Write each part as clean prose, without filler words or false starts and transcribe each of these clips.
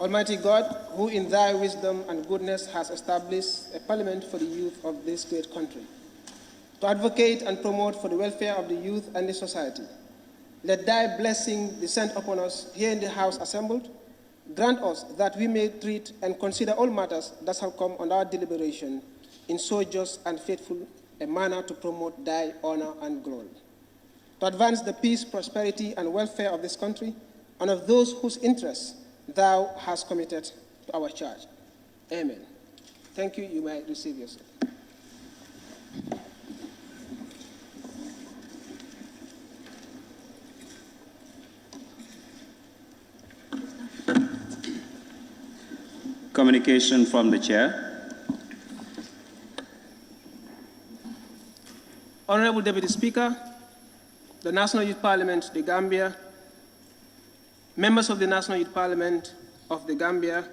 Almighty God, who in thy wisdom and goodness has established a parliament for the youth of this great country, to advocate and promote for the welfare of the youth and the society, let thy blessing descend upon us here in the house assembled. Grant us that we may treat and consider all matters that shall come on our deliberation in so just and faithful a manner to promote thy honor and glory, to advance the peace, prosperity, and welfare of this country and of those whose interests thou hast committed to our charge. Amen. Thank you. You may receive yourself. Communication from the Chair. Honorable Deputy Speaker, the National Youth Parliament, the Gambia, members of the National Youth Parliament of the Gambia,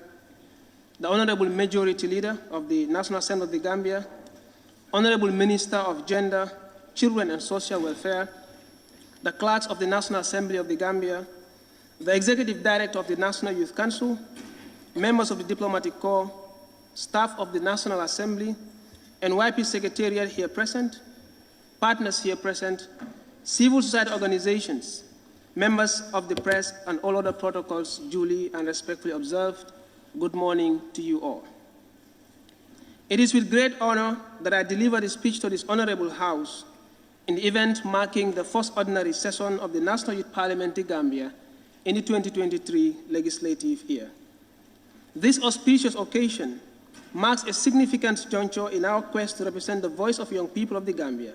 the Honorable Majority Leader of the National Assembly of the Gambia, Honorable Minister of Gender, Children and Social Welfare, the clerks of the National Assembly of the Gambia, the Executive Director of the National Youth Council, members of the Diplomatic Corps, staff of the National Assembly, NYP Secretariat here present, partners here present, civil society organizations, members of the press, and all other protocols duly and respectfully observed, good morning to you all. It is with great honor that I deliver the speech to this honorable House in the event marking the first ordinary session of the National Youth Parliament, the Gambia, in the 2023 legislative year. This auspicious occasion marks a significant juncture in our quest to represent the voice of young people of the Gambia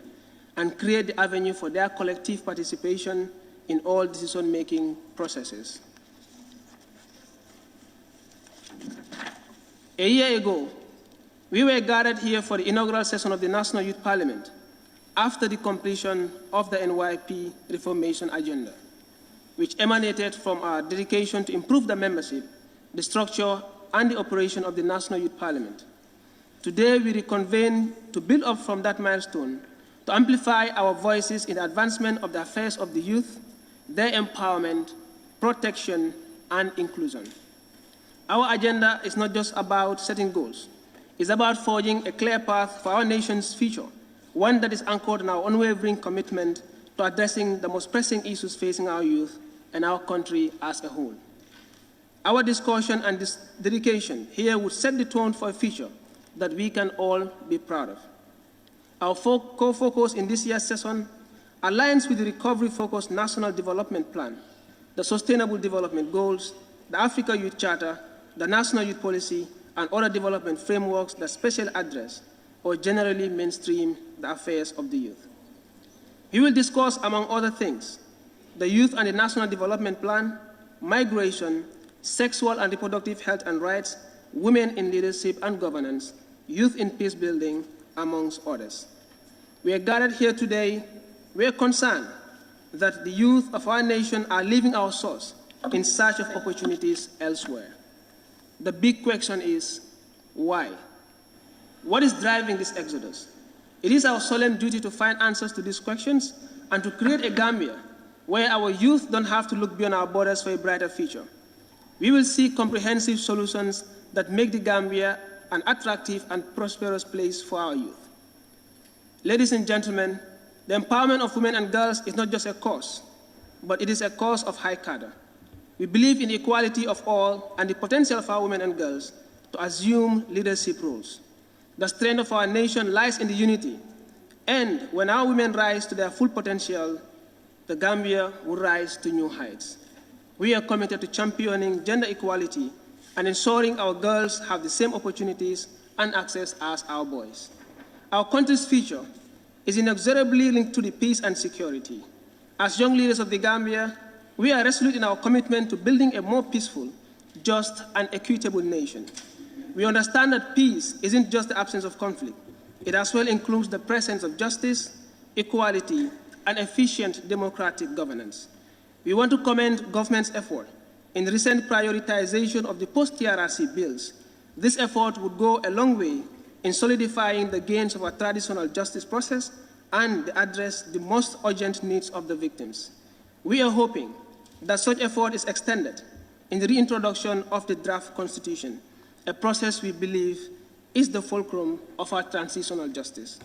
and create the avenue for their collective participation in all decision-making processes. A year ago, we were gathered here for the inaugural session of the National Youth Parliament after the completion of the NYP reformation agenda, which emanated from our dedication to improve the membership, the structure, and the operation of the National Youth Parliament. Today, we reconvene to build up from that milestone, to amplify our voices in the advancement of the affairs of the youth, their empowerment, protection, and inclusion. Our agenda is not just about setting goals. It's about forging a clear path for our nation's future, one that is anchored in our unwavering commitment to addressing the most pressing issues facing our youth and our country as a whole. Our discussion and this dedication here would set the tone for a future that we can all be proud of. Our core focus in this year's session aligns with the recovery-focused National Development Plan, the Sustainable Development Goals, the Africa Youth Charter, the National Youth Policy, and other development frameworks that specially address or generally mainstream the affairs of the youth. We will discuss, among other things, the youth and the National Development Plan, migration, sexual and reproductive health and rights, women in leadership and governance, youth in peace building, amongst others. We are gathered here today. We are concerned that the youth of our nation are leaving our source in search of opportunities elsewhere. The big question is, why? What is driving this exodus? It is our solemn duty to find answers to these questions and to create a Gambia where our youth don't have to look beyond our borders for a brighter future. We will seek comprehensive solutions that make the Gambia an attractive and prosperous place for our youth. Ladies and gentlemen, the empowerment of women and girls is not just a cause, but it is a cause of high cadre. We believe in the equality of all and the potential of our women and girls to assume leadership roles. The strength of our nation lies in the unity, and when our women rise to their full potential, the Gambia will rise to new heights. We are committed to championing gender equality and ensuring our girls have the same opportunities and access as our boys. Our country's future is inexorably linked to the peace and security. As young leaders of the Gambia, we are resolute in our commitment to building a more peaceful, just, and equitable nation. We understand that peace isn't just the absence of conflict. It as well includes the presence of justice, equality, and efficient democratic governance. We want to commend government's effort in recent prioritization of the post-TRRC bills. This effort would go a long way in solidifying the gains of our traditional justice process and address the most urgent needs of the victims. We are hoping that such effort is extended in the reintroduction of the draft constitution, a process we believe is the fulcrum of our transitional justice.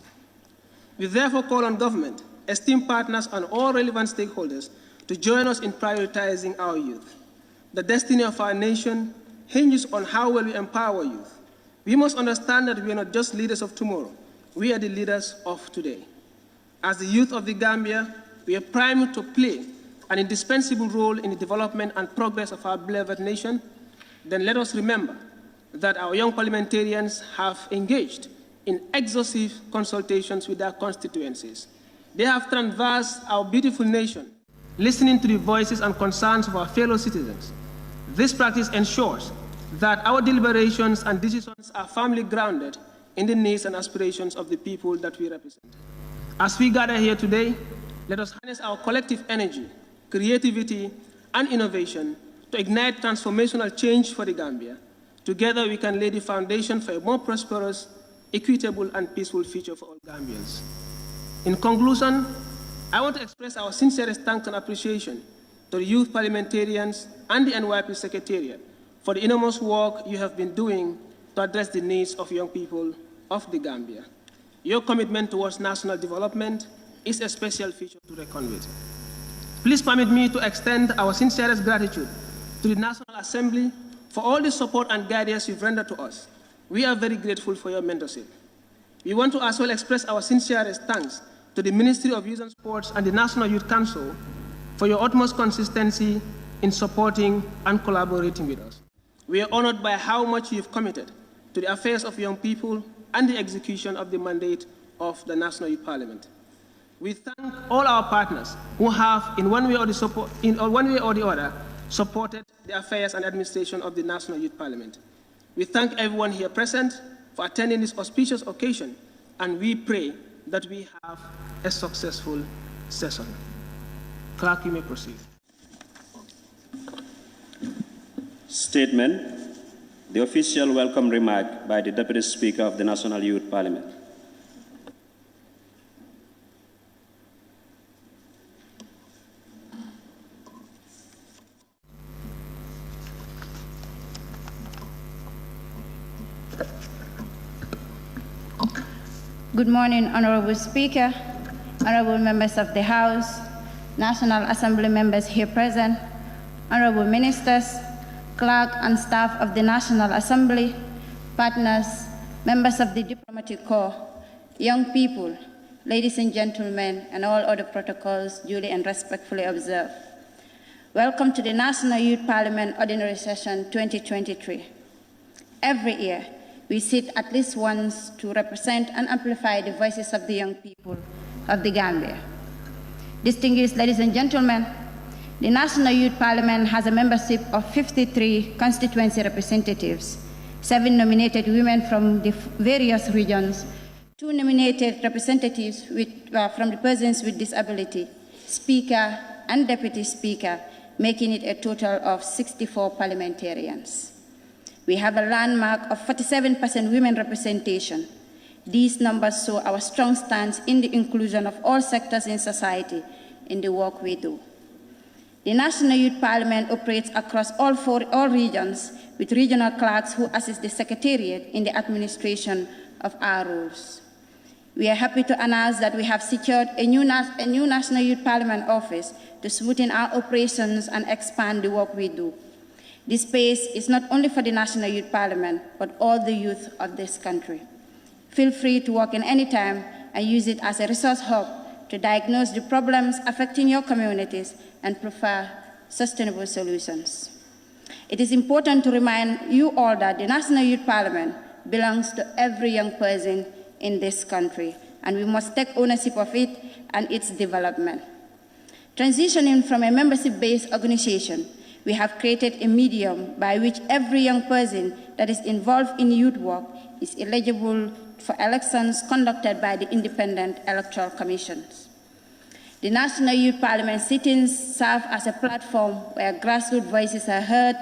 We therefore call on government, esteemed partners, and all relevant stakeholders to join us in prioritizing our youth. The destiny of our nation hinges on how well we empower youth. We must understand that we are not just leaders of tomorrow, we are the leaders of today. As the youth of the Gambia, we are primed to play an indispensable role in the development and progress of our beloved nation. Then let us remember that our young parliamentarians have engaged in exhaustive consultations with their constituencies. They have canvassed our beautiful nation, listening to the voices and concerns of our fellow citizens. This practice ensures that our deliberations and decisions are firmly grounded in the needs and aspirations of the people that we represent. As we gather here today, let us harness our collective energy, creativity, and innovation to ignite transformational change for the Gambia. Together, we can lay the foundation for a more prosperous, equitable, and peaceful future for all Gambians. In conclusion, I want to express our sincerest thanks and appreciation to the youth parliamentarians and the NYP Secretariat for the enormous work you have been doing to address the needs of young people of the Gambia. Your commitment towards national development is a special feature to reckon with. Please permit me to extend our sincerest gratitude to the National Assembly for all the support and guidance you've rendered to us. We are very grateful for your mentorship. We want to as well express our sincerest thanks to the Ministry of Youth and Sports and the National Youth Council for your utmost consistency in supporting and collaborating with us. We are honored by how much you've committed to the affairs of young people and the execution of the mandate of the National Youth Parliament. We thank all our partners who have, in one way or the other, supported the affairs and administration of the National Youth Parliament. We thank everyone here present for attending this auspicious occasion, and we pray that we have a successful session. Clerk, you may proceed. Statement. The official welcome remark by the Deputy Speaker of the National Youth Parliament. Good morning, Honorable Speaker, Honorable Members of the House, National Assembly members here present, Honorable Ministers, Clerk and staff of the National Assembly, partners, members of the Diplomatic Corps, young people, ladies and gentlemen, and all other protocols duly and respectfully observed. Welcome to the National Youth Parliament Ordinary Session 2023. Every year, we sit at least once to represent and amplify the voices of the young people of the Gambia. Distinguished ladies and gentlemen, the National Youth Parliament has a membership of 53 constituency representatives, 7 nominated women from the various regions, 2 nominated representatives from the persons with disability, Speaker and Deputy Speaker, making it a total of 64 parliamentarians. We have a landmark of 47% women representation. These numbers show our strong stance in the inclusion of all sectors in society in the work we do. The National Youth Parliament operates across all regions with regional clerks who assist the Secretariat in the administration of our roles. We are happy to announce that we have secured a new National Youth Parliament office to smoothen our operations and expand the work we do. This space is not only for the National Youth Parliament, but all the youth of this country. Feel free to walk in any time and use it as a resource hub to diagnose the problems affecting your communities and prefer sustainable solutions. It is important to remind you all that the National Youth Parliament belongs to every young person in this country, and we must take ownership of it and its development. Transitioning from a membership-based organization, we have created a medium by which every young person that is involved in youth work is eligible for elections conducted by the independent electoral commissions. The National Youth Parliament sittings serve as a platform where grassroots voices are heard,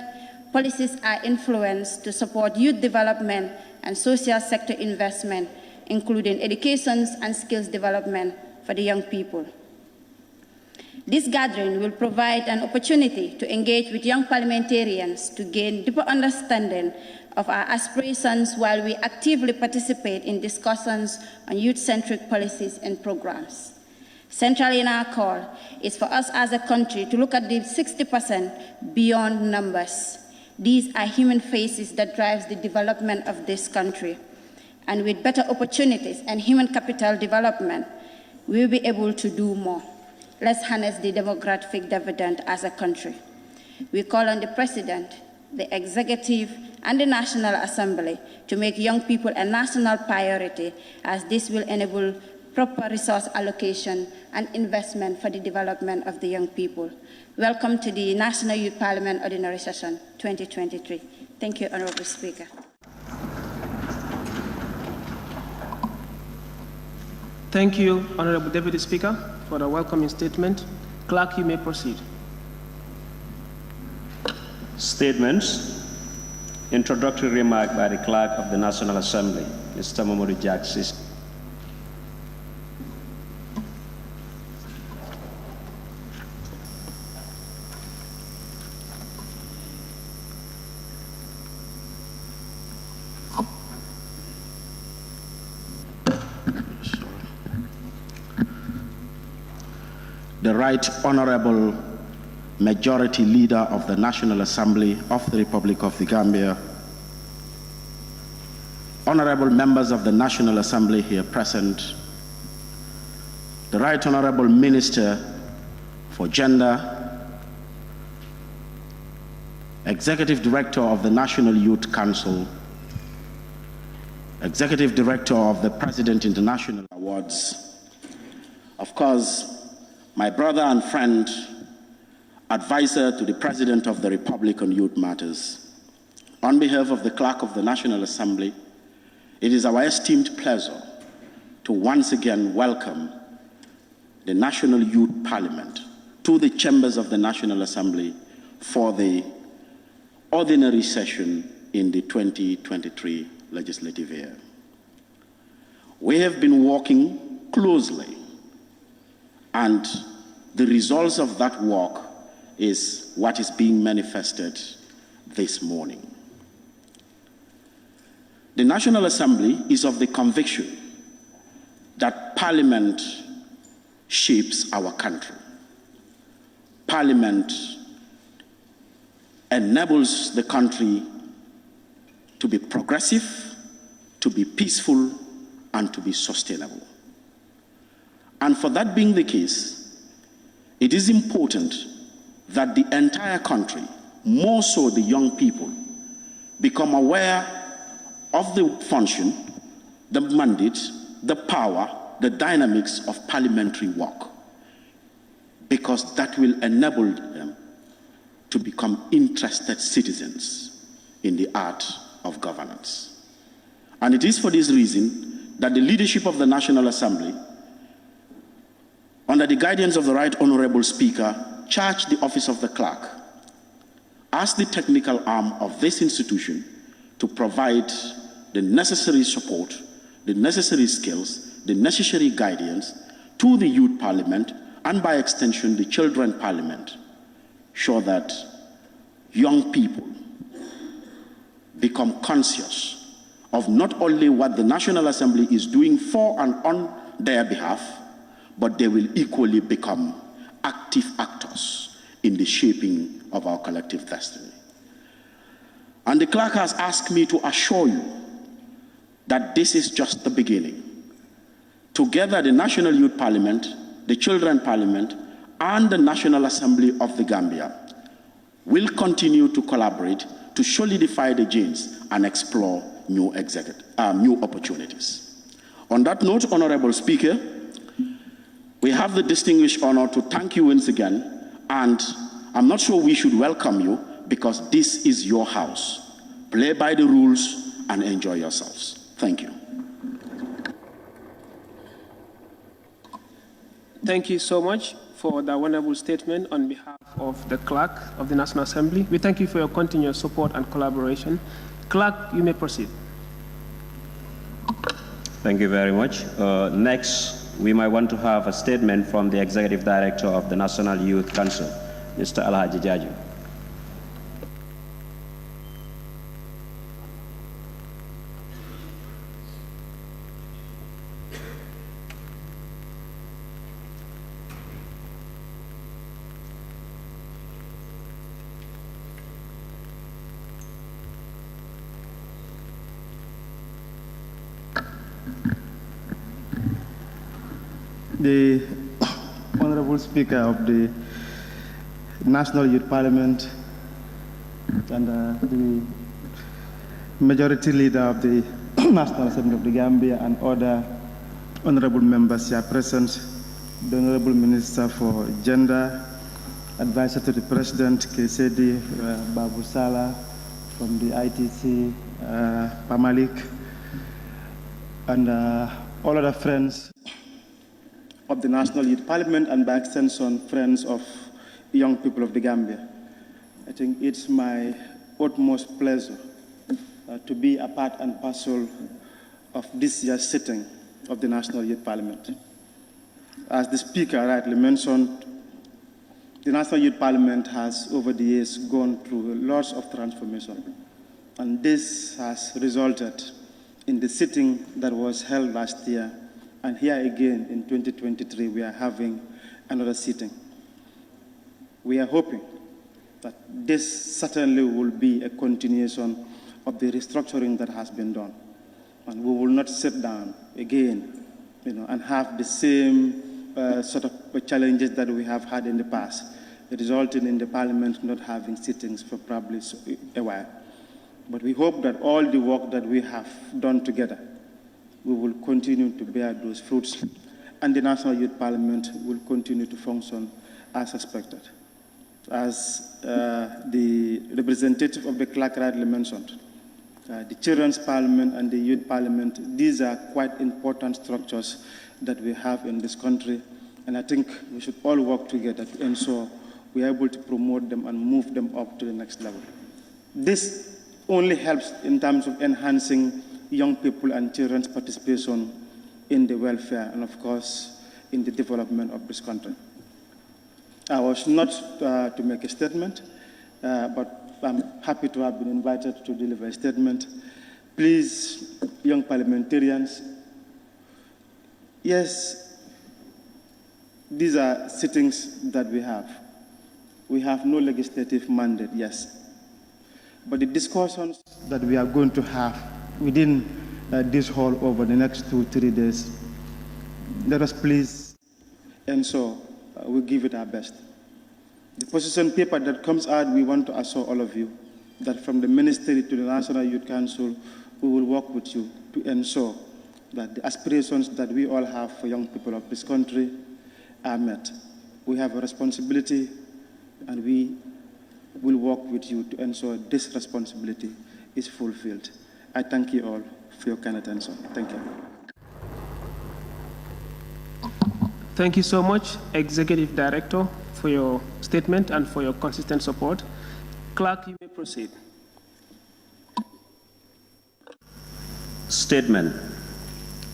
policies are influenced to support youth development and social sector investment, including education and skills development for the young people. This gathering will provide an opportunity to engage with young parliamentarians to gain deeper understanding of our aspirations while we actively participate in discussions on youth-centric policies and programs. Central in our call is for us as a country to look at the 60% beyond numbers. These are human faces that drives the development of this country. And with better opportunities and human capital development, we will be able to do more. Let's harness the demographic dividend as a country. We call on the President, the Executive, and the National Assembly to make young people a national priority, as this will enable proper resource allocation and investment for the development of the young people. Welcome to the National Youth Parliament Ordinary Session 2023. Thank you, Honorable Speaker. Thank you, Honorable Deputy Speaker, for the welcoming statement. Clerk, you may proceed. Statements. Introductory remark by the Clerk of the National Assembly, Mr. Mamadou Jackson. The Right Honorable Majority Leader of the National Assembly of the Republic of the Gambia, Honorable members of the National Assembly here present, the Right Honorable Minister for Gender, Executive Director of the National Youth Council, Executive Director of the President International Awards, of course, my brother and friend, advisor to the President of the Republic on Youth Matters. On behalf of the Clerk of the National Assembly, it is our esteemed pleasure to once again welcome the National Youth Parliament to the chambers of the National Assembly for the ordinary session in the 2023 legislative year. We have been working closely, and the results of that work is what is being manifested this morning. The National Assembly is of the conviction that Parliament shapes our country. Parliament enables the country to be progressive, to be peaceful, and to be sustainable. And for that being the case, it is important that the entire country, more so the young people, become aware of the function, the mandate, the power, the dynamics of parliamentary work, because that will enable them to become interested citizens in the art of governance. And it is for this reason that the leadership of the National Assembly, under the guidance of the Right Honorable Speaker, charged the office of the clerk as the technical arm of this institution to provide the necessary support, the necessary skills, the necessary guidance to the Youth Parliament, and by extension the Children Parliament, so that young people become conscious of not only what the National Assembly is doing for and on their behalf, but they will equally become active actors in the shaping of our collective destiny. And the clerk has asked me to assure you that this is just the beginning. Together, the National Youth Parliament, the Children Parliament, and the National Assembly of the Gambia will continue to collaborate to solidify the gains and explore new opportunities. On that note, Honorable Speaker, we have the distinguished honor to thank you once again, and I'm not sure we should welcome you because this is your house. Play by the rules and enjoy yourselves. Thank you. Thank you so much for that wonderful statement on behalf of the Clerk of the National Assembly. We thank you for your continuous support and collaboration. Clerk, you may proceed. Thank you very much. Next, we might want to have a statement from the Executive Director of the National Youth Council, Mr. Alhaji Jaju. The Honorable Speaker of the National Youth Parliament and the Majority Leader of the National Assembly of the Gambia and other honorable members here present, the Honorable Minister for Gender, Advisor to the President, KCD, Babu Salah, from the ITC, Pamalik, and all other friends of the National Youth Parliament, and by extension, friends of young people of the Gambia. I think it's my utmost pleasure to be a part and parcel of this year's sitting of the National Youth Parliament. As the Speaker rightly mentioned, the National Youth Parliament has, over the years, gone through lots of transformation, and this has resulted in the sitting that was held last year. And here again, in 2023, we are having another sitting. We are hoping that this certainly will be a continuation of the restructuring that has been done. And we will not sit down again, and have the same sort of challenges that we have had in the past, resulting in the Parliament not having sittings for probably a while. But we hope that all the work that we have done together, we will continue to bear those fruits, and the National Youth Parliament will continue to function as expected. As the representative of the clerk rightly mentioned, the Children's Parliament and the Youth Parliament, these are quite important structures that we have in this country, and I think we should all work together to ensure we are able to promote them and move them up to the next level. This only helps in terms of enhancing young people and children's participation in the welfare and, of course, in the development of this country. I was not to make a statement, but I'm happy to have been invited to deliver a statement. Please, young parliamentarians, yes, these are sittings that we have. We have no legislative mandate, yes. But the discussions that we are going to have within this hall over the next 2-3 days, let us please, and so we'll give it our best. The position paper that comes out, we want to assure all of you that from the Ministry to the National Youth Council, we will work with you to ensure that the aspirations that we all have for young people of this country are met. We have a responsibility, and we will work with you to ensure this responsibility is fulfilled. I thank you all for your kind attention. Thank you. Thank you so much, Executive Director, for your statement and for your consistent support. Clerk, you may proceed. Statement.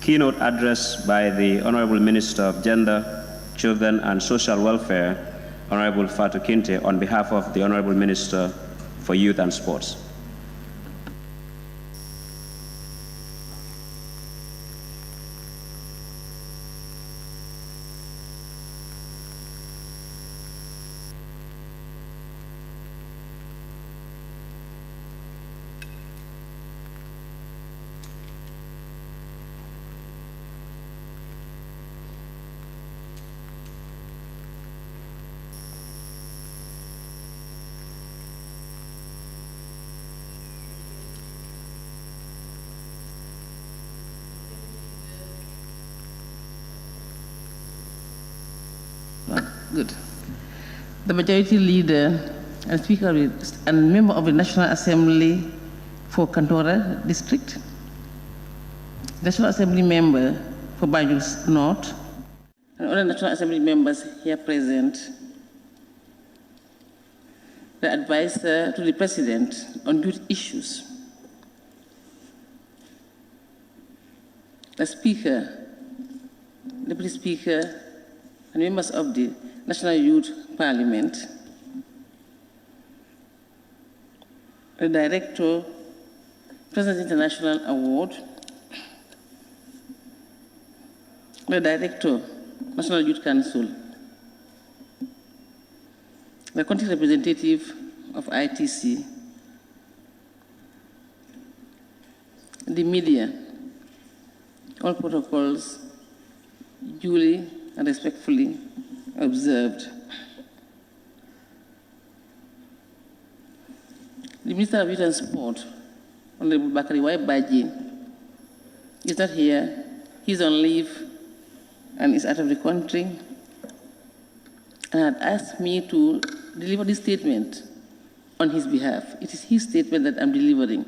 Keynote address by the Honorable Minister of Gender, Children and Social Welfare, Honorable Fatou Kinte, on behalf of the Honorable Minister for Youth and Sports. Good. The Majority Leader and Speaker and Member of the National Assembly for Kantora District, National Assembly Member for Banjul North, and other National Assembly members here present, the Advisor to the President on youth issues, the Speaker Deputy Speaker, and members of the National Youth Parliament, the Director, President International Award, the Director, National Youth Council, the country representative of ITC, the media, all protocols duly and respectfully observed. The Minister of Youth and Sport, Honorable Bakari Waibaji, is not here. He's on leave and is out of the country, and had asked me to deliver this statement on his behalf. It is his statement that I'm delivering.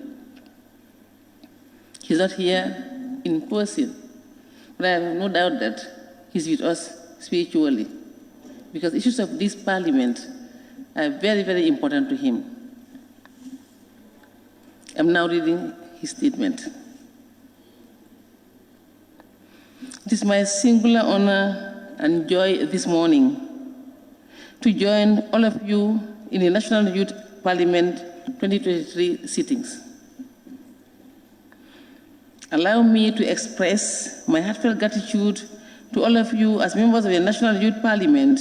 He's not here in person, but I have no doubt that he's with us spiritually, because issues of this parliament are very, very important to him. I'm now reading his statement. It is my singular honor and joy this morning to join all of you in the National Youth Parliament 2023 sittings. Allow me to express my heartfelt gratitude to all of you as members of the National Youth Parliament,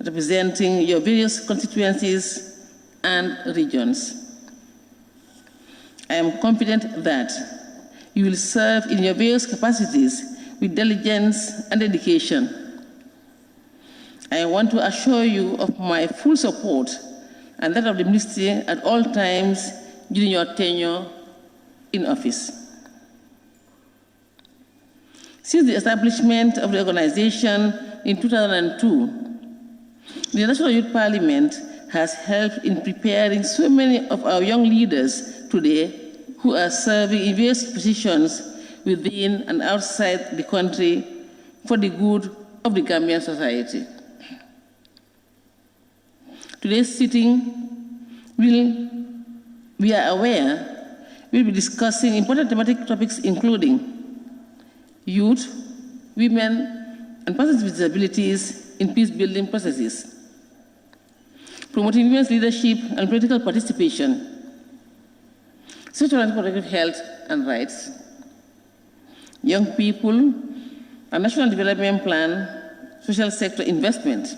representing your various constituencies and regions. I am confident that you will serve in your various capacities with diligence and dedication. I want to assure you of my full support and that of the ministry at all times during your tenure in office. Since the establishment of the organization in 2002, the National Youth Parliament has helped in preparing so many of our young leaders today who are serving in various positions within and outside the country for the good of the Gambian society. Today's sitting, we are aware, we'll be discussing important thematic topics including youth, women, and persons with disabilities in peace-building processes, promoting women's leadership and political participation, sexual and reproductive health and rights, young people, a national development plan, social sector investment.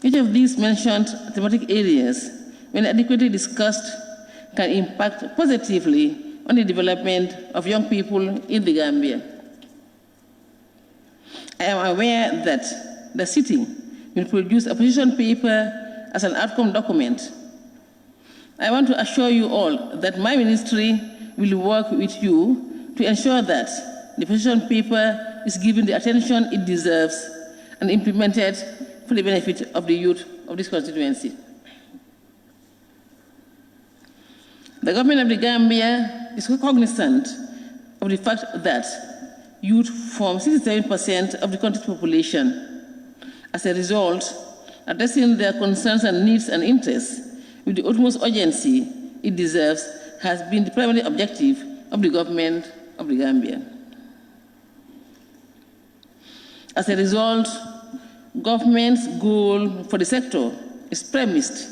Each of these mentioned thematic areas, when adequately discussed, can impact positively on the development of young people in the Gambia. I am aware that the sitting will produce a position paper as an outcome document. I want to assure you all that my ministry will work with you to ensure that the position paper is given the attention it deserves and implemented for the benefit of the youth of this constituency. The government of the Gambia is cognizant of the fact that youth form 67% of the country's population. As a result, addressing their concerns and needs and interests with the utmost urgency it deserves has been the primary objective of the government of the Gambia. As a result, government's goal for the sector is premised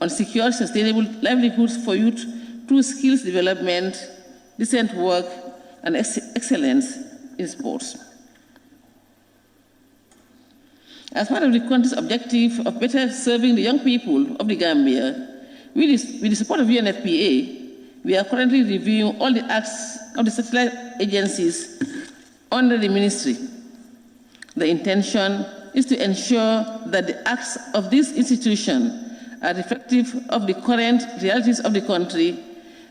on secure, sustainable livelihoods for youth through skills development, decent work, and excellence in sports. As part of the country's objective of better serving the young people of the Gambia, with the support of UNFPA, we are currently reviewing all the acts of the satellite agencies under the ministry. The intention is to ensure that the acts of this institution are reflective of the current realities of the country,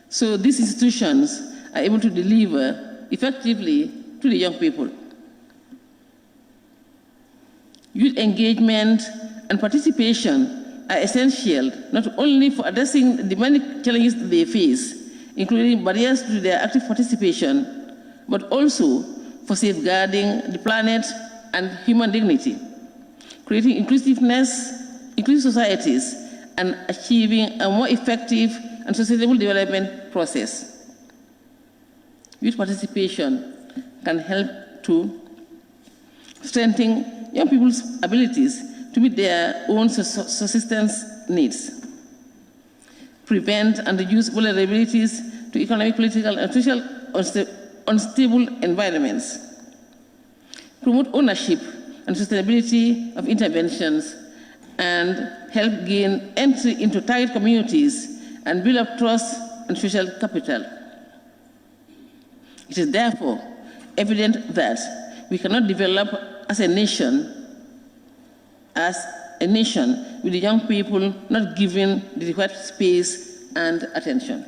so these institutions are able to deliver effectively to the young people. Youth engagement and participation are essential not only for addressing the many challenges they face, including barriers to their active participation, but also for safeguarding the planet and human dignity, creating inclusive societies, and achieving a more effective and sustainable development process. Youth participation can help to strengthen young people's abilities to meet their own subsistence needs, prevent and reduce vulnerabilities to economic, political, and social unstable environments, promote ownership and sustainability of interventions, and help gain entry into target communities and build up trust and social capital. It is therefore evident that we cannot develop as a nation with the young people not given the required space and attention.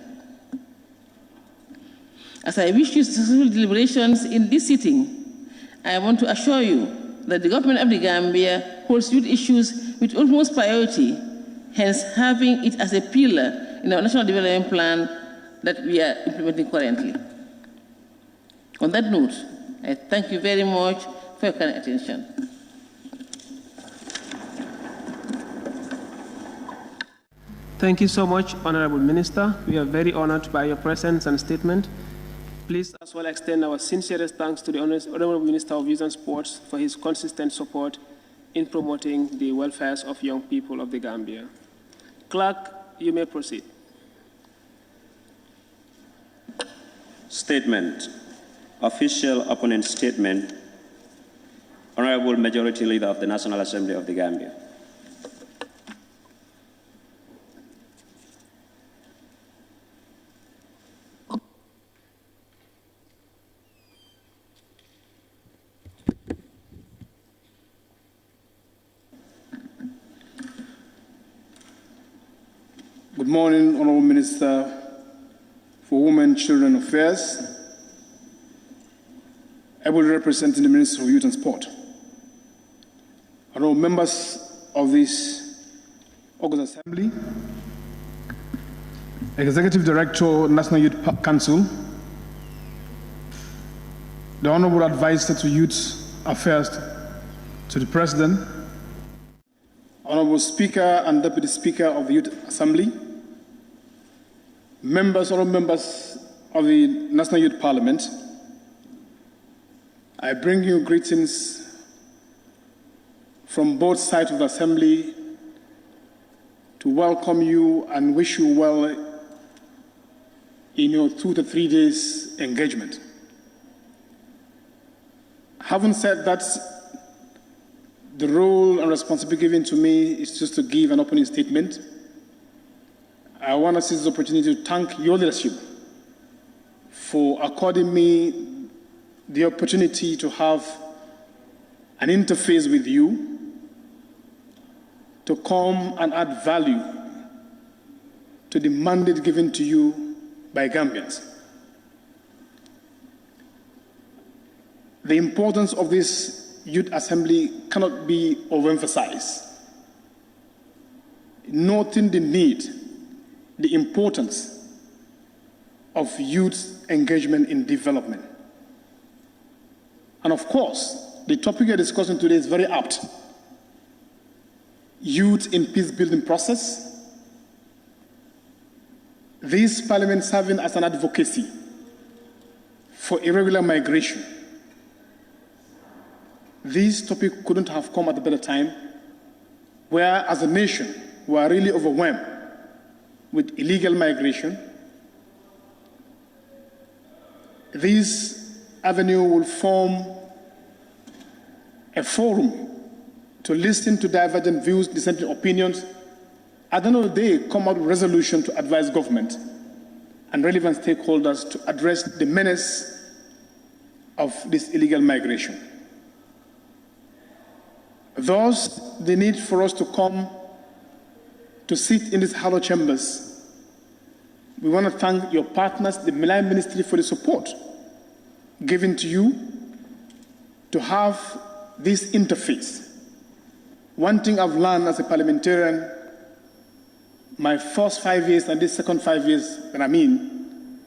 As I wish you successful deliberations in this sitting, I want to assure you that the government of the Gambia holds youth issues with utmost priority, hence having it as a pillar in our national development plan that we are implementing currently. On that note, I thank you very much for your kind attention. Thank you so much, Honorable Minister. We are very honored by your presence and statement. Please as well extend our sincerest thanks to the Honorable Minister of Youth and Sports for his consistent support in promoting the welfare of young people of the Gambia. Clerk, you may proceed. Statement. Official opponent statement. Honorable Majority Leader of the National Assembly of the Gambia. Good morning, Honorable Minister for Women, Children Affairs, able representing the Minister of Youth and Sport, honorable members of this August Assembly, Executive Director, National Youth Council, the Honorable Advisor to Youth Affairs to the President, Honorable Speaker and Deputy Speaker of the Youth Assembly, honorable members of the National Youth Parliament, I bring you greetings from both sides of the Assembly to welcome you and wish you well in your 2 to 3 days engagement. Having said that, the role and responsibility given to me is just to give an opening statement. I want to seize this opportunity to thank your leadership for according me the opportunity to have an interface with you, to come and add value to the mandate given to you by Gambians. The importance of this Youth Assembly cannot be overemphasized. Noting the need, the importance of youth engagement in development. And of course, the topic we are discussing today is very apt. Youth in peace-building process. This parliament serving as an advocacy for irregular migration. This topic couldn't have come at a better time, where as a nation, we are really overwhelmed with illegal migration. This avenue will form a forum to listen to divergent views, dissenting opinions. At the end of the day, come out with a resolution to advise government and relevant stakeholders to address the menace of this illegal migration. Thus, the need for us to come to sit in these hollow chambers. We want to thank your partners, the Millennium Ministry, for the support given to you to have this interface. One thing I've learned as a parliamentarian, my first 5 years and this second 5 years that I'm in,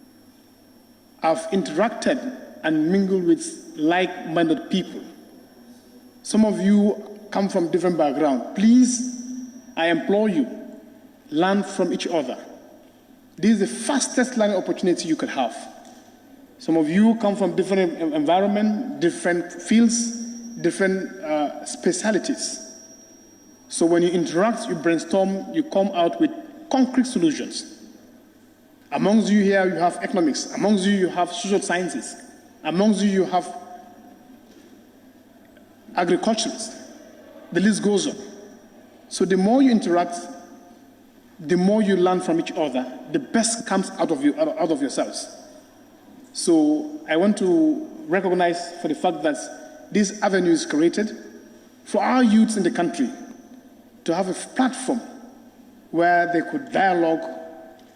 I've interacted and mingled with like-minded people. Some of you come from different backgrounds. Please, I implore you, learn from each other. This is the fastest learning opportunity you could have. Some of you come from different environment, different fields, different specialities. So when you interact, you brainstorm, you come out with concrete solutions. Amongst you here, you have economics. Amongst you, you have social sciences. Amongst you, you have agriculturists. The list goes on. So the more you interact, the more you learn from each other, the best comes out of yourselves. So I want to recognize for the fact that this avenue is created for our youths in the country to have a platform where they could dialogue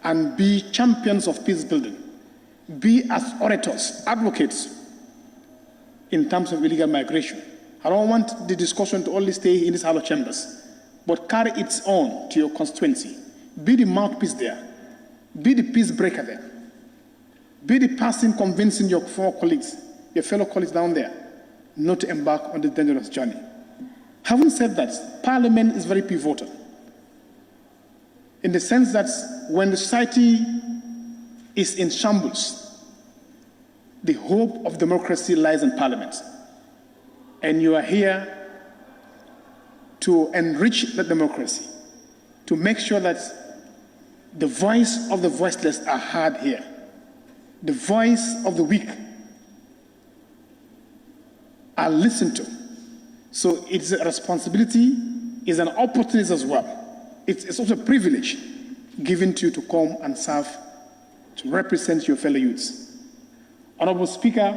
and be champions of peace building, be as orators, advocates in terms of illegal migration. I don't want the discussion to only stay in these hollow chambers, but carry it on to your constituency. Be the mouthpiece there. Be the peace breaker there. Be the person convincing your former colleagues, your fellow colleagues down there, not to embark on this dangerous journey. Having said that, Parliament is very pivotal in the sense that when the society is in shambles, the hope of democracy lies in Parliament. And you are here to enrich the democracy, to make sure that the voice of the voiceless are heard here. The voice of the weak are listened to. So it's a responsibility, it's an opportunity as well. It's also a privilege given to you to come and serve, to represent your fellow youths. Honorable Speaker,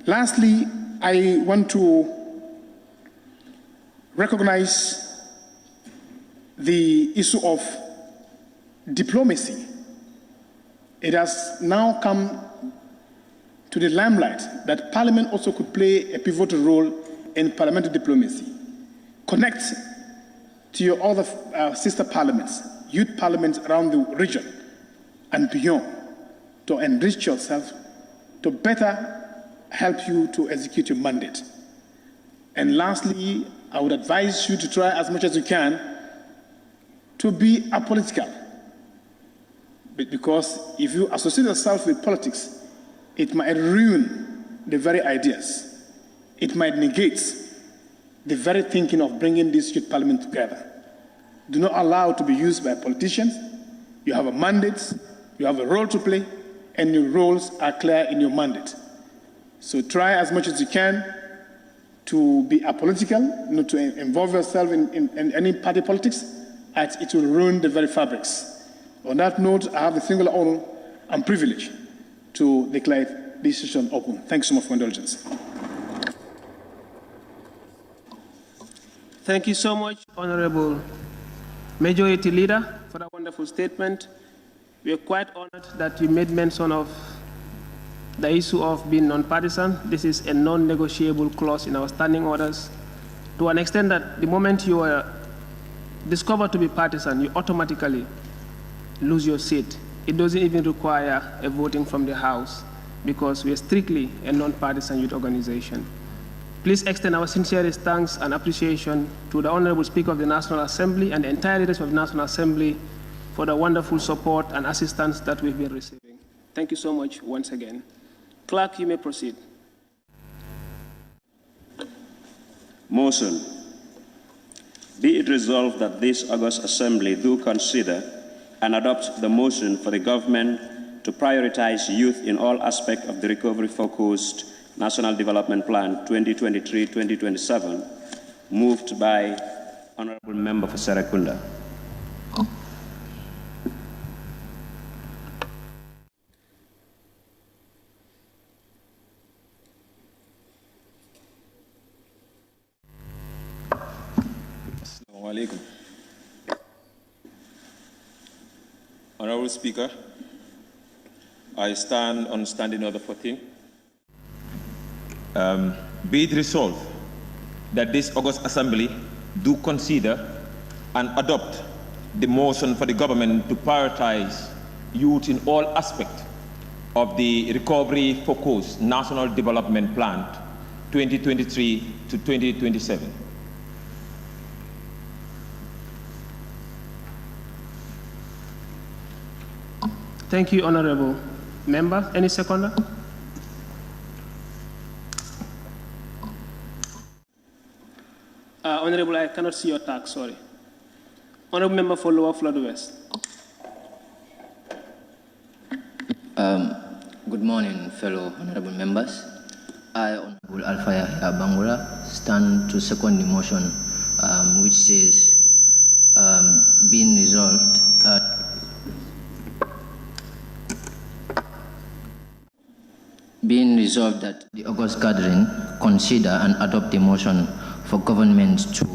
lastly, I want to recognize the issue of diplomacy. It has now come to the limelight that Parliament also could play a pivotal role in parliamentary diplomacy. Connect to your other sister parliaments, youth parliaments around the region and beyond to enrich yourself, to better help you to execute your mandate. And lastly, I would advise you to try as much as you can to be apolitical. Because if you associate yourself with politics, it might ruin the very ideas. It might negate the very thinking of bringing this youth parliament together. Do not allow it to be used by politicians. You have a mandate, you have a role to play, and your roles are clear in your mandate. So try as much as you can to be apolitical, not to involve yourself in any party politics, as it will ruin the very fabrics. On that note, I have the singular honor and privilege to declare this session open. Thanks so much for indulgence. Thank you so much, Honorable Majority Leader, for that wonderful statement. We are quite honored that you made mention of the issue of being non-partisan. This is a non-negotiable clause in our standing orders, to an extent that the moment you are discovered to be partisan, you automatically lose your seat. It doesn't even require a voting from the House, because we are strictly a non-partisan youth organization. Please extend our sincerest thanks and appreciation to the Honorable Speaker of the National Assembly and the entire leadership of the National Assembly for the wonderful support and assistance that we've been receiving. Thank you so much once again. Clerk, you may proceed. Motion. Be it resolved that this August Assembly do consider and adopt the motion for the government to prioritize youth in all aspects of the recovery-focused National Development Plan 2023-2027, moved by Honorable Member for Serekunda. Assalamu alaikum. Honorable Speaker, I stand on standing order for thing. Be it resolved that this August Assembly do consider and adopt the motion for the government to prioritize youth in all aspects of the recovery-focused National Development Plan 2023 to 2027. Thank you, Honorable Member. Any seconder? Honorable, I cannot see your tag, sorry. Honorable Member for Lower Flood West. Good morning, fellow honorable members. I, Honorable Alpha Yahya Bangura, stand to second the motion which says, being resolved that the August gathering consider and adopt a motion for government to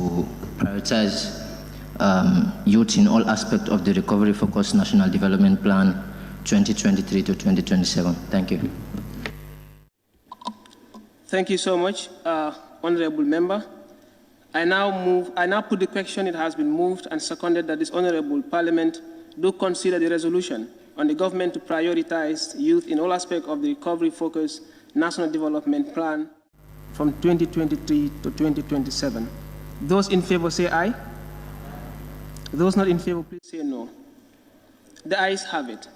prioritize youth in all aspects of the recovery-focused National Development Plan 2023 to 2027. Thank you. Thank you so much, Honorable Member. I now put the question. It has been moved and seconded that this Honorable Parliament do consider the resolution on the government to prioritize youth in all aspects of the recovery-focused National Development Plan from 2023 to 2027. Those in favor say aye. Those not in favor, please say no. The ayes have it.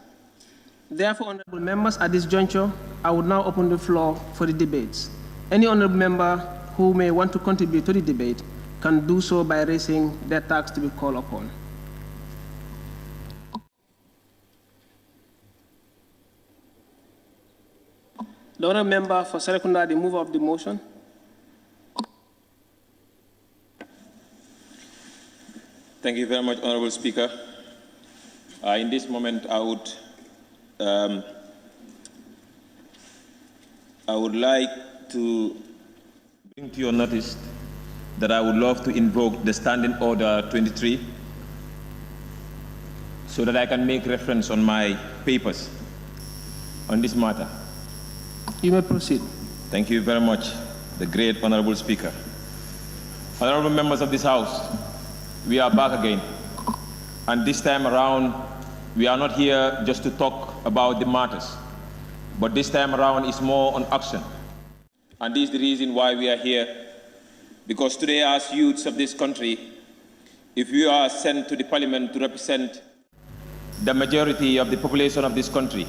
Therefore, honorable members, at this juncture, I would now open the floor for the debates. Any honorable member who may want to contribute to the debate can do so by raising their tags to be called upon. The honorable member for Serekunda, the mover of the motion. Thank you very much, Honorable Speaker. In this moment, I would like to bring to your notice that I would love to invoke the Standing Order 23 so that I can make reference on my papers on this matter. You may proceed. Thank you very much, the great Honorable Speaker. Honorable members of this House, we are back again. And this time around, we are not here just to talk about the matters, but this time around is more on action. And this is the reason why we are here, because today as youths of this country, if we are sent to the parliament to represent the majority of the population of this country,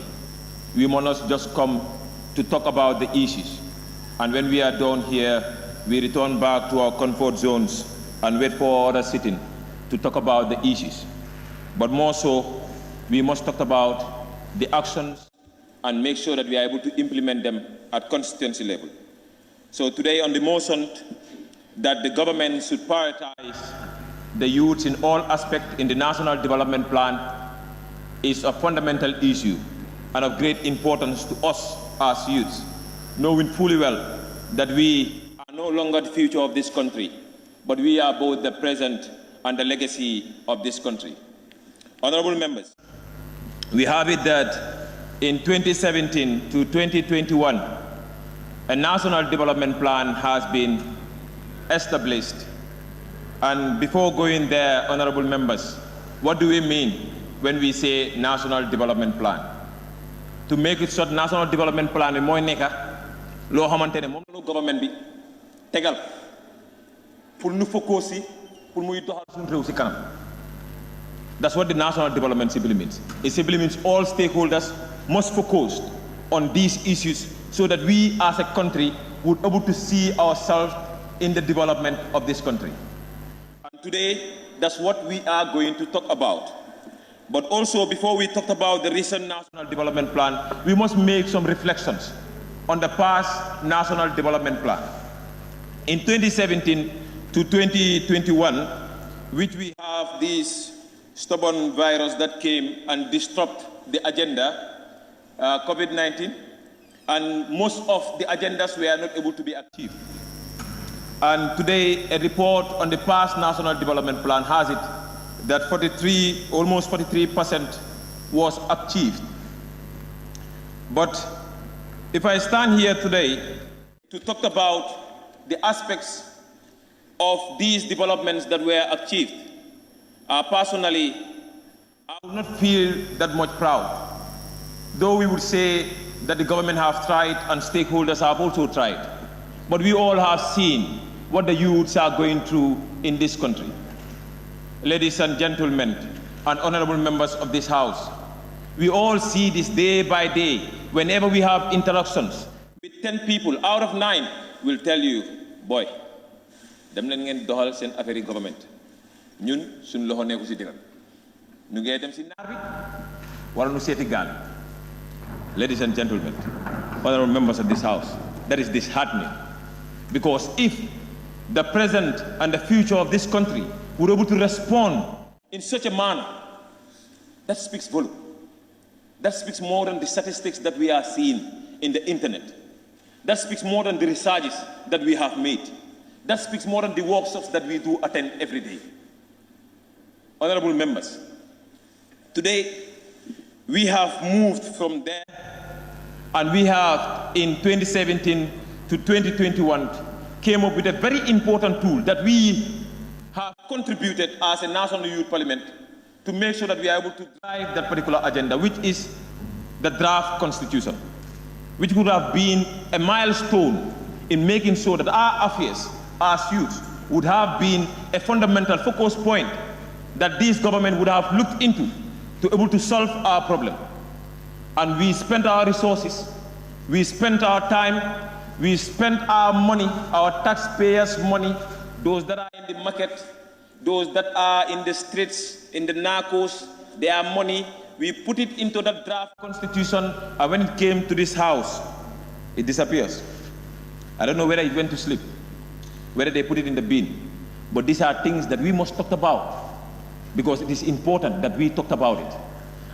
we must not just come to talk about the issues. And when we are done here, we return back to our comfort zones and wait for others sitting to talk about the issues. But more so, we must talk about the actions and make sure that we are able to implement them at constituency level. So today on the motion that the government should prioritize the youth in all aspects in the National Development Plan is a fundamental issue and of great importance to us as youths, knowing fully well that we are no longer the future of this country, but we are both the present and the legacy of this country. Honorable members, we have it that in 2017 to 2021, a national development plan has been established. And before going there, honorable members, what do we mean when we say national development plan? To make it short, national development plan is moy neka lo xamantene mom la government bi tegal pour nous focuser pour muy doxal sun rew ci kanam. That's what the national development simply means. It simply means all stakeholders must focus on these issues so that we as a country would be able to see ourselves in the development of this country. And today, that's what we are going to talk about. But also, before we talk about the recent National Development Plan, we must make some reflections on the past National Development Plan. In 2017 to 2021, which we have this stubborn virus that came and disrupted the agenda, COVID-19, and most of the agendas were not able to be achieved. And today, a report on the past National Development Plan has it that almost 43% was achieved. But if I stand here today to talk about the aspects of these developments that were achieved, personally, I would not feel that much proud. Though we would say that the government have tried and stakeholders have also tried. But we all have seen what the youths are going through in this country. Ladies and gentlemen, and honorable members of this House, we all see this day by day. Whenever we have interactions with 10 people out of 9 will tell you, boy, dem leen ngeen doxal seen affaire yi government ñun suñ loxo nekku si digal ñu ngee dem si naar bi wala nu seeti gaal. Ladies and gentlemen, honorable members of this house, that is disheartening, because if the present and the future of this country were able to respond in such a manner, that speaks volume. That speaks more than the statistics that we are seeing in the internet. That speaks more than the researches that we have made. That speaks more than the workshops that we do attend every day. Honorable members, today we have moved from there, and we have in 2017 to 2021 came up with a very important tool that we have contributed as a National Youth Parliament to make sure that we are able to drive that particular agenda, which is the draft constitution, which would have been a milestone in making sure that our affairs as youth would have been a fundamental focus point that this government would have looked into to able to solve our problem. And we spent our resources, we spent our time, we spent our money, our taxpayers' money, those that are in the market, those that are in the streets, in the narcos, their money, we put it into that draft constitution, and when it came to this house, it disappears. I don't know whether it went to sleep, whether they put it in the bin, but these are things that we must talk about, because it is important that we talked about it.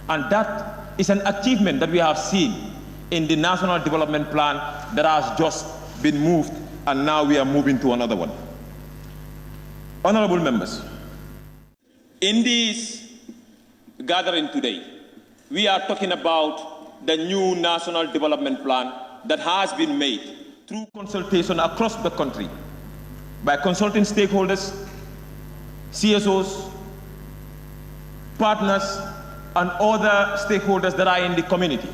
And that is an achievement that we have seen in the National Development Plan that has just been moved, and now we are moving to another one. Honorable members, in this gathering today, we are talking about the new National Development Plan that has been made through consultation across the country by consulting stakeholders, CSOs, partners, and other stakeholders that are in the community.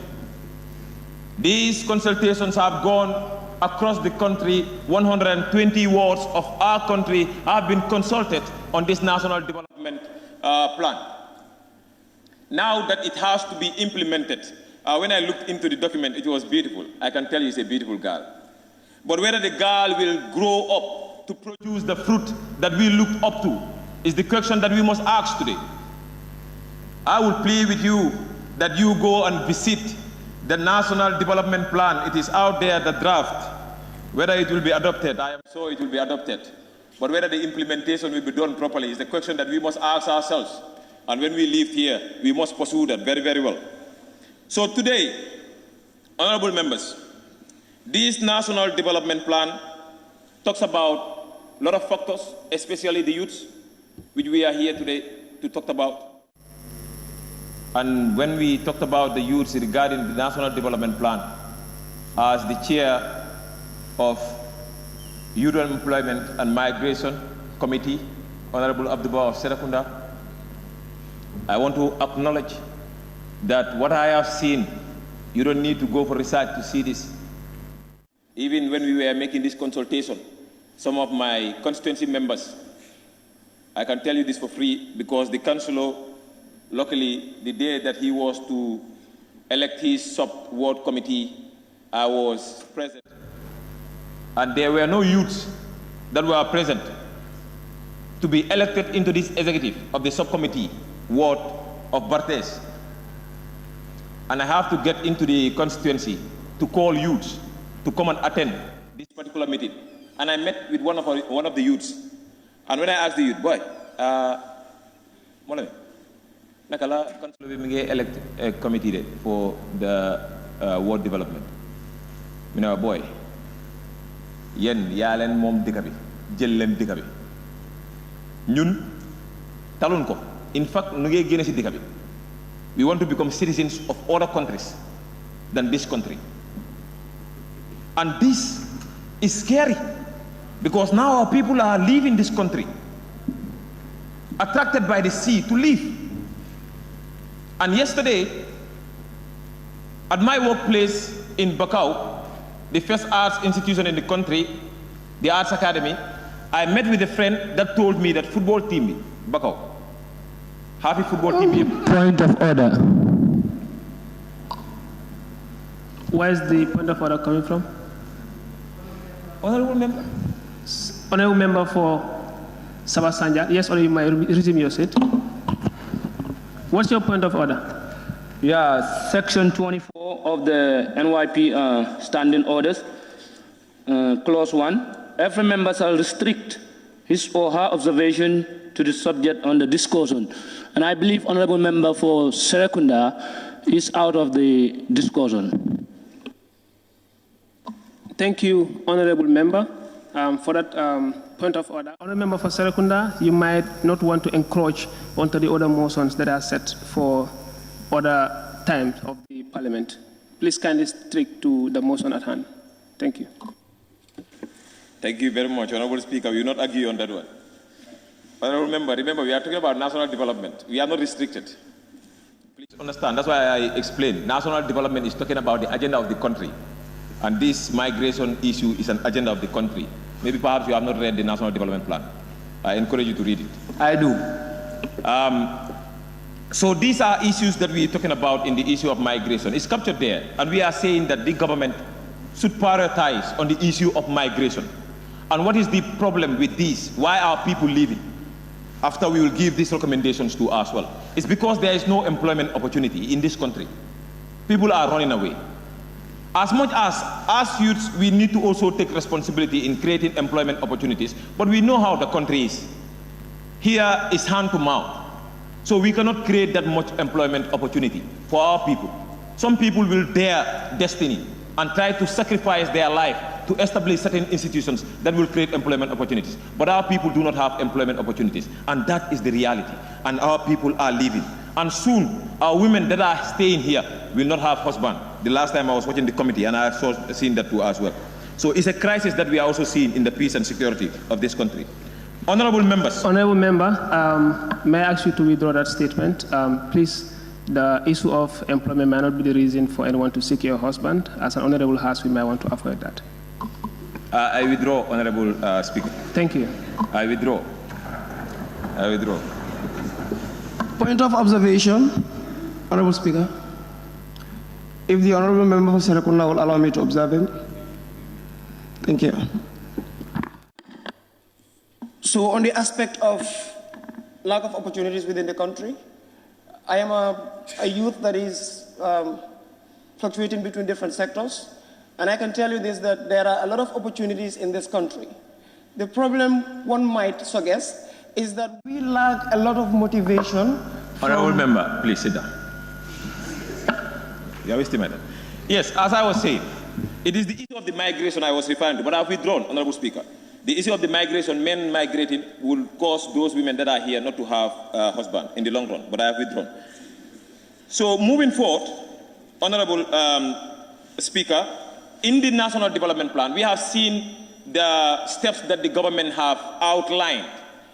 These consultations have gone across the country. 120 wards of our country have been consulted on this National Development Plan. Now that it has to be implemented, when I looked into the document, it was beautiful. I can tell you it's a beautiful girl. But whether the girl will grow up to produce the fruit that we looked up to is the question that we must ask today. I would plead with you that you go and visit the National Development Plan. It is out there, the draft. Whether it will be adopted, I am sure it will be adopted. But whether the implementation will be done properly is the question that we must ask ourselves. And when we leave here, we must pursue that very, very well. So today, honorable members, this National Development Plan talks about a lot of factors, especially the youths, which we are here today to talk about. And when we talked about the youths regarding the National Development Plan, as the chair of Youth Employment and Migration Committee, Honorable Abduba of Serakunda, I want to acknowledge that what I have seen, you don't need to go for research to see this. Even when we were making this consultation, some of my constituency members, I can tell you this for free, because the councillor, luckily, the day that he was to elect his sub-ward committee, I was present. And there were no youths that were present to be elected into this executive of the subcommittee ward of Bartes. And I have to get into the constituency to call youths to come and attend this particular meeting. And I met with one of the youths. And when I asked the youth, boy, Nakala council will elect a committee for the ward development. You know, boy, yen yalen mom dikabi, jellen dikabi. Nyun talon ko. In fact, nuge gene si dikabi. We want to become citizens of other countries than this country. And this is scary, because now our people are leaving this country, attracted by the sea to leave. And yesterday, at my workplace in Bakau, the first arts institution in the country, the Arts Academy, I met with a friend that told me that football team, Bakau, happy football team. Point of order. Where is the point of order coming from? Honorable member. Honorable Member for Sabasanja. Yes, or you might resume your seat. What's your point of order? Yeah, Section 24 of the NYP Standing Orders, Clause 1. Every member shall restrict his or her observation to the subject under discussion. And I believe Honorable Member for Serekunda is out of the discussion. Thank you, Honorable Member, for that point of order. Honorable Member for Serekunda, you might not want to encroach onto the other motions that are set for other times of the Parliament. Please kindly stick to the motion at hand. Thank you. Thank you very much, Honorable Speaker. We will not argue on that one. Honorable Member, remember, we are talking about national development. We are not restricted. Please understand, that's why I explained. National development is talking about the agenda of the country. And this migration issue is an agenda of the country. Maybe perhaps you have not read the National Development Plan. I encourage you to read it. I do. So these are issues that we are talking about in the issue of migration. It's captured there. And we are saying that the government should prioritize on the issue of migration. And what is the problem with this? Why are people leaving? After we will give these recommendations to as well. It's because there is no employment opportunity in this country. People are running away. As much as youths, we need to also take responsibility in creating employment opportunities, but we know how the country is. Here is hand to mouth. So we cannot create that much employment opportunity for our people. Some people will dare destiny and try to sacrifice their life to establish certain institutions that will create employment opportunities. But our people do not have employment opportunities, and that is the reality. And our people are leaving. And soon, our women that are staying here will not have husband. The last time I was watching the committee, and I have seen that too as well. So it's a crisis that we are also seeing in the peace and security of this country. Honorable members. Honorable Member, may I ask you to withdraw that statement? Please, the issue of employment may not be the reason for anyone to seek your husband. As an Honorable House, we may want to avoid that. I withdraw, Honorable Speaker. Thank you. I withdraw. I withdraw. Point of observation, Honorable Speaker. If the Honorable Member for Serekunda will allow me to observe him. Thank you. So on the aspect of lack of opportunities within the country, I am a youth that is fluctuating between different sectors. And I can tell you this, that there are a lot of opportunities in this country. The problem, one might suggest, is that we lack a lot of motivation. Honorable Member, please sit down. You are wasting my time. Yes, as I was saying, it is the issue of the migration I was referring to, but I have withdrawn, Honorable Speaker. The issue of the migration, men migrating, will cause those women that are here not to have a husband in the long run, but I have withdrawn. So moving forward, Honorable Speaker, in the National Development Plan, we have seen the steps that the government have outlined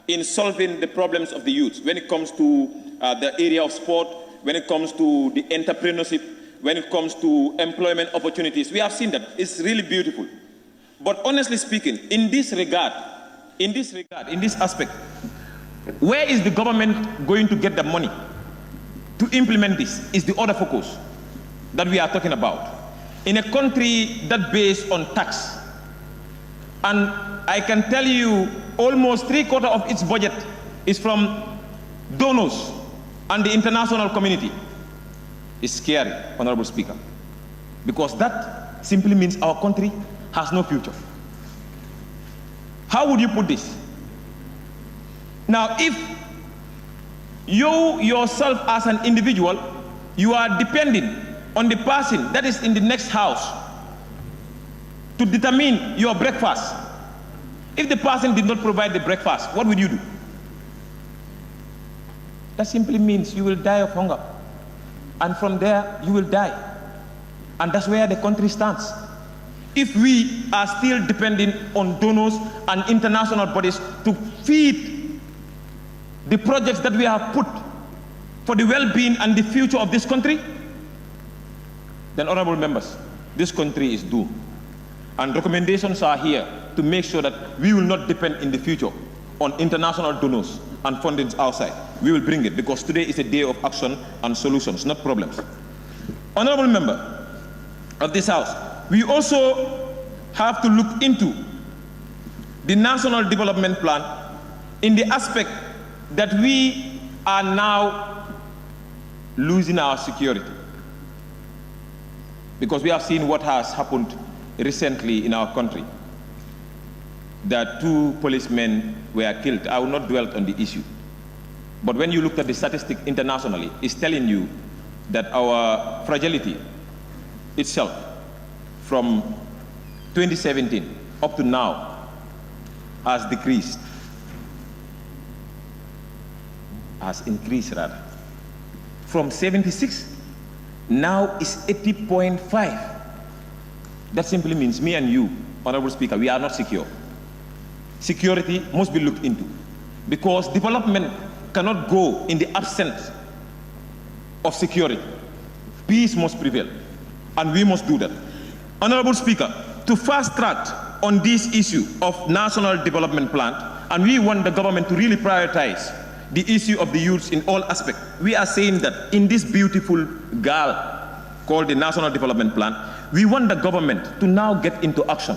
in solving the problems of the youth when it comes to the area of sport, when it comes to the entrepreneurship, when it comes to employment opportunities. We have seen that. It's really beautiful. But honestly speaking, in this regard, in this aspect, where is the government going to get the money to implement this is the other focus that we are talking about. In a country that based on tax, and I can tell you almost 3/4 of its budget is from donors and the international community. It's scary, Honorable Speaker, because that simply means our country has no future. How would you put this? Now, if you yourself as an individual, you are depending on the person that is in the next house to determine your breakfast. If the person did not provide the breakfast, what would you do? That simply means you will die of hunger. And from there, you will die. And that's where the country stands. If we are still depending on donors and international bodies to feed the projects that we have put for the well-being and the future of this country, then, honorable members, this country is doomed. And recommendations are here to make sure that we will not depend in the future on international donors and fundings outside. We will bring it, because today is a day of action and solutions, not problems. Honorable member of this House, we also have to look into the National Development Plan in the aspect that we are now losing our security. Because we have seen what has happened recently in our country, that 2 policemen were killed. I will not dwell on the issue. But when you look at the statistic internationally, it's telling you that our fragility itself from 2017 up to now has decreased, has increased rather. From 76, now is 80.5. That simply means me and you, Honorable Speaker, we are not secure. Security must be looked into, because development cannot go in the absence of security. Peace must prevail, and we must do that. Honorable Speaker, to fast track on this issue of National Development Plan, and we want the government to really prioritize the issue of the youths in all aspects, we are saying that in this beautiful girl called the National Development Plan, we want the government to now get into action.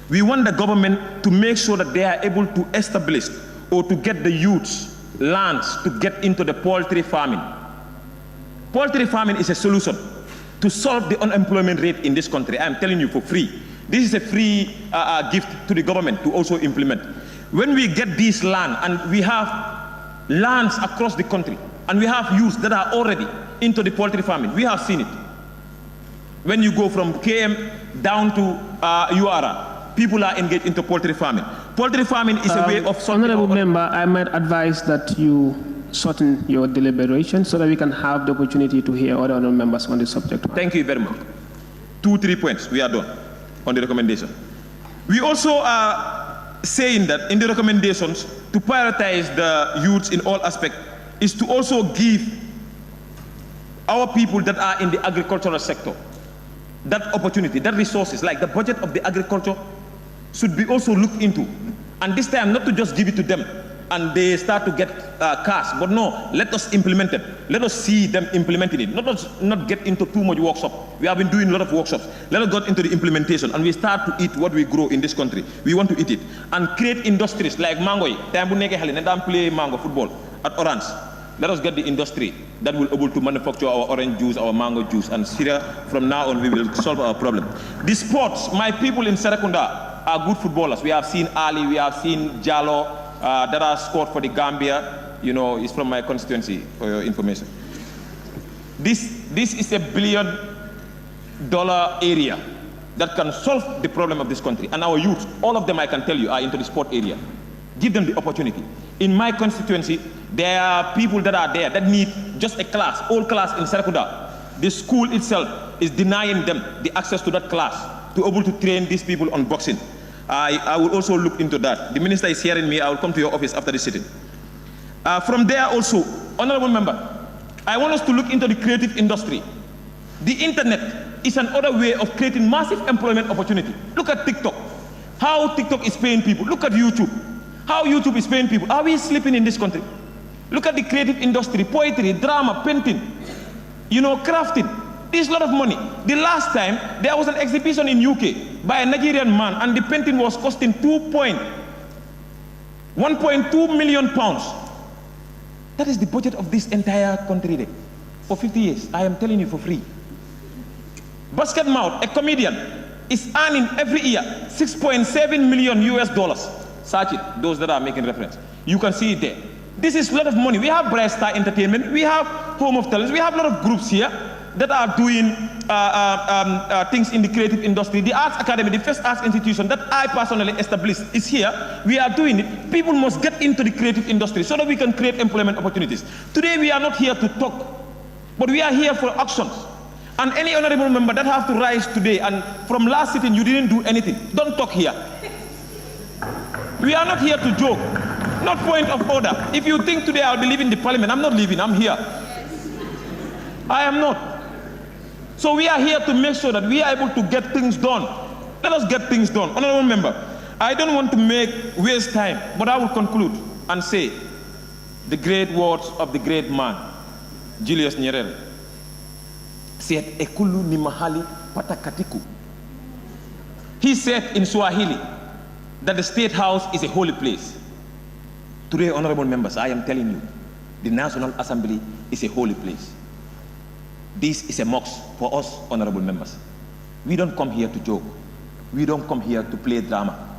We want the government to make sure that they are able to establish or to get the youths lands to get into the poultry farming. Poultry farming is a solution to solve the unemployment rate in this country. I am telling you for free. This is a free gift to the government to also implement. When we get this land, and we have lands across the country, and we have youths that are already into the poultry farming, we have seen it. When you go from KM down to URA, people are engaged into poultry farming. Poultry farming is a way of... Honorable member, I might advise that you shorten your deliberation so that we can have the opportunity to hear other honorable members on the subject. Thank you very much. 2-3 points, we are done on the recommendation. We also are saying that in the recommendations to prioritize the youths in all aspects is to also give our people that are in the agricultural sector that opportunity, that resources, like the budget of the agriculture should be also looked into. And this time, not to just give it to them and they start to get cash, but no, let us implement it. Let us see them implementing it. Let us not get into too much workshop. We have been doing a lot of workshops. Let us get into the implementation, and we start to eat what we grow in this country. We want to eat it. And create industries like mango. Time play mango football at Orange. Let us get the industry that will be able to manufacture our orange juice, our mango juice, and from now on we will solve our problem. The sports, my people in Serekunda are good footballers. We have seen Ali, we have seen Jallo, that are scored for the Gambia. You know, it's from my constituency, for your information. This is $1 billion area that can solve the problem of this country. And our youth, all of them I can tell you, are into the sport area. Give them the opportunity. In my constituency, there are people that are there that need just a class, old class in Serekunda. The school itself is denying them the access to that class to be able to train these people on boxing. I will also look into that. The minister is hearing me. I will come to your office after the sitting. From there also, honorable member, I want us to look into the creative industry. The internet is another way of creating massive employment opportunity. Look at TikTok. How TikTok is paying people. Look at YouTube. How YouTube is paying people. Are we sleeping in this country? Look at the creative industry, poetry, drama, painting, you know, crafting. There's a lot of money. The last time, there was an exhibition in UK by a Nigerian man, and the painting was costing 1.2 million pounds. That is the budget of this entire country for 50 years. I am telling you for free. Basket Mouth, a comedian, is earning every year $6.7 million US. Search it, those that are making reference. You can see it there. This is a lot of money. We have Bright Star Entertainment, we have Home of Talents, we have a lot of groups here that are doing things in the creative industry. The Arts Academy, the first arts institution that I personally established, is here. We are doing it. People must get into the creative industry so that we can create employment opportunities. Today we are not here to talk, but we are here for actions. And any honorable member that have to rise today, and from last sitting you didn't do anything, don't talk here. We are not here to joke, not point of order. If you think today I'll be leaving the parliament, I'm not leaving, I'm here. I am not. So we are here to make sure that we are able to get things done. Let us get things done. Honorable member, I don't want to waste time, but I will conclude and say the great words of the great man, Julius Nyerere, said, Ekulu ni mahali patakatiku. He said in Swahili, that the State House is a holy place. Today, honorable members, I am telling you, the National Assembly is a holy place. This is a mosque for us, honorable members. We don't come here to joke. We don't come here to play drama.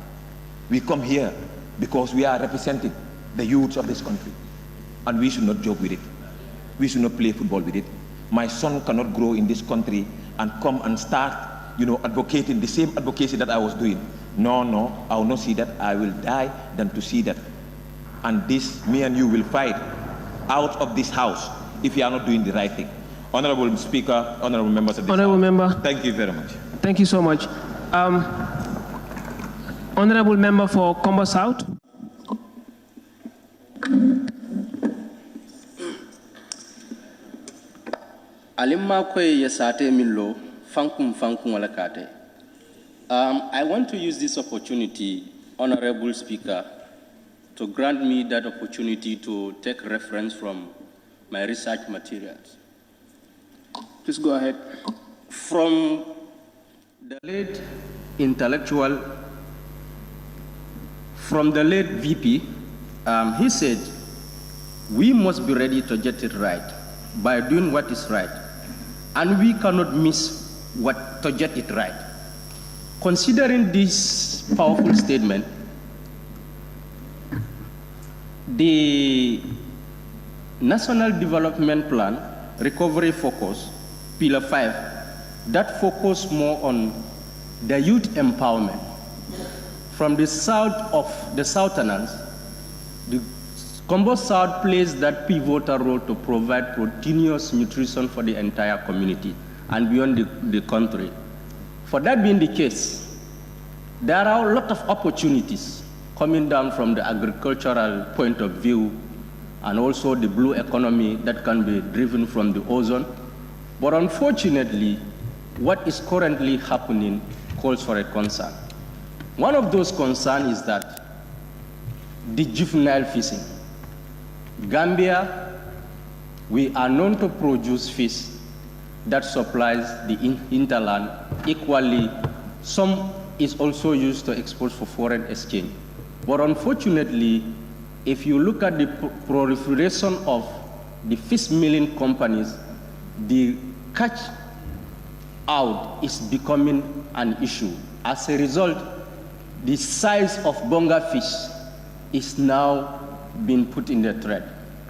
We come here because we are representing the youth of this country. And we should not joke with it. We should not play football with it. My son cannot grow in this country and come and start, advocating the same advocacy that I was doing. No, I will not see that. I will die than to see that. And this, me and you will fight out of this house if you are not doing the right thing. Honorable Speaker, honorable members of this Honorable House, member. thank you very much. Thank you so much. Honorable member for Combo South. Alimma kwe yesate minlo fankum alakate. I want to use this opportunity, Honorable Speaker, to grant me that opportunity to take reference from my research materials. Please go ahead. From the late intellectual, from the late VP, he said, we must be ready to get it right by doing what is right. And we cannot miss what to get it right. Considering this powerful statement, the National Development Plan Recovery Focus, Pillar 5, that focus more on the youth empowerment. From the south of the Southerners, the Combo South plays that pivotal role to provide continuous nutrition for the entire community and beyond the country. For that being the case, there are a lot of opportunities coming down from the agricultural point of view and also the blue economy that can be driven from the ozone. But unfortunately, what is currently happening calls for a concern. One of those concerns is that the juvenile fishing. Gambia, we are known to produce fish that supplies the hinterland equally. Some is also used to export for foreign exchange. But unfortunately, if you look at the proliferation of the fish milling companies, the catch out is becoming an issue. As a result, the size of bonga fish is now being put in the thread.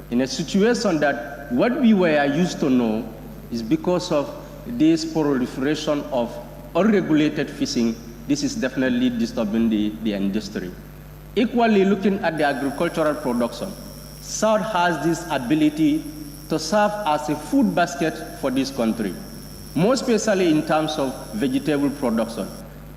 In a situation that what we were used to know is because of this proliferation of unregulated fishing, this is definitely disturbing the industry. Equally, looking at the agricultural production, South has this ability to serve as a food basket for this country, more especially in terms of vegetable production.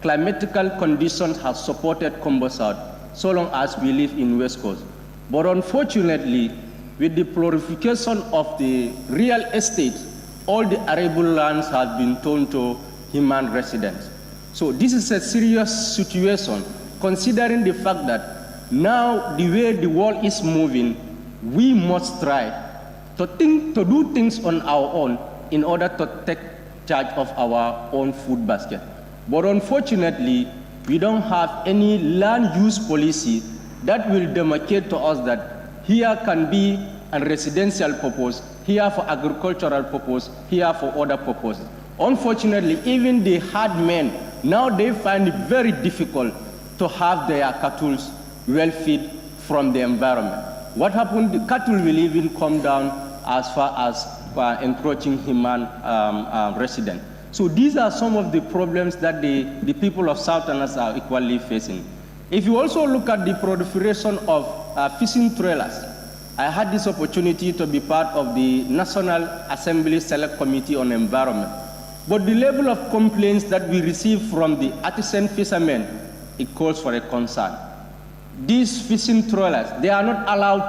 Climatical conditions have supported Combo South so long as we live in West Coast. But unfortunately, with the proliferation of the real estate, all the arable lands have been turned to human residents. So this is a serious situation, considering the fact that now the way the world is moving, we must try to do things on our own in order to take charge of our own food basket. But unfortunately, we don't have any land use policy that will demarcate to us that here can be a residential purpose, here for agricultural purpose, here for other purposes. Unfortunately, even the hard men, now they find it very difficult to have their cattle well fed from the environment. What happened? The cattle will even come down as far as encroaching human residents. So these are some of the problems that the people of Southerners are equally facing. If you also look at the proliferation of fishing trailers, I had this opportunity to be part of the National Assembly Select Committee on Environment. But the level of complaints that we receive from the artisan fishermen, it calls for a concern. These fishing trailers, they are not allowed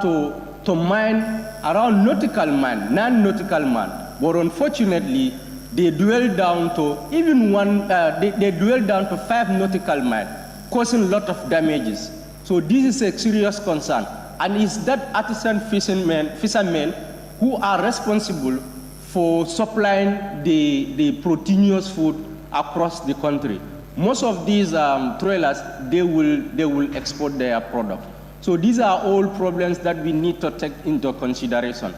to mine around nautical mine, non-nautical mine. But unfortunately, they dwell down to even they dwell down to 5 nautical miles, causing a lot of damages. So this is a serious concern. And it's that artisan fishermen who are responsible for supplying the proteinous food across the country. most of these trailers, they will export their product. So these are all problems that we need to take into consideration.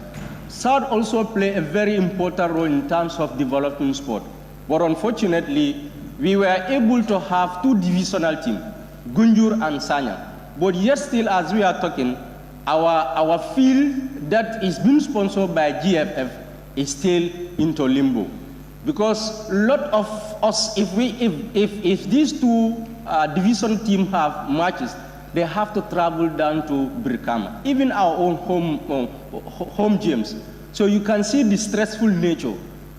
South also play a very important role in terms of developing sport. But unfortunately, we were able to have two divisional teams, Gunjur and Sanya. But yet still, as we are talking, our field that is being sponsored by GFF is still into limbo. Because a lot of us, if these two division teams have matches, they have to travel down to Brikama, even our own home gyms. So you can see the stressful nature.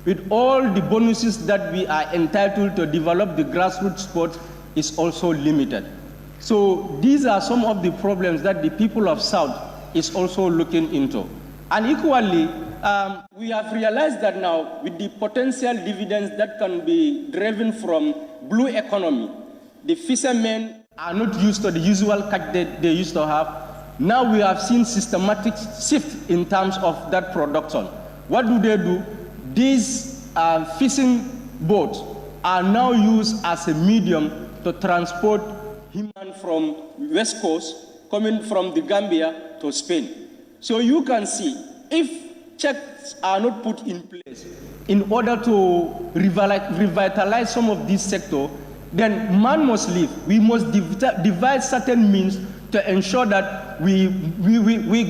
With all the bonuses that we are entitled to develop, the grassroots sport is also limited. So these are some of the problems that the people of South is also looking into. And equally, we have realized that now with the potential dividends that can be driven from blue economy, the fishermen are not used to the usual catch that they used to have. Now we have seen systematic shift in terms of that production. What do? These fishing boats are now used as a medium to transport human from West Coast, coming from the Gambia to Spain. So you can see, if checks are not put in place in order to revitalize some of this sector, then man must live. We must devise certain means to ensure that we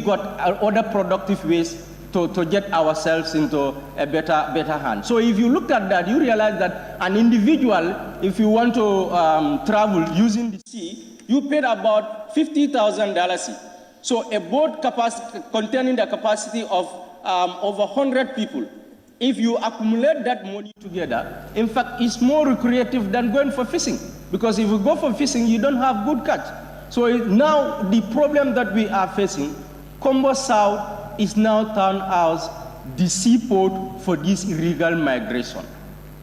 got other productive ways to get ourselves into a better hand. So if you looked at that, you realize that an individual, if you want to travel using the sea, you paid about $50,000. So a boat containing the capacity of over 100 people, if you accumulate that money together, in fact, it's more recreative than going for fishing. Because if you go for fishing, you don't have good catch. So now the problem that we are facing, Combo South is now turned as the seaport for this illegal migration.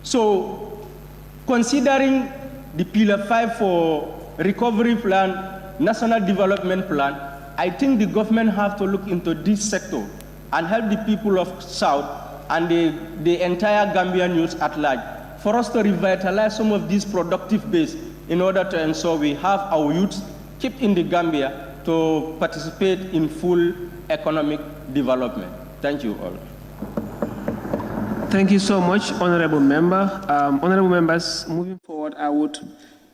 So considering the Pillar 5 for Recovery Plan, National Development Plan, I think the government have to look into this sector and help the people of South and the entire Gambian youth at large for us to revitalize some of these productive base in order to ensure we have our youth kept in the Gambia to participate in full economic development. Thank you all. Thank you so much, Honorable Member. Honorable members, moving forward, I would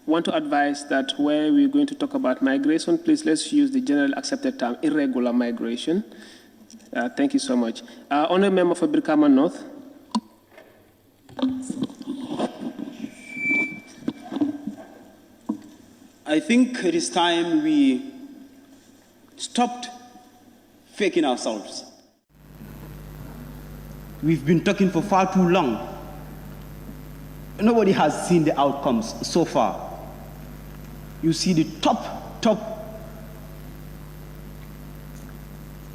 want to advise that where we're going to talk about migration, please let's use the generally accepted term, irregular migration. Thank you so much. Honorable Member for Brikama North. I think it is time we stopped faking ourselves. We've been talking for far too long. Nobody has seen the outcomes so far. You see the top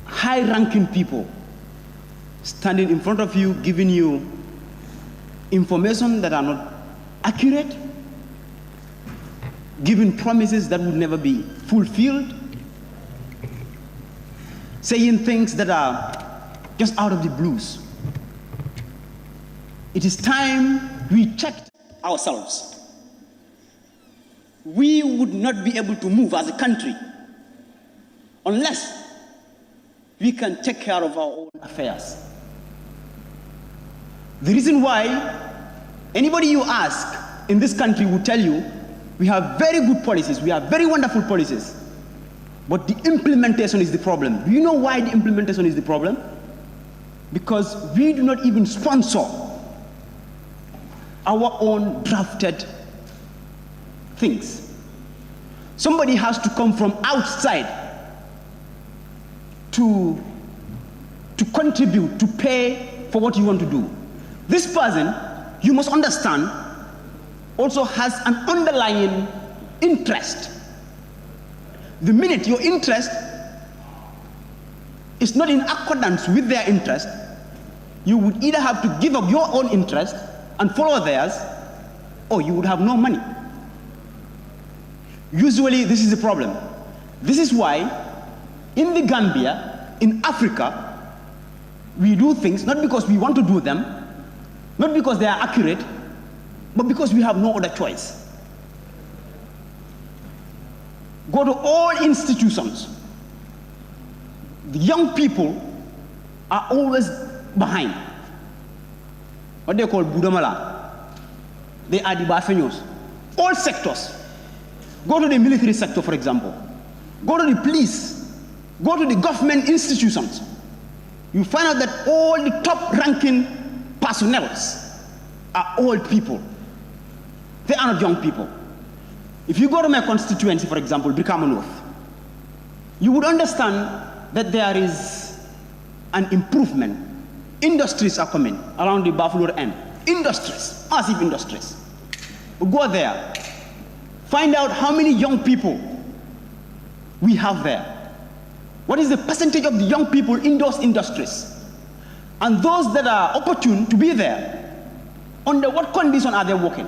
high-ranking people standing in front of you, giving you information that are not accurate, giving promises that would never be fulfilled, saying things that are just out of the blues. It is time we checked ourselves. We would not be able to move as a country unless we can take care of our own affairs. The reason why anybody you ask in this country will tell you we have very good policies, we have very wonderful policies, but the implementation is the problem. Do you know why the implementation is the problem? Because we do not even sponsor our own drafted things. Somebody has to come from outside to contribute, to pay for what you want to do. This person, you must understand, also has an underlying interest. The minute your interest is not in accordance with their interest, you would either have to give up your own interest and follow theirs, or you would have no money. Usually this is the problem. This is why in the Gambia, in Africa, we do things not because we want to do them, not because they are accurate, but because we have no other choice. Go to all institutions. The young people are always behind. What they call Budamala. They are the Bafenyos. All sectors. Go to the military sector, for example. Go to the police. Go to the government institutions. You find out that all the top-ranking personnel are old people. They are not young people. If you go to my constituency, for example, Brikama North, you would understand that there is an improvement. Industries are coming around the Buffalo end. Industries, massive industries. We go there, find out how many young people we have there. What is the percentage of the young people in those industries? And those that are opportune to be there, under what condition are they working?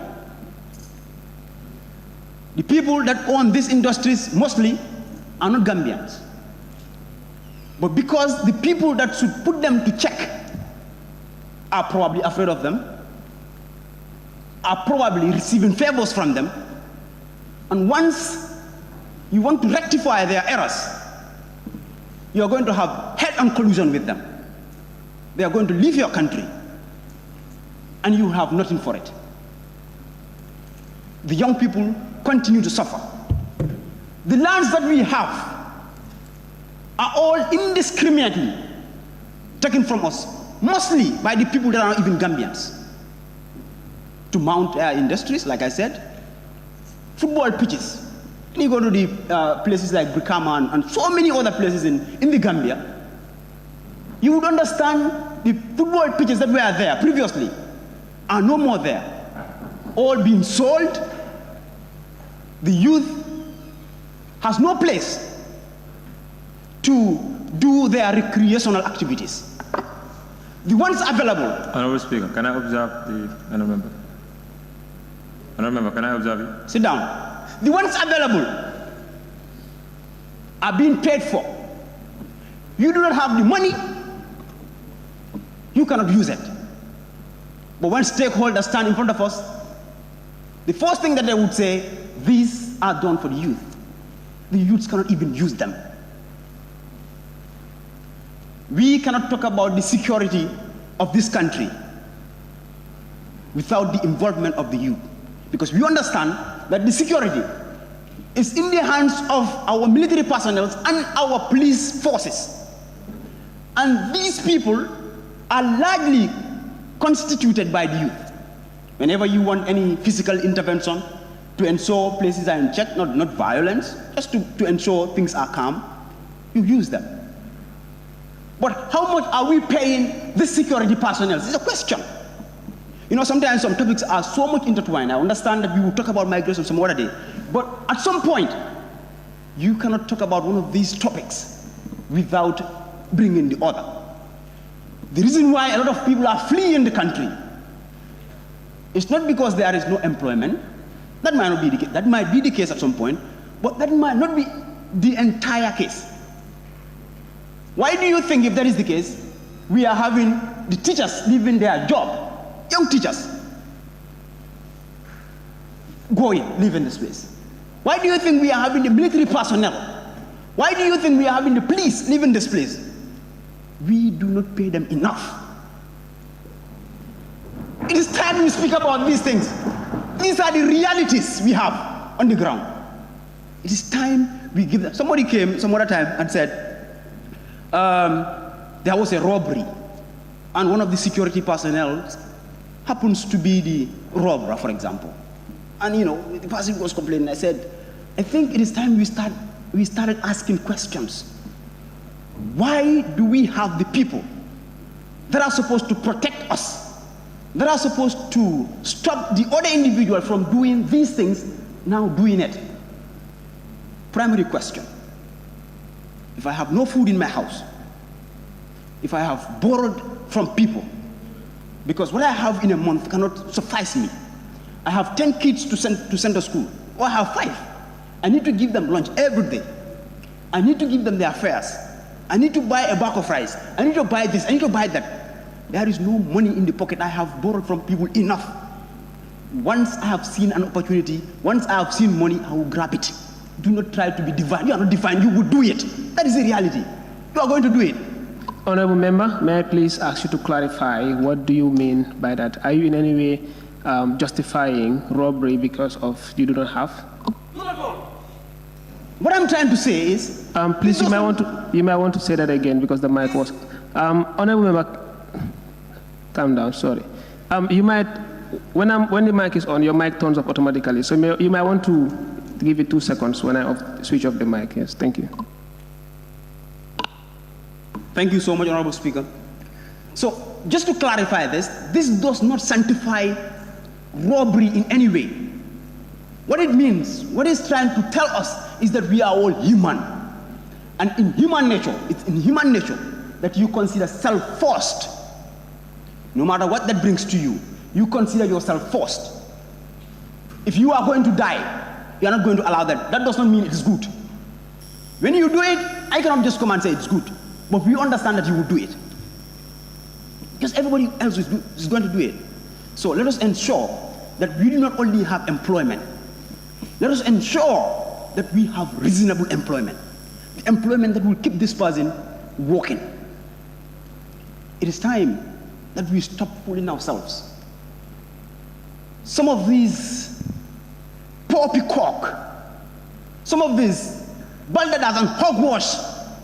The people that own these industries mostly are not Gambians. But because the people that should put them to check are probably afraid of them, are probably receiving favors from them, and once you want to rectify their errors, you are going to have head-on collusion with them. They are going to leave your country, and you have nothing for it. The young people continue to suffer. The lands that we have are all indiscriminately taken from us, mostly by the people that are not even Gambians, to mount industries, like I said, football pitches. When you go to the places like Brikama and so many other places in the Gambia, you would understand the football pitches that were there previously are no more there. All being sold. The youth has no place to do their recreational activities. The ones available. Honorable Speaker, can I observe the honorable member? Honorable member, can I observe you? Sit down. The ones available are being paid for. You do not have the money, you cannot use it. But when stakeholders stand in front of us, the first thing that they would say, these are done for the youth. The youths cannot even use them. We cannot talk about the security of this country without the involvement of the youth. Because we understand that the security is in the hands of our military personnel and our police forces. And these people are largely constituted by the youth. Whenever you want any physical intervention to ensure places are in check, not violence, just to ensure things are calm, you use them. But how much are we paying this security personnel? It's a question. You know, sometimes some topics are so much intertwined. I understand that we will talk about migration some other day. But at some point, you cannot talk about one of these topics without bringing the other. The reason why a lot of people are fleeing the country is not because there is no employment. That might not be the case. That might be the case at some point, but that might not be the entire case. Why do you think, if that is the case, we are having the teachers leaving their job, young teachers, leaving this place? Why do you think we are having the military personnel? Why do you think we are having the police leaving this place? We do not pay them enough. It is time we speak about these things. These are the realities we have on the ground. It is time we give them. Somebody came some other time and said, there was a robbery, and one of the security personnel happens to be the robber, for example. And you know, the person was complaining. I said, I think it is time we started asking questions. Why do we have the people that are supposed to protect us, that are supposed to stop the other individual from doing these things, now doing it? Primary question. If I have no food in my house, if I have borrowed from people, because what I have in a month cannot suffice me. I have 10 kids to send to school, or I have 5. I need to give them lunch every day. I need to give them their fares. I need to buy a bag of rice. I need to buy this, I need to buy that. There is no money in the pocket. I have borrowed from people enough. Once I have seen an opportunity, once I have seen money, I will grab it. Do not try to be divine. You are not divine. You would do it. That is the reality. You are going to do it. Honorable member, may I please ask you to clarify what do you mean by that? Are you in any way justifying robbery because of you do not have? What I'm trying to say is... please, you might want to say that again because the mic was... Honorable member, calm down, sorry. You might, when the mic is on, your mic turns off automatically. So you might want to give it 2 seconds when I switch off the mic. Yes, thank you. Thank you so much, Honorable Speaker. So, just to clarify this does not sanctify robbery in any way. What it means, what it's trying to tell us is that we are all human. And in human nature, it's in human nature that you consider self first. No matter what that brings to you, you consider yourself first. If you are going to die, you are not going to allow that. That does not mean it is good. When you do it, I cannot just come and say it's good. But we understand that you will do it. Because everybody else is going to do it. So let us ensure that we do not only have employment. Let us ensure that we have reasonable employment. The employment that will keep this person working. It is time that we stop fooling ourselves. Some of these poppycock, some of these balderdash and hogwash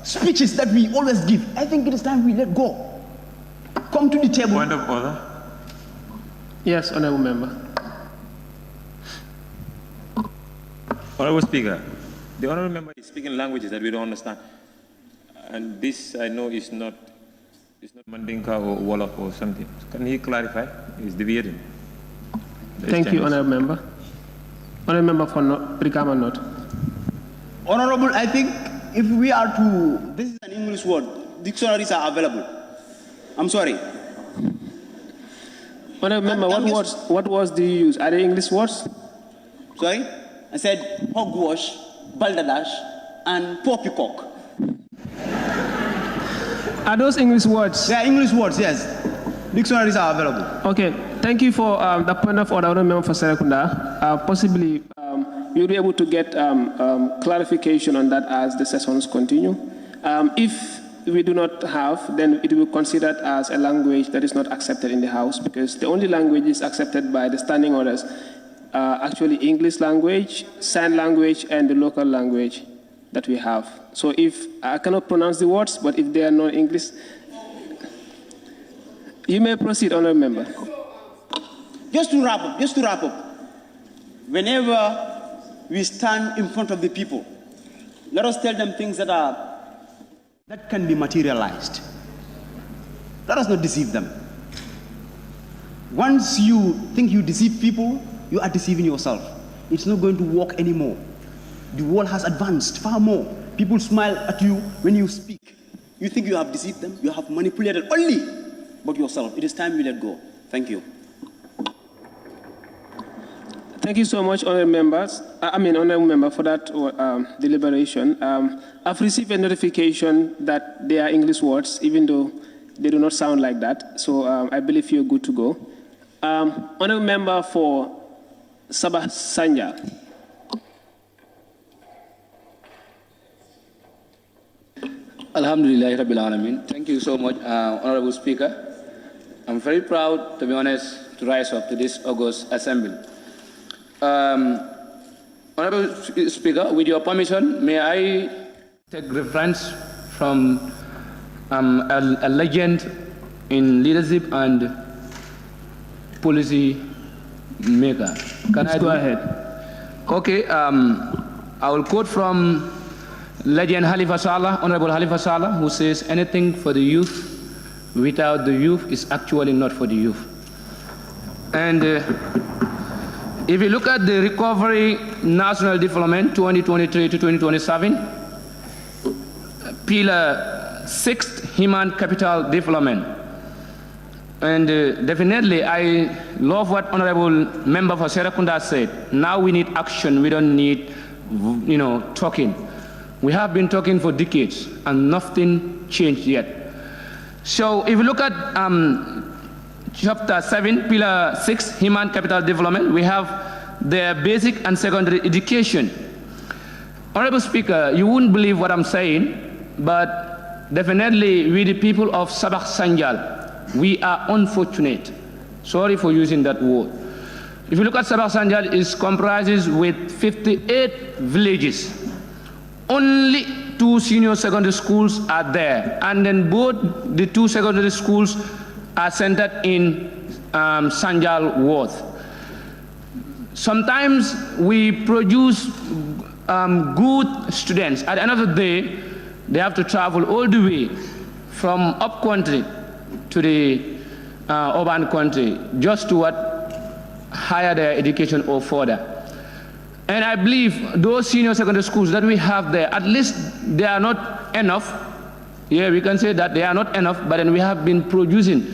speeches that we always give, I think it is time we let go. Come to the table. Point of order. Yes, Honourable Member. Honourable Speaker, the Honourable Member is speaking languages that we don't understand. And this, I know, is not Mandinka or Wolof or something. Can he clarify? He's deviating. Thank you, Honourable Member. Honourable Member for Brikama North. Honourable, I think if we are to, this is an English word, dictionaries are available. I'm sorry. Honourable Member, what words do you use? Are they English words? Sorry? I said hogwash, balderdash, and poppycock. Are those English words? They are English words, yes. Dictionaries are available. Okay, thank you for the point of order, Honourable Member for Serekunda. Possibly you'll be able to get clarification on that as the sessions continue. If we do not have, then it will be considered as a language that is not accepted in the House, because the only language is accepted by the standing orders actually English language, sign language, and the local language that we have. So if I cannot pronounce the words, but if they are not English, you may proceed, Honourable Member. Just to wrap up, whenever we stand in front of the people, let us tell them things that can be materialized. Let us not deceive them. Once you think you deceive people, you are deceiving yourself. It's not going to work anymore. The world has advanced far more. People smile at you when you speak. You think you have deceived them, you have manipulated only but yourself. It is time we let go. Thank you. Thank you so much, Honourable Members. Honourable Member, for that deliberation. I've received a notification that they are English words, even though they do not sound like that. So I believe you're good to go. Honourable Member for Sabah Sanja. Alhamdulillah Rabbil Alameen. Thank you so much, Honorable Speaker. I'm very proud, to be honest, to rise up to this August Assembly. Honorable Speaker, with your permission, may I take reference from a legend in leadership and policy maker. Can I go ahead? Okay, I will quote from legend Halifa Sallah, Honorable Halifa Sallah, who says, anything for the youth without the youth is actually not for the youth. And if you look at the Recovery National Development 2023 to 2027, Pillar 6, Human Capital Development. And definitely, I love what Honorable Member for Serekunda said. Now we need action. We don't need, talking. We have been talking for decades, and nothing changed yet. So if you look at Chapter 7, Pillar 6, Human Capital Development, we have their basic and secondary education. Honorable Speaker, you wouldn't believe what I'm saying, but definitely we the people of Sabah Sanjal, we are unfortunate. Sorry for using that word. If you look at Sabah Sanjal, it comprises with 58 villages. Only 2 senior secondary schools are there, and then both the 2 secondary schools are centered in Sanjal ward. Sometimes we produce good students. At the end of the day, they have to travel all the way from up country to the urban country just to higher their education or further. And I believe those senior secondary schools that we have there, at least they are not enough. Yeah, we can say that they are not enough, but then we have been producing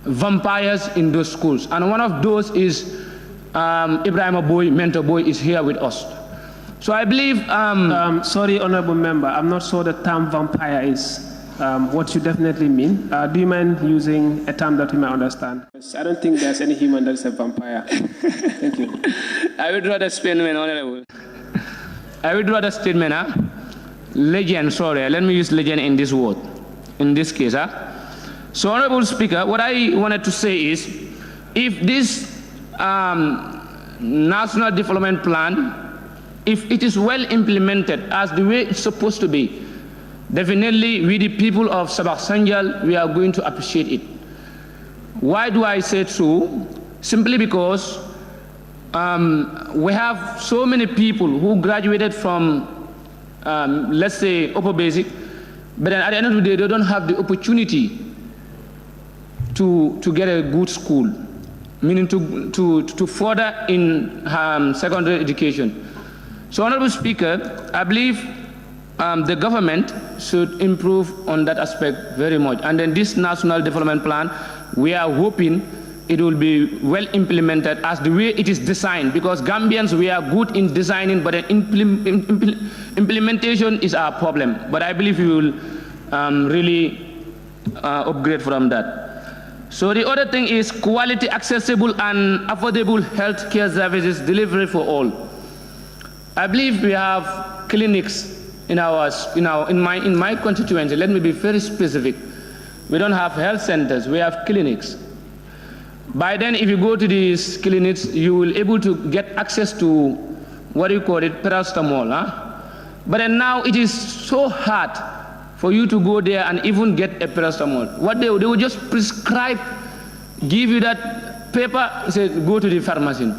vampires in those schools. And one of those is Ibrahim Boy, Mentor Boy, is here with us. So I believe... sorry, Honorable Member, I'm not sure the term vampire is what you definitely mean. Do you mind using a term that we may understand? I don't think there's any human that is a vampire. Thank you. I would draw the statement, Honorable. I would draw the statement, legend, sorry, let me use legend in this word, in this case. So, Honorable Speaker, what I wanted to say is, if this National Development Plan, if it is well implemented as the way it's supposed to be, definitely we the people of Sabah Sanjal, we are going to appreciate it. Why do I say so? Simply because we have so many people who graduated from, let's say, upper basic, but then at the end of the day, they don't have the opportunity to get a good school, meaning to further in secondary education. So, Honorable Speaker, I believe the government should improve on that aspect very much. And then this National Development Plan, we are hoping it will be well implemented as the way it is designed, because Gambians, we are good in designing, but implementation is our problem. But I believe we will really upgrade from that. So the other thing is quality, accessible and affordable health care services delivery for all. I believe we have clinics in my constituency. Let me be very specific. We don't have health centers, we have clinics. By then, if you go to these clinics, you will be able to get access to what do you call it, paracetamol. But then now it is so hard for you to go there and even get a paracetamol. What they will just prescribe, give you that paper, say go to the pharmacy,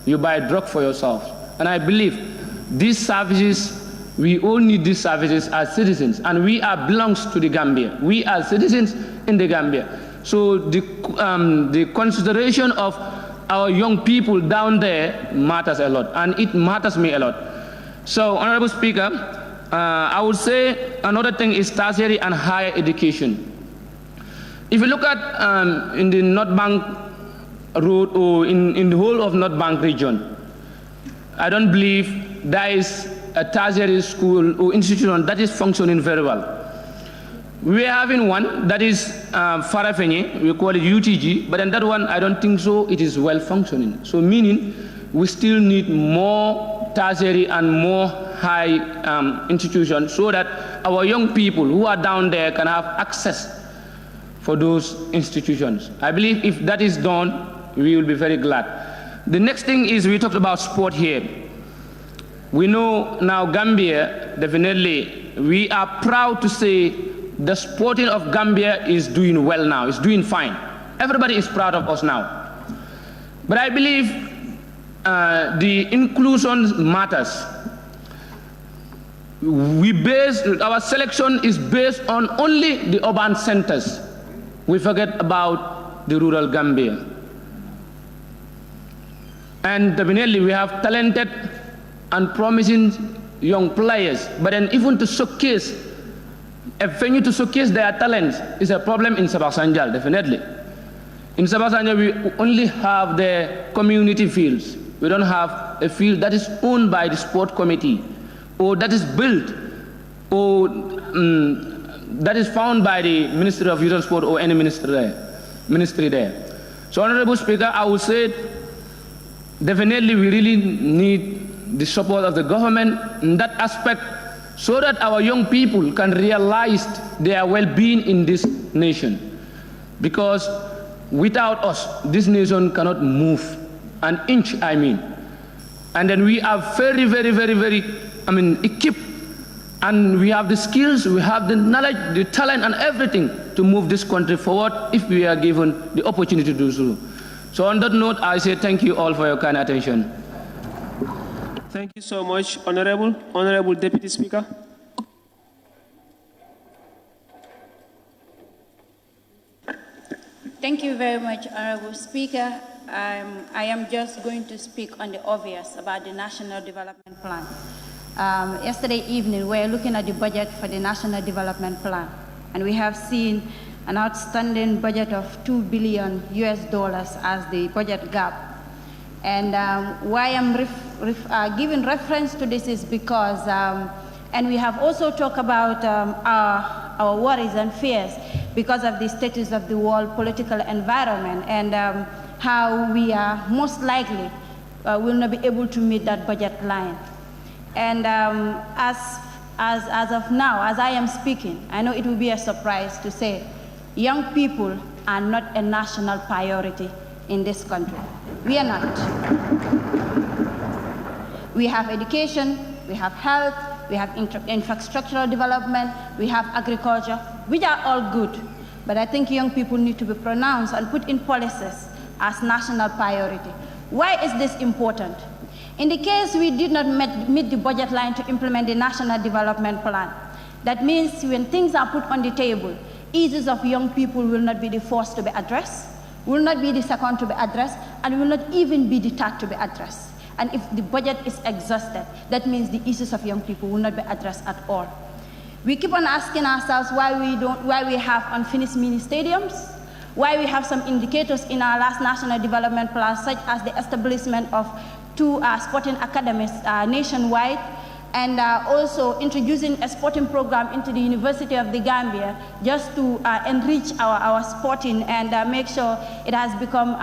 you buy a drug for yourself. And I believe these services, we all need these services as citizens, and we belongs to the Gambia. We are citizens in the Gambia. So the consideration of our young people down there matters a lot, and it matters me a lot. So, Honorable Speaker, I would say another thing is tertiary and higher education. If you look at in the North Bank Road or in the whole of North Bank region, I don't believe there is a tertiary school or institution that is functioning very well. We are having one that is Farafenye, we call it UTG, but then that one, I don't think so, it is well functioning. So meaning, we still need more tertiary and more high institutions so that our young people who are down there can have access for those institutions. I believe if that is done, we will be very glad. The next thing is we talked about sport here. We know now Gambia, definitely, we are proud to say the sporting of Gambia is doing well now, it's doing fine. Everybody is proud of us now. But I believe the inclusion matters. Our selection is based on only the urban centers. We forget about the rural Gambia. And definitely we have talented and promising young players, but then even to showcase, a venue to showcase their talents is a problem in Sabah Sanjal, definitely. In Sabah Sanjal, we only have the community fields. We don't have a field that is owned by the sport committee, or that is built, or that is found by the Ministry of Youth and Sport or any ministry there. So, Honorable Speaker, I would say definitely we really need the support of the government in that aspect so that our young people can realize their well-being in this nation. Because without us, this nation cannot move an inch, I mean. And then we are very, equipped, and we have the skills, we have the knowledge, the talent, and everything to move this country forward if we are given the opportunity to do so. So on that note, I say thank you all for your kind attention. Thank you so much, Honorable. Honorable Deputy Speaker. Thank you very much, Honorable Speaker. I am just going to speak on the obvious about the National Development Plan. Yesterday evening, we were looking at the budget for the National Development Plan, and we have seen an outstanding budget of $2 billion as the budget gap. And why I'm giving reference to this is because, and we have also talked about our worries and fears because of the status of the world political environment and how we are most likely will not be able to meet that budget line. And as of now, as I am speaking, I know it will be a surprise to say young people are not a national priority in this country. We are not. We have education, we have health, we have infrastructural development, we have agriculture, which are all good. But I think young people need to be pronounced and put in policies as national priority. Why is this important? In the case we did not meet the budget line to implement the National Development Plan, that means when things are put on the table, issues of young people will not be the first to be addressed, will not be the second to be addressed, and will not even be the third to be addressed. And if the budget is exhausted, that means the issues of young people will not be addressed at all. We keep on asking ourselves why we have unfinished mini stadiums, why we have some indicators in our last National Development Plan, such as the establishment of 2 sporting academies nationwide, and also introducing a sporting program into the University of the Gambia just to enrich our sporting and make sure it has become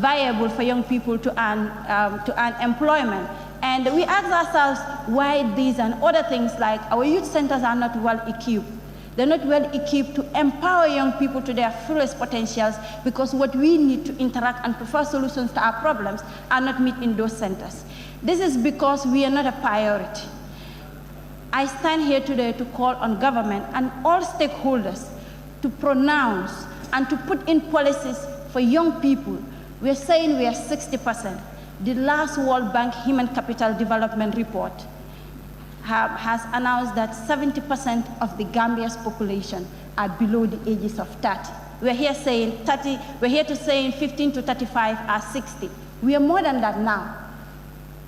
viable for young people to earn employment. And we ask ourselves why these and other things like our youth centers are not well equipped. They're not well equipped to empower young people to their fullest potentials, because what we need to interact and prefer solutions to our problems are not met in those centers. This is because we are not a priority. I stand here today to call on government and all stakeholders to pronounce and to put in policies for young people. We're saying we are 60%. The last World Bank Human Capital Development Report has announced that 70% of the Gambia's population are below the ages of 30. We're here saying 30, we're here to saying 15 to 35 are 60. We are more than that now.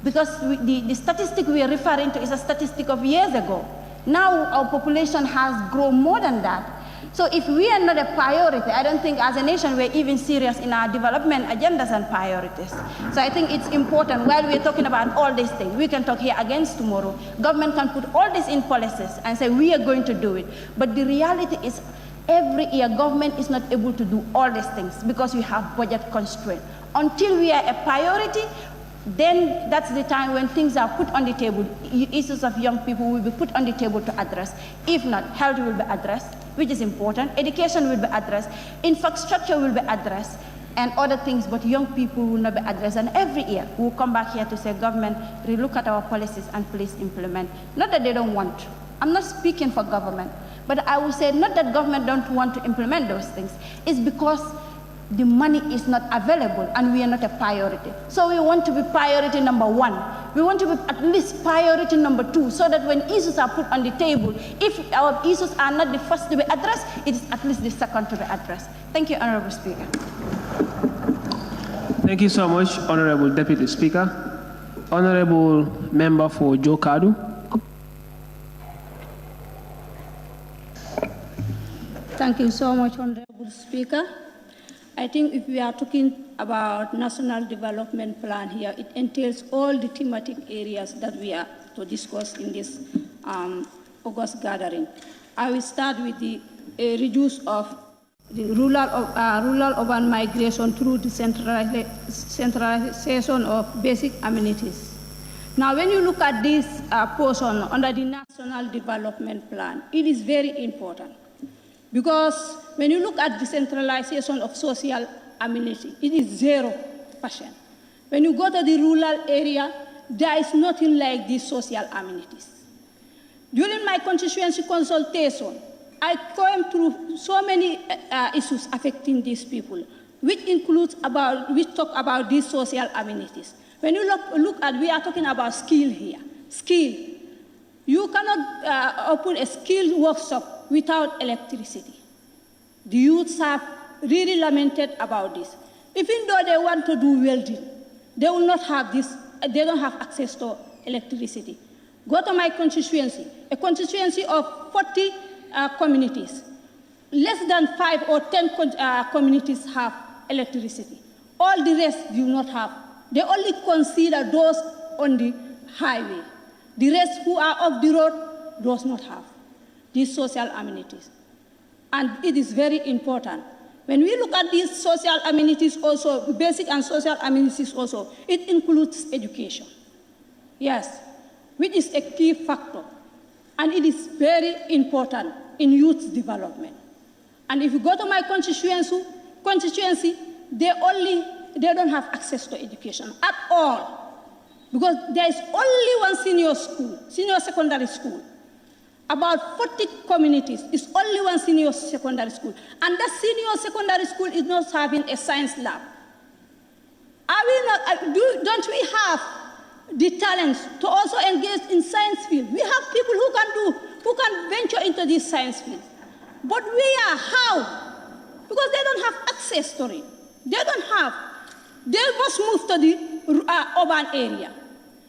Because the statistic we are referring to is a statistic of years ago. Now our population has grown more than that. So if we are not a priority, I don't think as a nation we're even serious in our development agendas and priorities. So I think it's important, while we're talking about all these things, we can talk here against tomorrow. Government can put all this in policies and say we are going to do it. But the reality is every year government is not able to do all these things because we have budget constraints. Until we are a priority, then that's the time when things are put on the table. Issues of young people will be put on the table to address. If not, health will be addressed, which is important. Education will be addressed. Infrastructure will be addressed, and other things, but young people will not be addressed. And every year, we'll come back here to say, government, relook at our policies and please implement. Not that they don't want to. I'm not speaking for government, but I will say not that government don't want to implement those things. It's because the money is not available and we are not a priority. So we want to be priority number 1. We want to be at least priority number 2, so that when issues are put on the table, if our issues are not the first to be addressed, it is at least the second to be addressed. Thank you, Honorable Speaker. Thank you so much, Honorable Deputy Speaker. Honorable Member for Jokadu. Thank you so much, Honorable Speaker. I think if we are talking about National Development Plan here, it entails all the thematic areas that we are to discuss in this August gathering. I will start with the reduce of the rural urban migration through the centralization of basic amenities. Now, when you look at this portion under the National Development Plan, it is very important because when you look at decentralization of social amenity, it is 0%. When you go to the rural area, there is nothing like these social amenities. During my constituency consultation, I came through so many issues affecting these people, which talk about these social amenities. When you look at, we are talking about skill here. Skill. You cannot open a skill workshop without electricity. The youths have really lamented about this. Even though they want to do welding, they will not have this, they don't have access to electricity. Go to my constituency, a constituency of 40 communities. Less than 5 or 10 communities have electricity. All the rest do not have. They only consider those on the highway. The rest who are off the road does not have these social amenities. And it is very important. When we look at these social amenities also, basic and social amenities also, it includes education. Yes, which is a key factor. And it is very important in youth development. And if you go to my constituency, they don't have access to education at all. Because there is only one senior secondary school. About 40 communities is only one senior secondary school. And that senior secondary school is not having a science lab. Don't we have the talents to also engage in science field? We have people who can venture into this science field. But how? Because they don't have access to it. They must move to the urban area.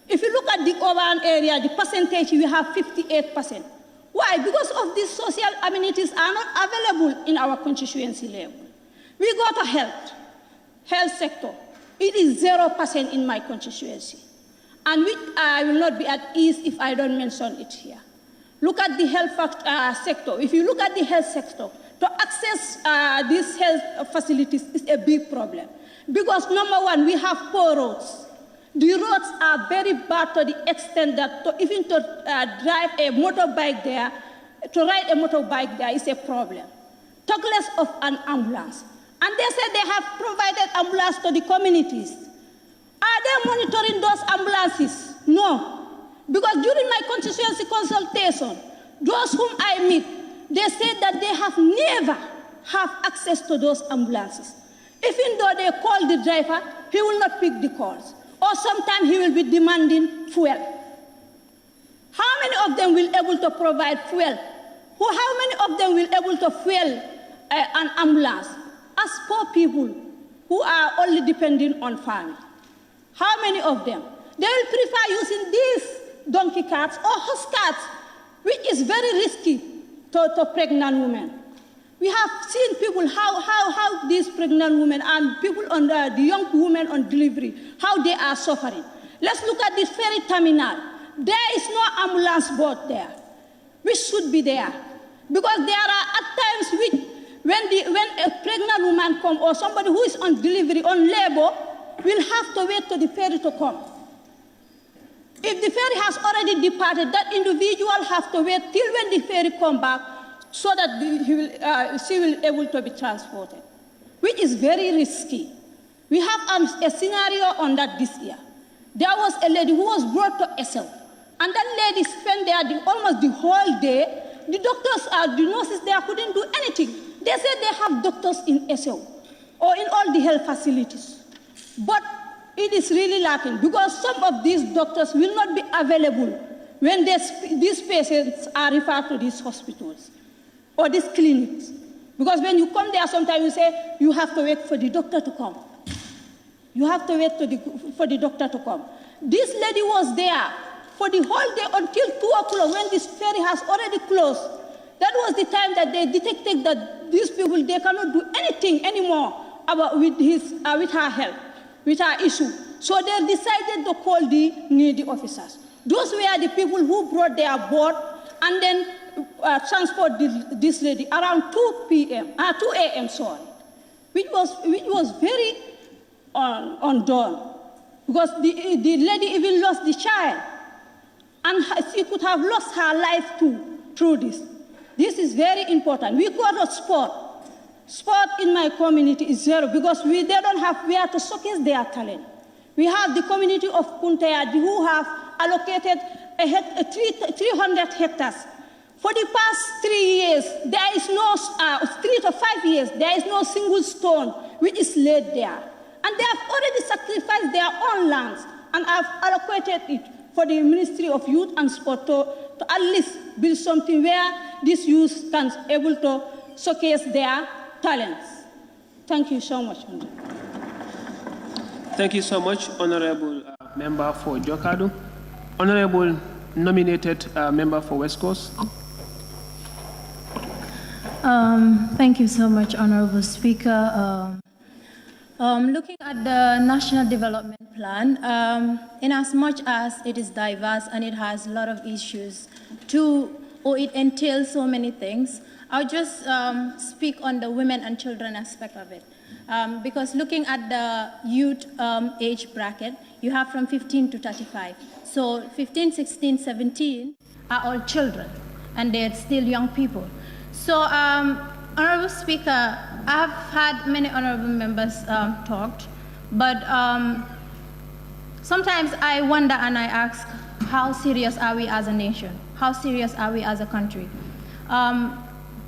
If you look at the urban area, the percentage, we have 58%. Why? Because of these social amenities are not available in our constituency level. We go to health sector. It is 0% in my constituency. And I will not be at ease if I don't mention it here. Look at the health sector. If you look at the health sector, to access these health facilities is a big problem. Because number one, we have poor roads. The roads are very bad to the extent that even to drive a motorbike there, to ride a motorbike there is a problem. Talk less of an ambulance. And they said they have provided ambulance to the communities. Are they monitoring those ambulances? No. Because during my constituency consultation, those whom I meet, they said that they have never have access to those ambulances. Even though they call the driver, he will not pick the calls. Or sometimes he will be demanding fuel. How many of them will be able to provide fuel? How many of them will be able to fuel an ambulance? As poor people who are only depending on farming. How many of them? They will prefer using these donkey carts or horse carts, which is very risky to pregnant women. We have seen people, how these pregnant women and people on the young women on delivery, how they are suffering. Let's look at this ferry terminal. There is no ambulance boat there, which should be there. Because there are at times when a pregnant woman comes or somebody who is on delivery, on labor, will have to wait for the ferry to come. If the ferry has already departed, that individual has to wait till when the ferry comes back, so that she will be able to be transported, which is very risky. We have a scenario on that this year. There was a lady who was brought to Essel, and that lady spent there almost the whole day. The doctors, the nurses there couldn't do anything. They said they have doctors in Essel or in all the health facilities. But it is really lacking because some of these doctors will not be available when these patients are referred to these hospitals or these clinics. Because when you come there, sometimes you say, you have to wait for the doctor to come. You have to wait for the doctor to come. This lady was there for the whole day until 2 o'clock when this ferry has already closed. That was the time that they detected that these people, they cannot do anything anymore with her health, with her issue. So they decided to call the needy officers. Those were the people who brought their boat and then transport this lady around 2 a.m., which was very undone. because the lady even lost the child, and she could have lost her life too through this. This is very important. We go to sport. Sport in my community is zero because they don't have where to showcase their talent. We have the community of Puntayaji who have allocated 300 hectares. For the past 3 years, there is no, 3 to 5 years, there is no single stone which is laid there. And they have already sacrificed their own lands and have allocated it for the Ministry of Youth and Sport to at least build something where these youth can be able to showcase their talents. Thank you so much. Thank you so much, Honorable Member for Jokadu. Honorable nominated Member for West Coast. Thank you so much, Honorable Speaker. Looking at the National Development Plan, in as much as it is diverse and it has a lot of issues or it entails so many things, I'll just speak on the women and children aspect of it. Because looking at the youth age bracket, you have from 15 to 35. So 15, 16, 17 are all children, and they're still young people. So, Honorable Speaker, I've had many honorable members talked, but sometimes I wonder and I ask, how serious are we as a nation? How serious are we as a country?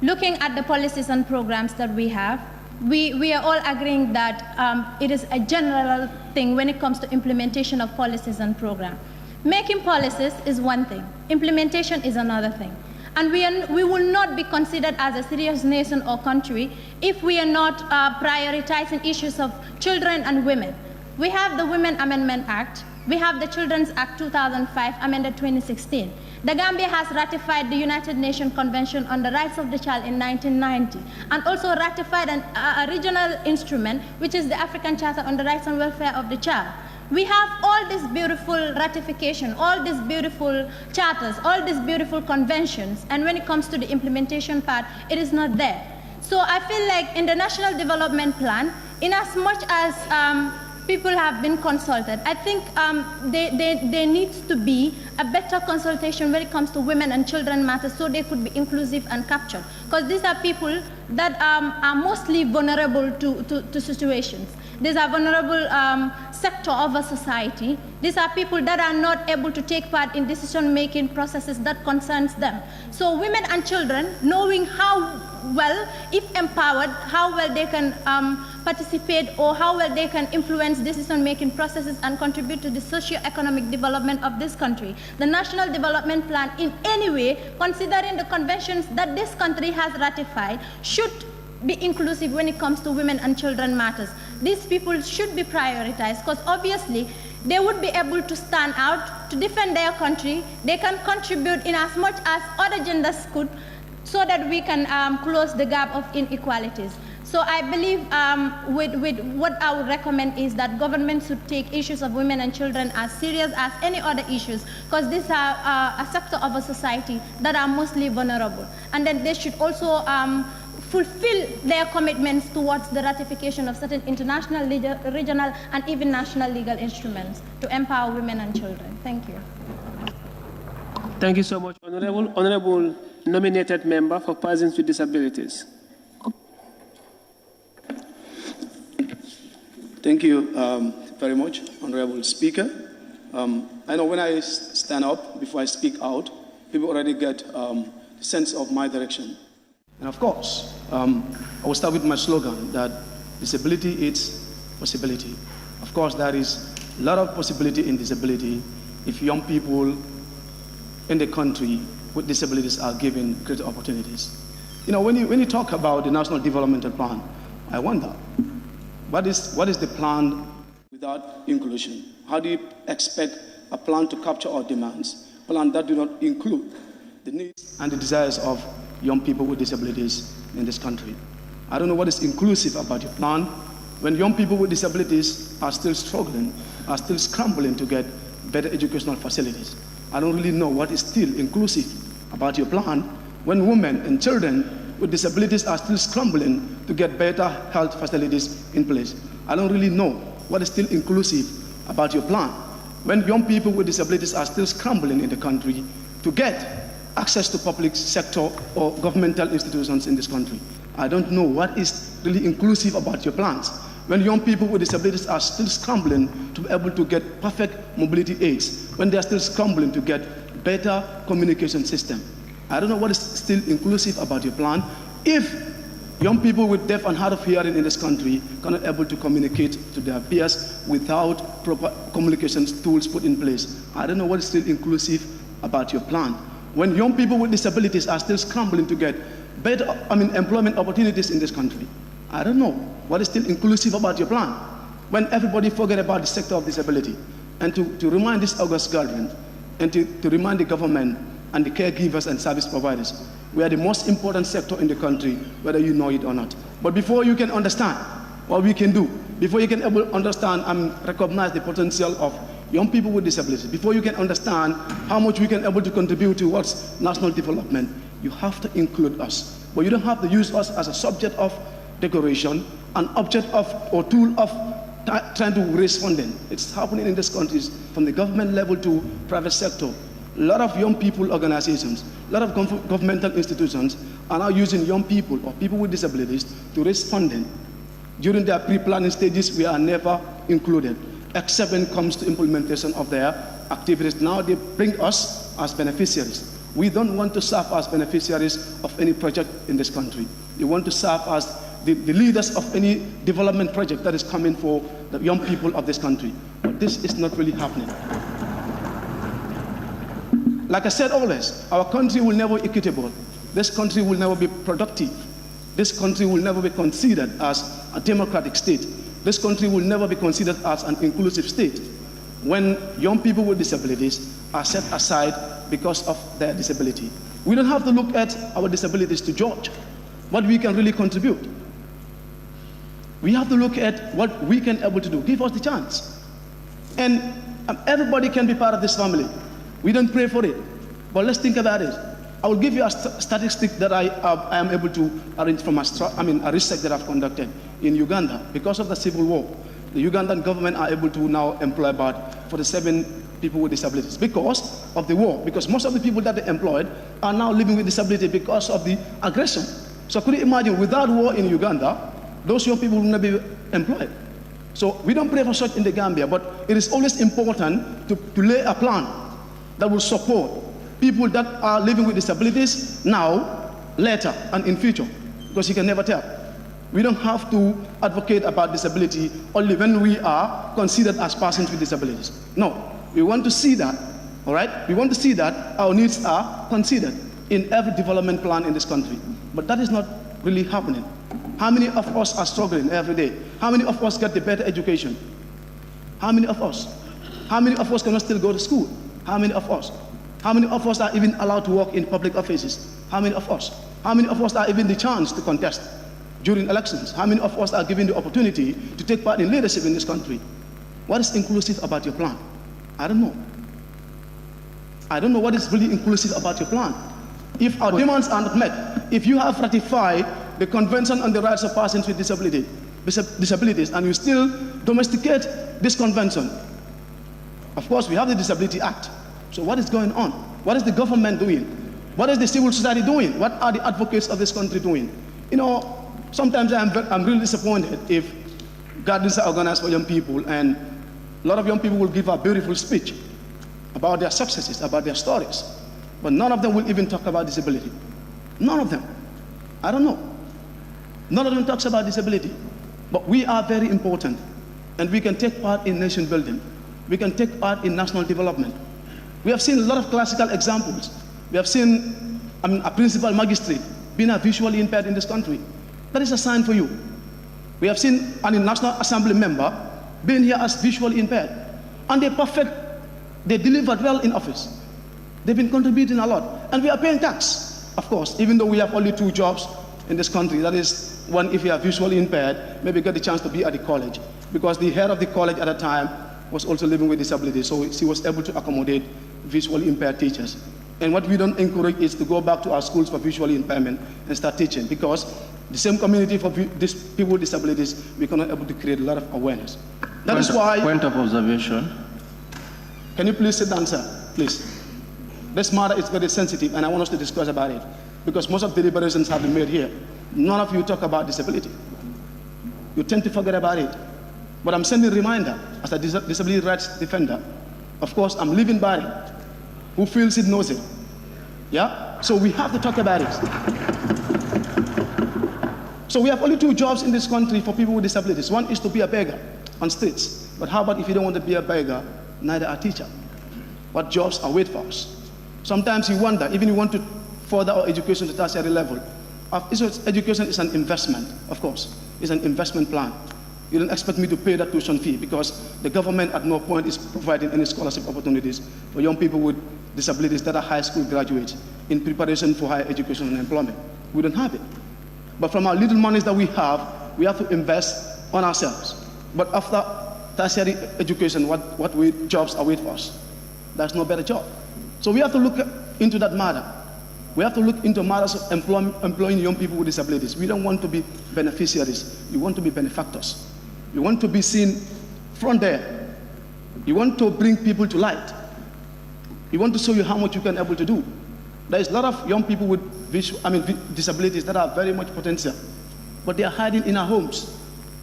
Looking at the policies and programs that we have, we are all agreeing that it is a general thing when it comes to implementation of policies and programs. Making policies is one thing, implementation is another thing. And we will not be considered as a serious nation or country if we are not prioritizing issues of children and women. We have the Women Amendment Act, we have the Children's Act 2005, amended 2016. The Gambia has ratified the United Nations Convention on the Rights of the Child in 1990, and also ratified a regional instrument, which is the African Charter on the Rights and Welfare of the Child. We have all this beautiful ratification, all these beautiful charters, all these beautiful conventions, and when it comes to the implementation part, it is not there. So I feel like in the National Development Plan, in as much as people have been consulted, I think there needs to be a better consultation when it comes to women and children matters so they could be inclusive and captured. Because these are people that are mostly vulnerable to situations. These are vulnerable sector of a society. These are people that are not able to take part in decision-making processes that concerns them. So women and children, knowing how well, if empowered, how well they can participate or how well they can influence decision-making processes and contribute to the socio-economic development of this country. The National Development Plan, in any way, considering the conventions that this country has ratified, should be inclusive when it comes to women and children matters. These people should be prioritized because obviously they would be able to stand out to defend their country. They can contribute in as much as other genders could so that we can close the gap of inequalities. So I believe with what I would recommend is that government should take issues of women and children as serious as any other issues, because these are a sector of a society that are mostly vulnerable. And then they should also fulfill their commitments towards the ratification of certain international, regional, and even national legal instruments to empower women and children. Thank you. Thank you so much, Honorable. Honorable nominated member for persons with disabilities. Thank you very much, Honorable Speaker. I know when I stand up, before I speak out, people already get the sense of my direction. And of course, I will start with my slogan that disability is possibility. Of course, there is a lot of possibility in disability if young people in the country with disabilities are given greater opportunities. You know, when you talk about the National Development Plan, I wonder, what is the plan without inclusion? How do you expect a plan to capture our demands? A plan that do not include the needs and the desires of young people with disabilities in this country. I don't know what is inclusive about your plan when young people with disabilities are still struggling, are still scrambling to get better educational facilities. I don't really know what is still inclusive about your plan when women and children with disabilities are still scrambling to get better health facilities in place. I don't really know what is still inclusive about your plan. When young people with disabilities are still scrambling in the country to get access to public sector or governmental institutions in this country. I don't know what is really inclusive about your plans. When young people with disabilities are still scrambling to be able to get perfect mobility aids, when they are still scrambling to get better communication system. I don't know what is still inclusive about your plan. If young people with deaf and hard of hearing in this country cannot able to communicate to their peers without proper communication tools put in place, I don't know what is still inclusive about your plan. When young people with disabilities are still scrambling to get better employment opportunities in this country, I don't know what is still inclusive about your plan. When everybody forget about the sector of disability, and to remind this August gathering, and to remind the government and the caregivers and service providers, we are the most important sector in the country, whether you know it or not. But before you can understand what we can do, before you can understand and recognize the potential of young people with disabilities, before you can understand how much we can able to contribute towards national development, you have to include us. But you don't have to use us as a subject of decoration, an object of or tool of trying to raise funding. It's happening in this country from the government level to private sector. A lot of young people organizations, a lot of governmental institutions are now using young people or people with disabilities to raise funding. During their pre-planning stages, we are never included, except when it comes to implementation of their activities. Now they bring us as beneficiaries. We don't want to serve as beneficiaries of any project in this country. We want to serve as the leaders of any development project that is coming for the young people of this country. But this is not really happening. Like I said always, our country will never be equitable. This country will never be productive. This country will never be considered as a democratic state. This country will never be considered as an inclusive state when young people with disabilities are set aside because of their disability. We don't have to look at our disabilities to judge what we can really contribute. We have to look at what we can able to do. Give us the chance. And everybody can be part of this family. We don't pray for it, but let's think about it. I will give you a statistic that I am able to arrange from a research that I've conducted in Uganda. Because of the civil war, the Ugandan government are able to now employ about 47 people with disabilities because of the war, because most of the people that they employed are now living with disability because of the aggression. So could you imagine, without war in Uganda, those young people will not be employed. So we don't pray for such in the Gambia, but it is always important to lay a plan that will support people that are living with disabilities now, later, and in future, because you can never tell. We don't have to advocate about disability only when we are considered as persons with disabilities. No, we want to see that, all right? We want to see that our needs are considered in every development plan in this country. But that is not really happening. How many of us are struggling every day? How many of us get the better education? How many of us? How many of us cannot still go to school? How many of us? How many of us are even allowed to work in public offices? How many of us? How many of us are given the chance to contest during elections? How many of us are given the opportunity to take part in leadership in this country? What is inclusive about your plan? I don't know. I don't know what is really inclusive about your plan. If our demands are not met, if you have ratified the Convention on the Rights of Persons with Disabilities and you still domesticate this convention, of course we have the Disability Act. So what is going on? What is the government doing? What is the civil society doing? What are the advocates of this country doing? You know, sometimes I'm really disappointed if gatherings are organized for young people and a lot of young people will give a beautiful speech about their successes, about their stories, but none of them will even talk about disability. None of them. I don't know. None of them talks about disability. But we are very important, and we can take part in nation building. We can take part in national development. We have seen a lot of classical examples. We have seen a principal magistrate being a visually impaired in this country. That is a sign for you. We have seen a National Assembly member being here as visually impaired. And they delivered well in office. They've been contributing a lot. And we are paying tax, of course, even though we have only 2 jobs in this country. That is, one, if you are visually impaired, maybe get the chance to be at the college. Because the head of the college at the time was also living with disability, so she was able to accommodate visually impaired teachers. And what we don't encourage is to go back to our schools for visually impairment and start teaching, because the same community for these people with disabilities, we cannot able to create a lot of awareness. That is why... Point of observation. Can you please sit down, sir? Please. This matter is very sensitive, and I want us to discuss about it, because most of the deliberations have been made here. None of you talk about disability. You tend to forget about it. But I'm sending a reminder as a disability rights defender. Of course, I'm living by it. Who feels it knows it. Yeah? So we have to talk about it. So we have only 2 jobs in this country for people with disabilities. One is to be a beggar on streets. But how about if you don't want to be a beggar, neither a teacher? What jobs await for us? Sometimes you wonder, even if you want to further our education to tertiary level, education is an investment, of course. It's an investment plan. You don't expect me to pay that tuition fee because the government at no point is providing any scholarship opportunities for young people with disabilities that are high school graduates in preparation for higher education and employment. We don't have it. But from our little monies that we have to invest on ourselves. But after tertiary education, what jobs await for us? There's no better job. So we have to look into that matter. We have to look into matters of employing young people with disabilities. We don't want to be beneficiaries. We want to be benefactors. We want to be seen from there. You want to bring people to light. We want to show you how much you can able to do. There is a lot of young people with disabilities that are very much potential, but they are hiding in our homes.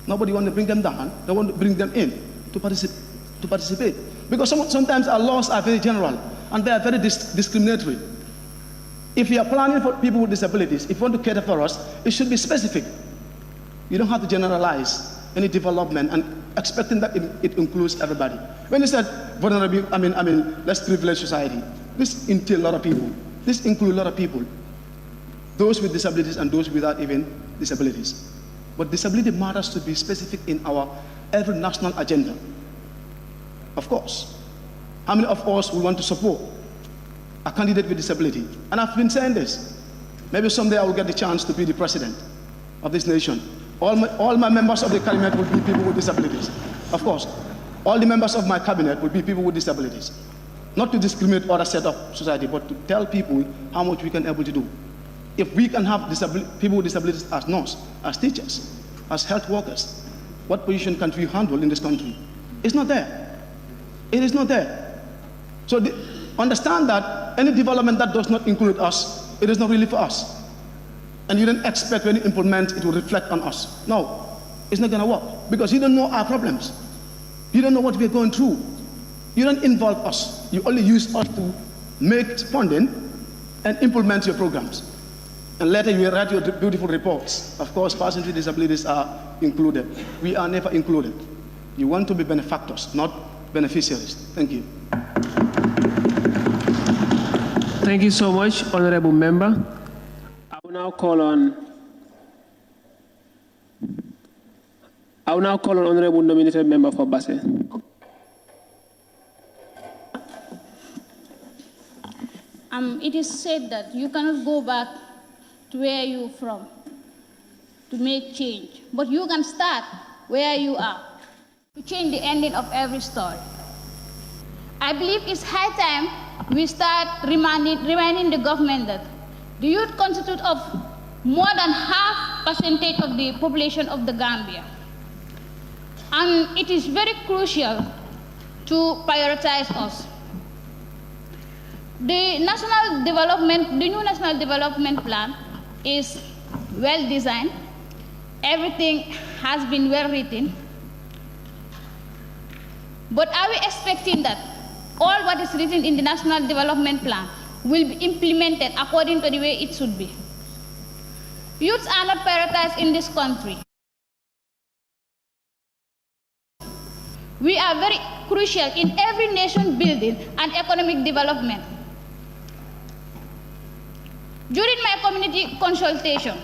Nobody wants to bring them down. They want to bring them in to participate. Because sometimes our laws are very general and they are very discriminatory. If you are planning for people with disabilities, if you want to cater for us, it should be specific. You don't have to generalize any development and expecting that it includes everybody. When you said vulnerable, less privileged society, this entails a lot of people. This includes a lot of people. Those with disabilities and those without even disabilities. But disability matters to be specific in our every national agenda. Of course. How many of us will want to support a candidate with disability? And I've been saying this. Maybe someday I will get the chance to be the president of this nation. All my members of the cabinet will be people with disabilities. Of course. All the members of my cabinet will be people with disabilities. Not to discriminate other set of society, but to tell people how much we can able to do. If we can have people with disabilities as nurses, as teachers, as health workers, what position can we handle in this country? It's not there. It is not there. So understand that any development that does not include us, it is not really for us. And you don't expect when you implement it will reflect on us. No, it's not going to work because you don't know our problems. You don't know what we're going through. You don't involve us. You only use us to make funding and implement your programs. And later you write your beautiful reports. Of course, persons with disabilities are included. We are never included. You want to be benefactors, not beneficiaries. Thank you. Thank you so much, Honorable Member. I will now call on Honorable Nominated Member for Basse. It is said that you cannot go back to where you're from to make change, but you can start where you are to change the ending of every story. I believe it's high time we start reminding the government that the youth constitute of more than half percentage of the population of the Gambia. And it is very crucial to prioritize us. The new National Development Plan is well designed. Everything has been well written. But are we expecting that all what is written in the National Development Plan will be implemented according to the way it should be? Youths are not prioritized in this country. We are very crucial in every nation building and economic development. During my community consultation,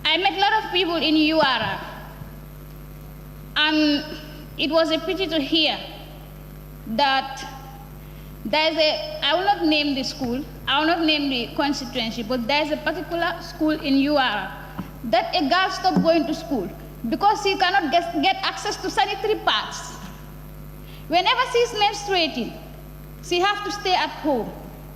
I met a lot of people in URA, and it was a pity to hear that I will not name the school, I will not name the constituency, but there's a particular school in URA that a girl stopped going to school because she cannot get access to sanitary pads. Whenever she's menstruating, she has to stay at home,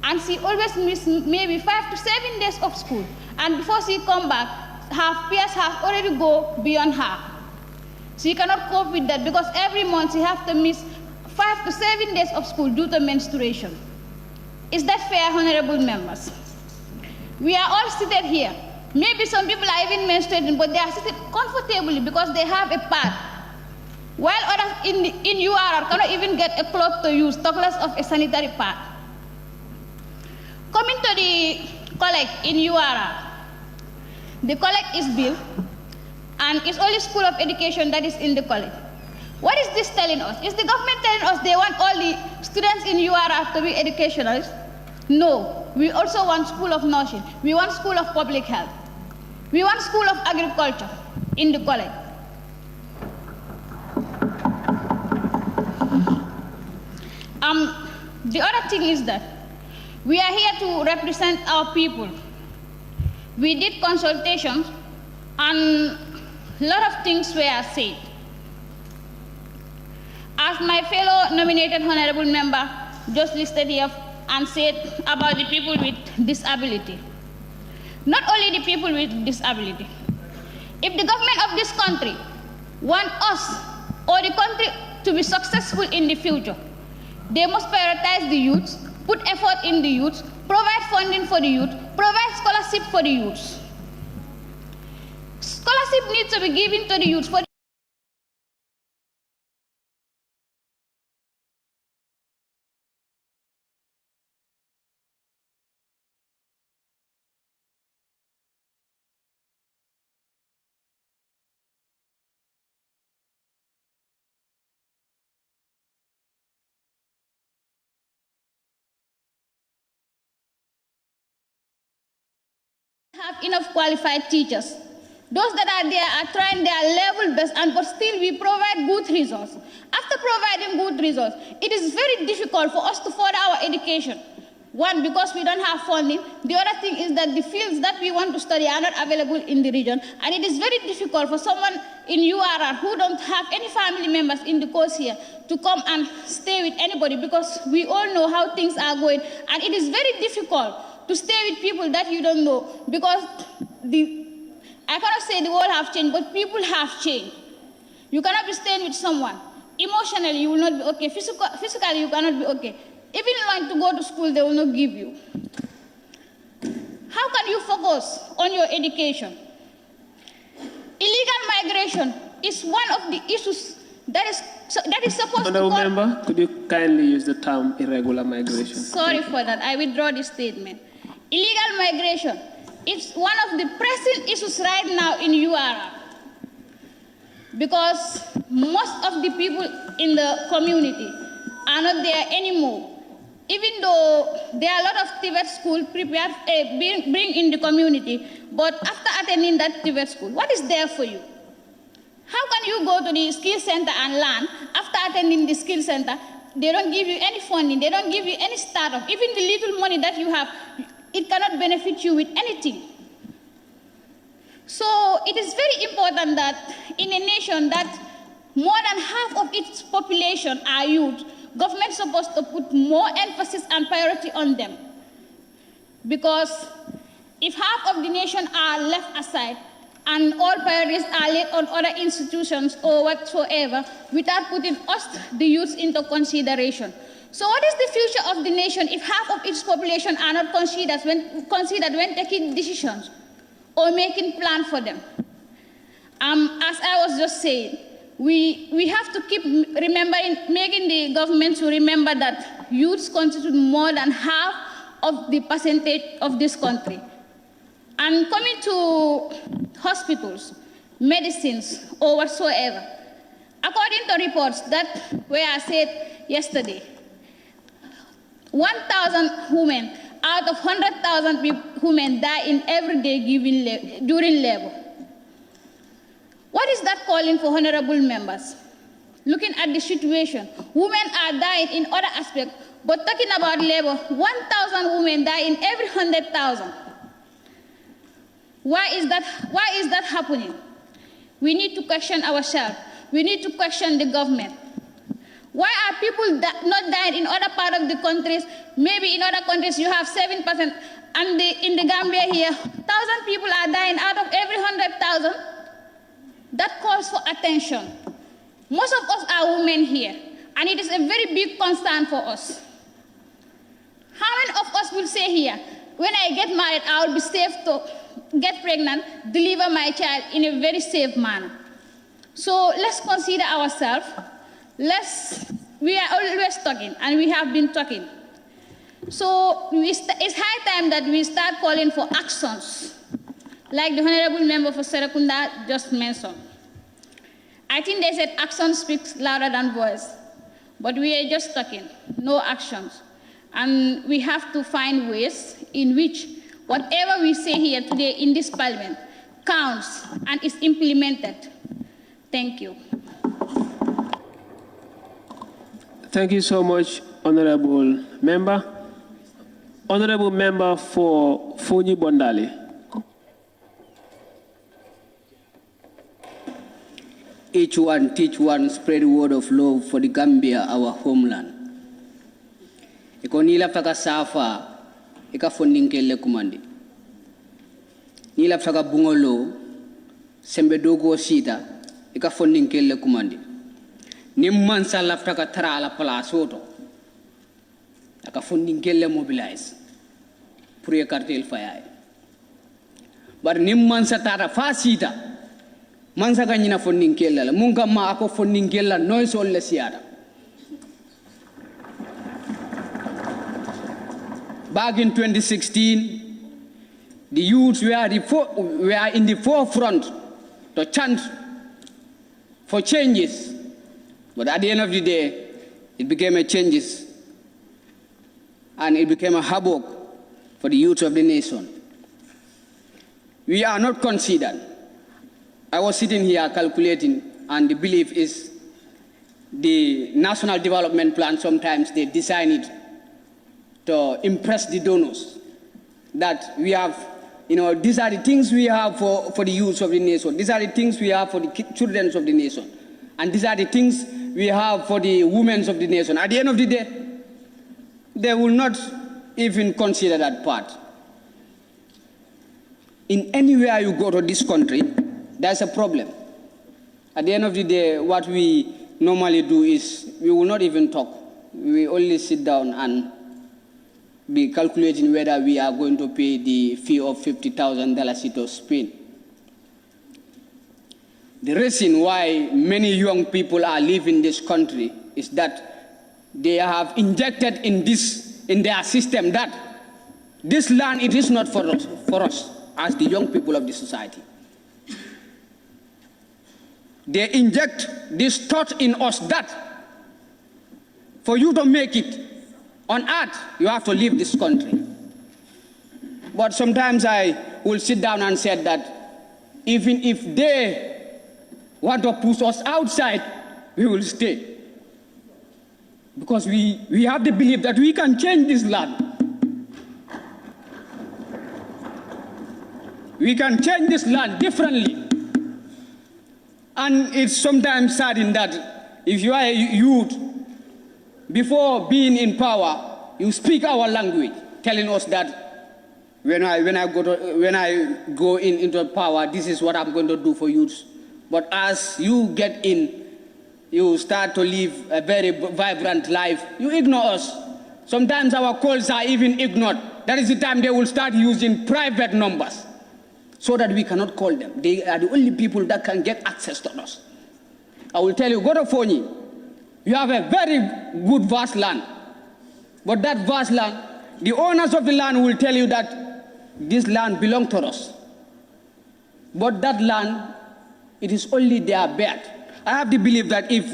and she always misses maybe 5 to 7 days of school, and before she come back, her peers have already gone beyond her. She cannot cope with that because every month she has to miss 5 to 7 days of school due to menstruation. Is that fair, honorable members? We are all seated here. Maybe some people are even menstruating, but they are seated comfortably because they have a pad. While others in URR cannot even get a cloth to use, talk less of a sanitary pad. Coming to the collect in URR, the collect is built, and it's only School of Education that is in the college. What is this telling us? Is the government telling us they want all the students in URR to be educationalists? No. We also want School of Nursing. We want School of Public Health. We want School of Agriculture in the college. The other thing is that we are here to represent our people. We did consultations and a lot of things were said. As my fellow nominated honorable member just listed here and said about the people with disability. Not only the people with disability. If the government of this country want us or the country to be successful in the future, they must prioritize the youth, put effort in the youth, provide funding for the youth, provide scholarship for the youth. Scholarship needs to be given to the youth for have enough qualified teachers. Those that are there are trying their level best, but still we provide good results. After providing good results, it is very difficult for us to further our education. One, because we don't have funding. The other thing is that the fields that we want to study are not available in the region. And it is very difficult for someone in URR who don't have any family members in the course here to come and stay with anybody, because we all know how things are going. And it is very difficult to stay with people that you don't know, because I cannot say the world have changed, but people have changed. You cannot be staying with someone. Emotionally, you will not be okay. Physically, you cannot be okay. Even like to go to school, they will not give you. How can you focus on your education? Illegal migration is one of the issues that is supposed to... Honourable Member, could you kindly use the term irregular migration? Sorry for that. I withdraw this statement. Illegal migration is one of the pressing issues right now in URR, because most of the people in the community are not there anymore. Even though there are a lot of TVET schools prepared, bring in the community, but after attending that TVET school, what is there for you? How can you go to the skill center and learn? After attending the skill center, they don't give you any funding, they don't give you any startup. Even the little money that you have, it cannot benefit you with anything. So it is very important that in a nation that more than half of its population are youth, government is supposed to put more emphasis and priority on them. Because if half of the nation are left aside and all priorities are laid on other institutions or whatsoever, without putting us, the youth, into consideration. So what is the future of the nation if half of its population are not considered when taking decisions or making plans for them? As I was just saying, we have to keep remembering, making the government to remember that youths constitute more than half of the percentage of this country. And coming to hospitals, medicines, or whatsoever, according to reports that were said yesterday, 1,000 women out of 100,000 women die in every day during labor. What is that calling for, honorable members? Looking at the situation, women are dying in other aspects, but talking about labor, 1,000 women die in every 100,000. Why is that happening? We need to question ourselves. We need to question the government. Why are people not dying in other parts of the countries? Maybe in other countries you have 7%, and in the Gambia here, 1,000 people are dying out of every 100,000. That calls for attention. Most of us are women here, and it is a very big concern for us. How many of us will say here, when I get married, I will be safe to get pregnant, deliver my child in a very safe manner? So let's consider ourselves. We are always talking, and we have been talking. So it's high time that we start calling for actions, like the Honorable Member for Serekunda just mentioned. I think they said action speaks louder than voice, but we are just talking, no actions. And we have to find ways in which whatever we say here today in this parliament counts and is implemented. Thank you. Thank you so much, Honorable Member. Honorable Member for Fonyi Bondali. Each one teach one, spread the word of love for the Gambia, our homeland. Iko nila faka safa, ika fondingkele kumandi. Nila faka bungolo, sembe dogo sita, ika fondingkele kumandi. Nimmansa laftaka tara ala palasoto, aka fondingkele mobilize, pure cartel fire. But nimmansa tara fasita, mansa kanyina fondingkele la, munga ma ako fondingkele noise all lesiada. Back in 2016, the youths were in the forefront to chant for changes. But at the end of the day, it became a changes. And it became a havoc for the youth of the nation. We are not considered. I was sitting here calculating, and the belief is the National Development Plan, sometimes they design it to impress the donors, that we have, these are the things we have for the youth of the nation. These are the things we have for the children of the nation. And these are the things we have for the women of the nation. At the end of the day, they will not even consider that part. In anywhere you go to this country, there's a problem. At the end of the day, what we normally do is we will not even talk. We only sit down and be calculating whether we are going to pay the fee of $50,000 to Spain. The reason why many young people are leaving this country is that they have injected in their system that this land, it is not for us as the young people of the society. They inject this thought in us that for you to make it on earth, you have to leave this country. But sometimes I will sit down and say that even if they want to push us outside, we will stay. Because we have the belief that we can change this land. We can change this land differently. And it's sometimes saddening that if you are a youth, before being in power, you speak our language, telling us that when I go into power, this is what I'm going to do for youths. But as you get in, you start to live a very vibrant life. You ignore us. Sometimes our calls are even ignored. That is the time they will start using private numbers so that we cannot call them. They are the only people that can get access to us. I will tell you, go to Fonyi. You have a very good vast land. But that vast land, the owners of the land will tell you that this land belongs to us. But that land, it is only their bed. I have the belief that if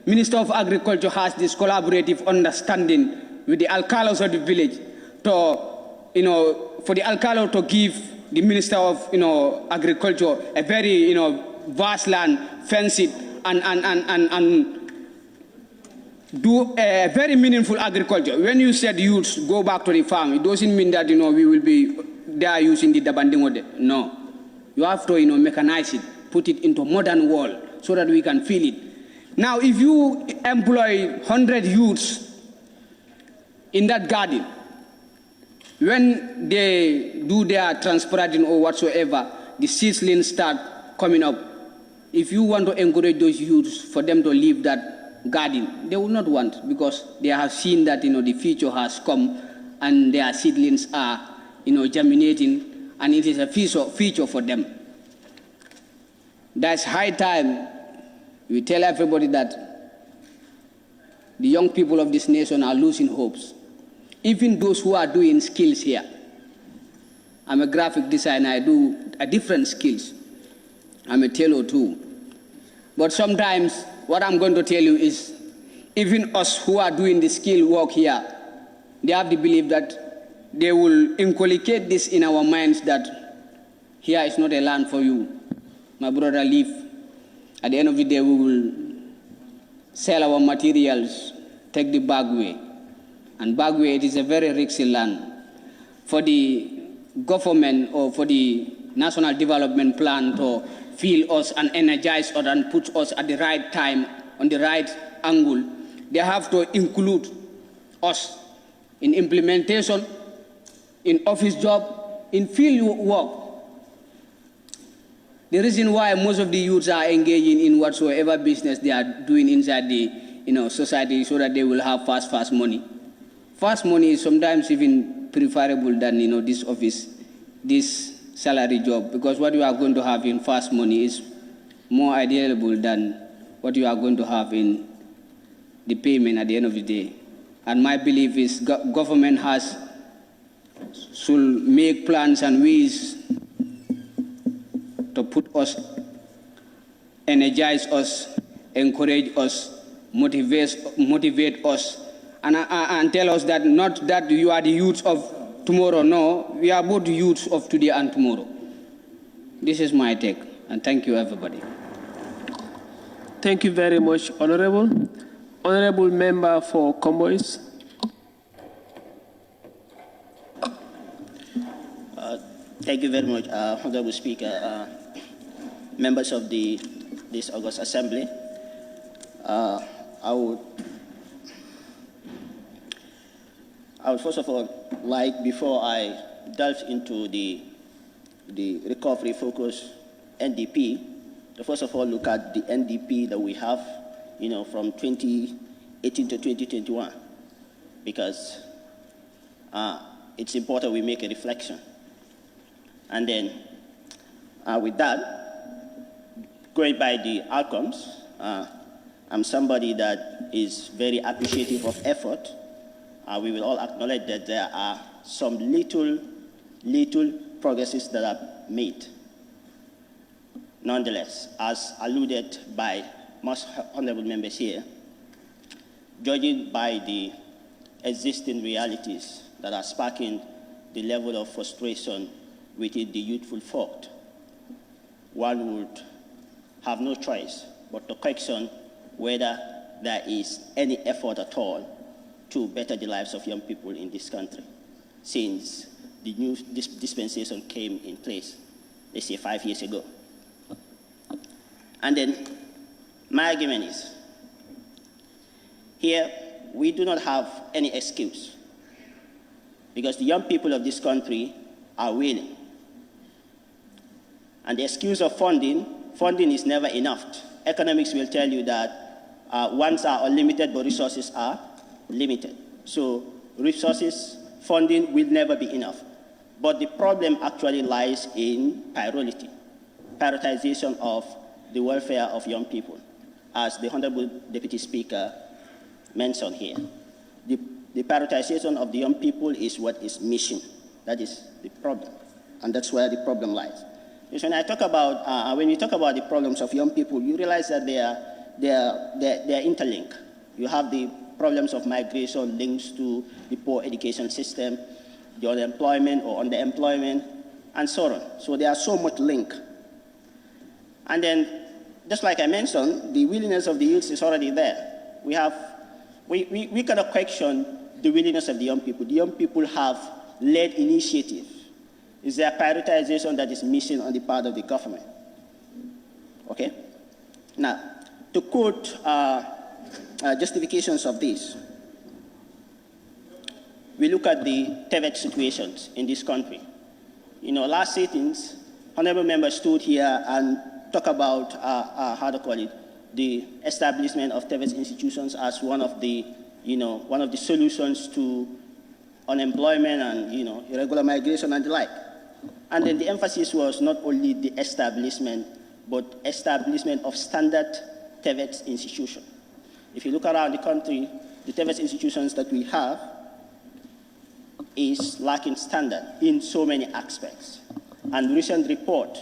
Minister of Agriculture has this collaborative understanding with the alcalos of the village for the alcalo to give the Minister of Agriculture a very vast land, fence it, and do a very meaningful agriculture. When you said youths go back to the farm, it doesn't mean that we will be there using the dabandingode. No, you have to mechanize it, put it into modern world so that we can feel it. Now, if you employ 100 youths in that garden, when they do their transplanting or whatsoever, the seedlings start coming up. if you want to encourage those youths for them to leave that garden, they will not want, because they have seen that the future has come and their seedlings are germinating, and it is a future for them. That's high time we tell everybody that the young people of this nation are losing hopes. Even those who are doing skills here. I'm a graphic designer, I do different skills. I'm a tailor too. But sometimes what I'm going to tell you is, even us who are doing the skill work here, they have the belief that they will inculcate this in our minds that here is not a land for you. My brother, leave. At the end of the day, we will sell our materials, take the back way. And back way, it is a very risky land. For the government or for the national development plan to feel us and energize us and put us at the right time, on the right angle, they have to include us in implementation, in office job, in field work. The reason why most of the youths are engaging in whatsoever business they are doing inside the society, so that they will have fast money. Fast money is sometimes even preferable than this office, this salary job, because what you are going to have in fast money is more ideal than what you are going to have in the payment at the end of the day. And my belief is government should make plans and ways to put us, energize us, encourage us, motivate us, and tell us that not that you are the youths of tomorrow, no, we are both youths of today and tomorrow. This is my take, and thank you, everybody. Thank you very much, Honorable. Honorable Member for Combois. Thank you very much, Honorable Speaker, members of this August Assembly. I would first of all like, before I delve into the recovery focus NDP, to first of all look at the NDP that we have, from 2018 to 2021, because it's important we make a reflection. And then with that, going by the outcomes, I'm somebody that is very appreciative of effort. We will all acknowledge that there are some little progresses that are made. Nonetheless, as alluded by most honorable members here, judging by the existing realities that are sparking the level of frustration within the youthful folk, one would have no choice but to question whether there is any effort at all to better the lives of young people in this country since the new dispensation came in place, let's say 5 years ago. And then my argument is, here we do not have any excuse, because the young people of this country are willing. And the excuse of funding is never enough. Economics will tell you that wants are unlimited, but resources are limited. So resources, funding will never be enough. But the problem actually lies in priority, prioritization of the welfare of young people, as the Honorable Deputy Speaker mentioned here. The prioritization of the young people is what is missing. That is the problem, and that's where the problem lies. Because when you talk about the problems of young people, you realize that they are interlinked. You have the problems of migration links to the poor education system, the unemployment or underemployment, and so on. So there are so much link. And then, just like I mentioned, the willingness of the youth is already there. We cannot question the willingness of the young people. The young people have led initiative. It's their prioritization that is missing on the part of the government. Okay? Now, to quote justifications of this, we look at the TVET situations in this country. Last sittings, honorable members stood here and talk about, the establishment of TVET institutions as one of the solutions to unemployment and, irregular migration and the like. And then the emphasis was not only the establishment, but establishment of standard TVET institutions. If you look around the country, the TVET institutions that we have is lacking standard in so many aspects. And recent report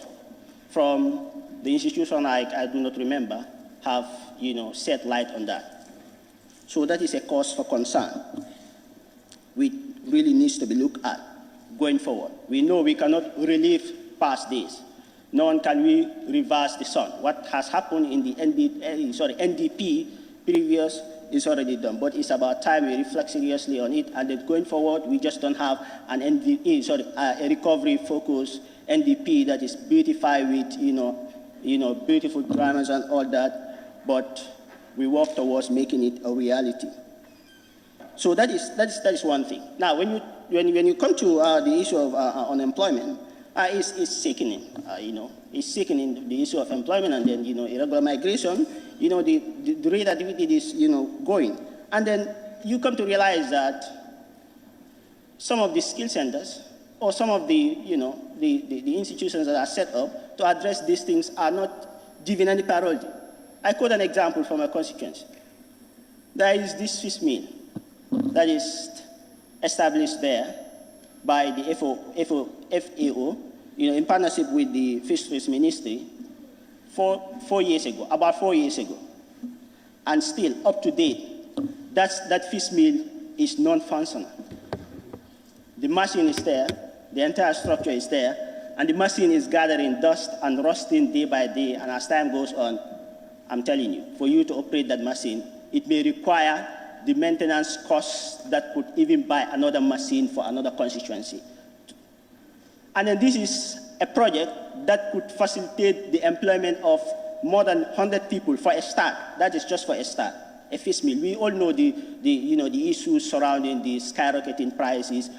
from the institution I do not remember have, set light on that. So that is a cause for concern, which really needs to be looked at going forward. We know we cannot relive past days. Nor can we reverse the sun. What has happened in the NDP previous is already done, but it's about time we reflect seriously on it, and then going forward, we just don't have an a recovery-focused NDP that is beautified with, beautiful grammars and all that, but we work towards making it a reality. So that is one thing. Now, when you come to the issue of unemployment, it's sickening. It's sickening, the issue of employment, and then irregular migration. The rate at which it is going, and then you come to realize that some of the skill centers or some of the the institutions that are set up to address these things are not given any priority. I quote an example from my constituency. There is this fish meal that is established there by the FAO, in partnership with the Fisheries Ministry, about 4 years ago. And still, up to date, that fish meal is non-functional. The machine is there, the entire structure is there, and the machine is gathering dust and rusting day by day, and as time goes on, I'm telling you, for you to operate that machine, it may require the maintenance costs that could even buy another machine for another constituency. And then this is a project that could facilitate the employment of more than 100 people for a start. That is just for a start, a fish meal. We all know the issues surrounding the skyrocketing prices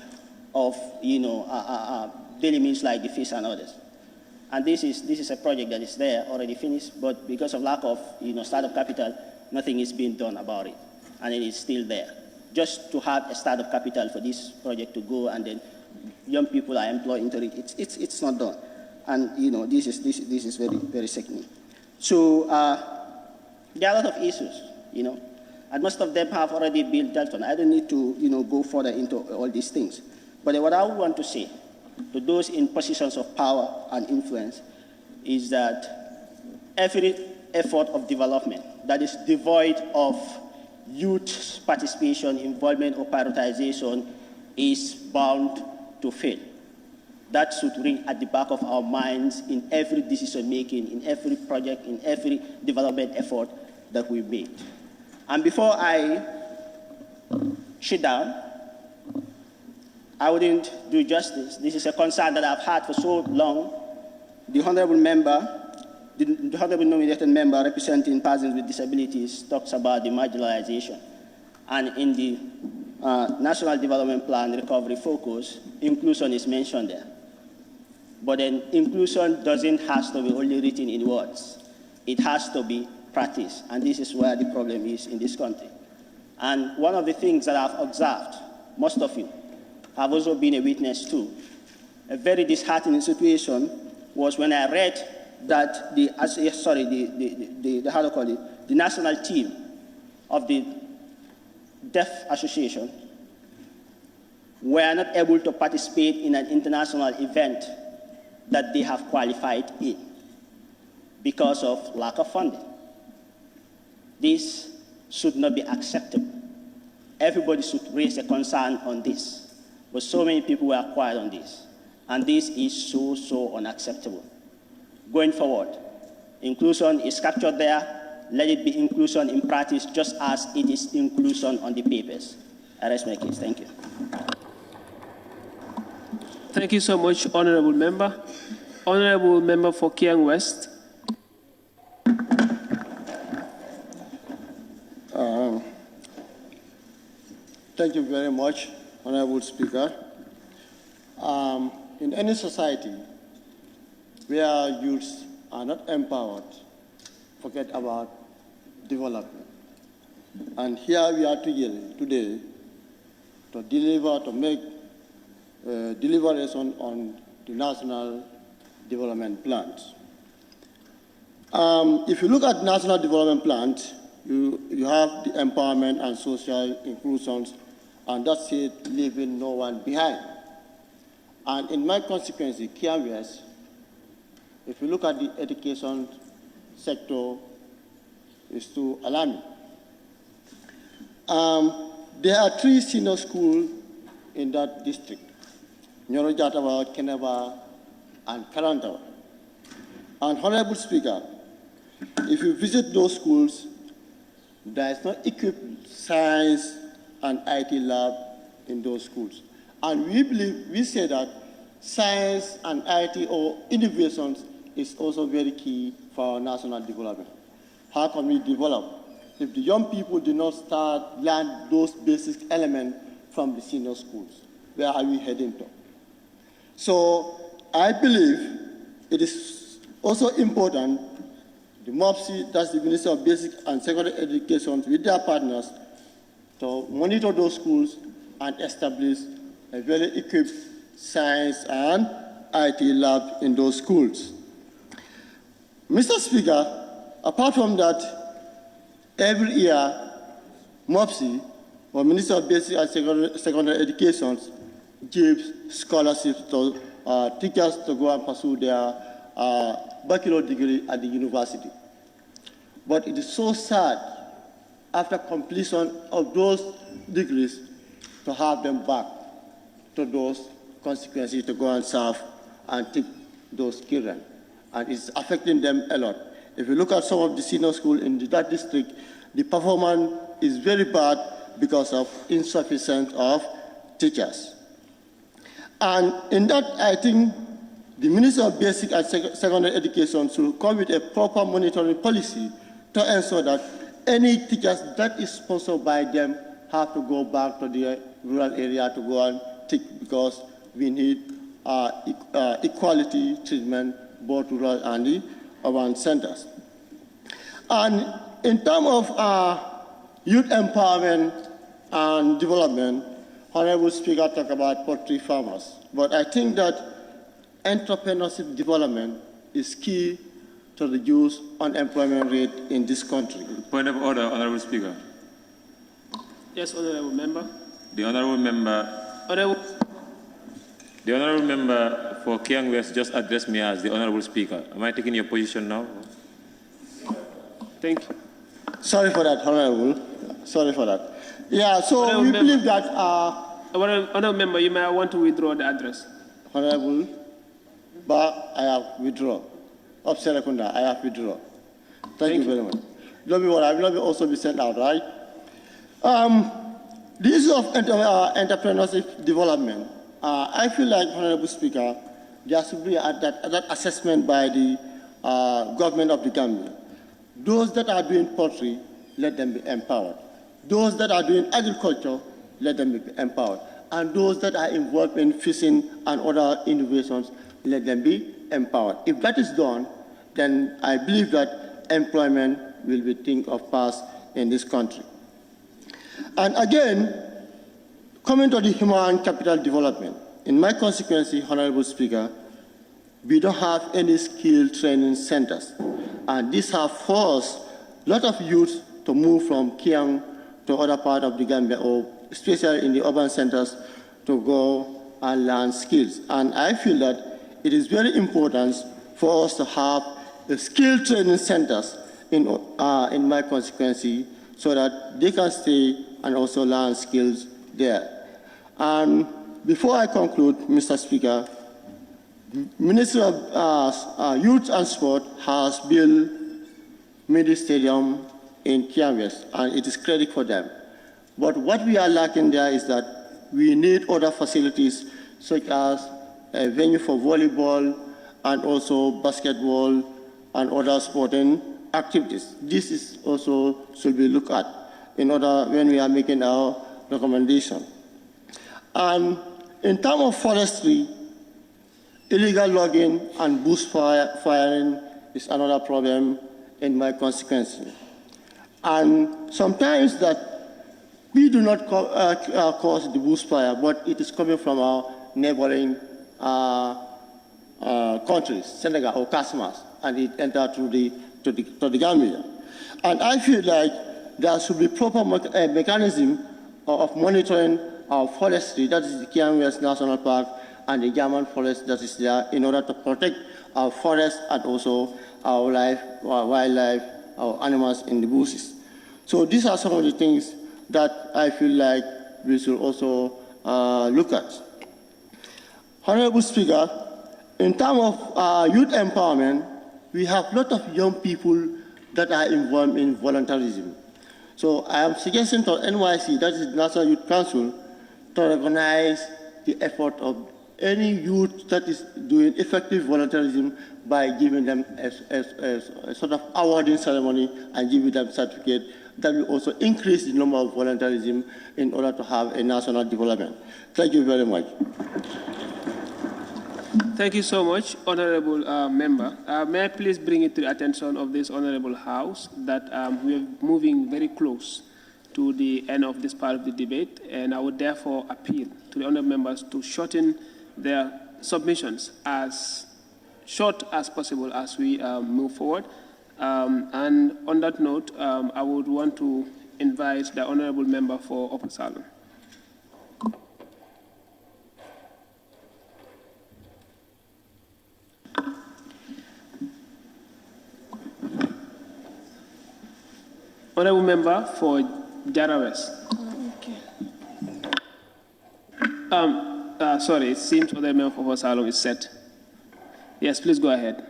of daily meals like the fish and others. And this is a project that is there, already finished, but because of lack of startup capital, nothing is being done about it. And it is still there. Just to have a startup capital for this project to go, and then young people are employed into it, it's not done. And this is very, very sickening. So there are a lot of issues, and most of them have already been dealt on. I don't need to go further into all these things. But what I would want to say to those in positions of power and influence is that every effort of development that is devoid of youth participation, involvement, or prioritization is bound to fail. That should ring at the back of our minds in every decision making, in every project, in every development effort that we make. And before I sit down, I wouldn't do justice. This is a concern that I've had for so long. The honorable nominated member representing persons with disabilities talks about the marginalization. And in the National Development Plan Recovery Focus, inclusion is mentioned there. But then inclusion doesn't have to be only written in words. It has to be practiced. And this is where the problem is in this country. And one of the things that I've observed, most of you have also been a witness to, a very disheartening situation was when I read that the national team of the Deaf Association were not able to participate in an international event that they have qualified in because of lack of funding. This should not be acceptable. Everybody should raise a concern on this. But so many people were quiet on this. And this is so unacceptable. Going forward, inclusion is captured there. Let it be inclusion in practice just as it is inclusion on the papers. I rest my case. Thank you. Thank you so much, Honorable Member. Honorable Member for Kiang West. Thank you very much, Honorable Speaker. In any society where youths are not empowered, forget about development. And here we are today to deliver, to make deliberation on the national development plans. If you look at national development plans, you have the empowerment and social inclusions, and that's it, leaving no one behind. And in my constituency, KMS, if you look at the education sector, it's too alarming. There are 3 senior schools in that district: Nyoro Jatawa, Keneba, and Karantawa. And Honorable Speaker, if you visit those schools, there is no equipped science and IT lab in those schools. And we say that science and IT or innovations is also very key for our national development. How can we develop? If the young people do not learn those basic elements from the senior schools, where are we heading to? So I believe it is also important the MOPSI, that's the Minister of Basic and Secondary Education, with their partners, to monitor those schools and establish a very equipped science and IT lab in those schools. Mr. Speaker, apart from that, every year, MOPSI, or Minister of Basic and Secondary Education, gives scholarships to teachers to go and pursue their bachelor degree at the university. But it is so sad, after completion of those degrees, to have them back to those constituencies to go and serve and teach those children. And it's affecting them a lot. If you look at some of the senior schools in that district, the performance is very bad because of insufficient of teachers. And in that, I think the Minister of Basic and Secondary Education should come with a proper monitoring policy to ensure that any teachers that is sponsored by them have to go back to the rural area to go and teach, because we need equality treatment, both rural and the urban centers. And in terms of youth empowerment and development, Honorable Speaker talked about poultry farmers. But I think that entrepreneurship development is key to reduce unemployment rate in this country. Point of order, Honorable Speaker. Yes, Honorable Member. The Honorable Member. The Honorable Member for Kiang West just addressed me as the Honorable Speaker. Am I taking your position now? Thank you. Sorry for that, Honorable. Sorry for that. Yeah, so Honorable we Member. believe that... Honorable Member, you may want to withdraw the address. Honorable, but I have withdrawn. Of Serekunda, I have withdrawn. Thank you very much. Don't be worried, I will not also be sent out, right? The issue of entrepreneurship development, I feel like, Honorable Speaker, there should be that assessment by the government of the Gambia. Those that are doing poultry, let them be empowered. Those that are doing agriculture, let them be empowered. And those that are involved in fishing and other innovations, let them be empowered. If that is done, then I believe that employment will be a thing of past in this country. And again, coming to the human capital development, in my constituency, Honorable Speaker, we don't have any skill training centers. And these have forced a lot of youth to move from Kiang to other parts of the Gambia, or especially in the urban centers, to go and learn skills. And I feel that it is very important for us to have skill training centers in my constituency so that they can stay and also learn skills there. And before I conclude, Mr. Speaker, the Ministry of Youth and Sport has built Midi Stadium in Kiamis, and it is credit for them. But what we are lacking there is that we need other facilities, such as a venue for volleyball and also basketball and other sporting activities. This is also should be looked at in order when we are making our recommendation. And in terms of forestry, illegal logging and bushfiring is another problem in my constituency. And sometimes that we do not cause the bushfire, but it is coming from our neighboring countries, Senegal or Casamance, and it enters to the Gambia. And I feel like there should be proper mechanism of monitoring our forestry, that is the Kiang West National Park and the German forest that is there, in order to protect our forest and also our wildlife, our animals in the bushes. So these are some of the things that I feel like we should also look at. Honorable Speaker, in terms of youth empowerment, we have a lot of young people that are involved in volunteerism. So I am suggesting to NYC, that is the National Youth Council, to recognize the effort of any youth that is doing effective volunteerism by giving them a sort of awarding ceremony and giving them certificate. That will also increase the number of volunteerism in order to have a national development. Thank you very much. Thank you so much, Honorable Member. May I please bring it to the attention of this Honorable House that we are moving very close to the end of this part of the debate, and I would therefore appeal to the Honorable Members to shorten their submissions as short as possible as we move forward. And on that note, I would want to invite the Honorable Member for Upper Salon. Honorable Member for Jarawes. Okay. Sorry, it seems the member for Upper Salon is set. Yes, please go ahead.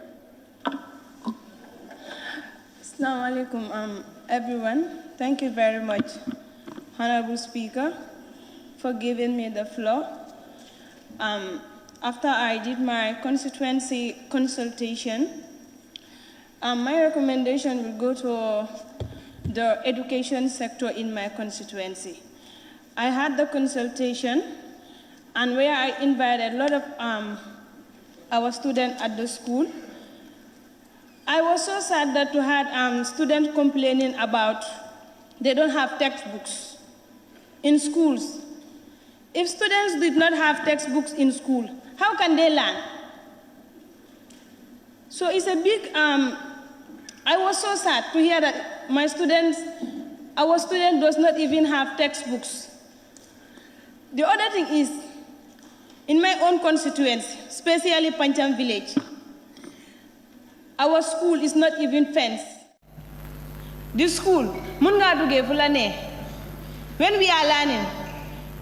Assalamu alaikum, everyone. Thank you very much, Honorable Speaker, for giving me the floor. After I did my constituency consultation, my recommendation will go to the education sector in my constituency. I had the consultation, and where I invited a lot of our students at the school. I was so sad that to have students complaining about they don't have textbooks in schools. If students did not have textbooks in school, how can they learn? So it's a big, I was so sad to hear that our student does not even have textbooks. The other thing is, in my own constituency, especially Pancham village, our school is not even fenced. This school, when we are learning,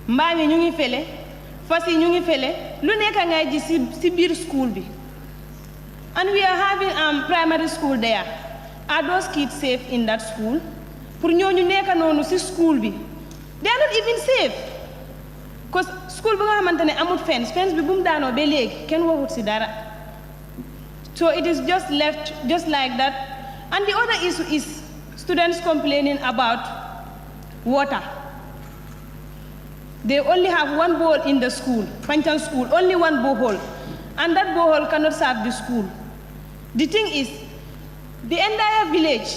mbami ñu ngi fele, fasi ñu ngi fele, lu nekk ngay gis ci biir school bi. And we are having primary school there. Are those kids safe in that school? Pour ñooñu nekk noonu ci school bi. They are not even safe. Because school bi nga xamantene amut fence bi bu mu daanoo ba léegi kenn waxut ci dara. So it is just left just like that. And the other issue is students complaining about water. They only have one bowl in the school, Pancham school, only one borehole. And that borehole cannot serve the school. The thing is, the entire village,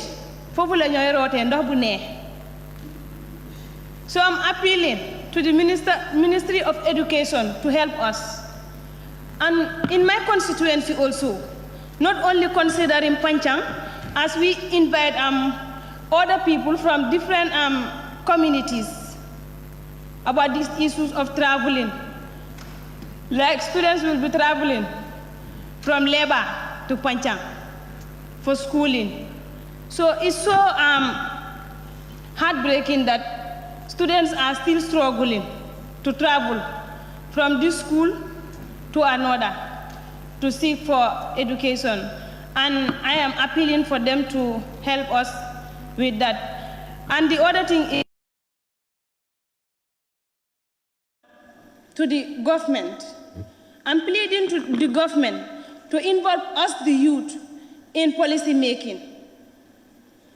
so I'm appealing to the Ministry of Education to help us. And in my constituency also, not only considering Pancham, as we invite other people from different communities about these issues of traveling. Like students will be traveling from Leba to Pancham for schooling. So it's so heartbreaking that students are still struggling to travel from this school to another to seek for education. And I am appealing for them to help us with that. And the other thing is to the government. I'm pleading to the government to involve us, the youth, in policy making.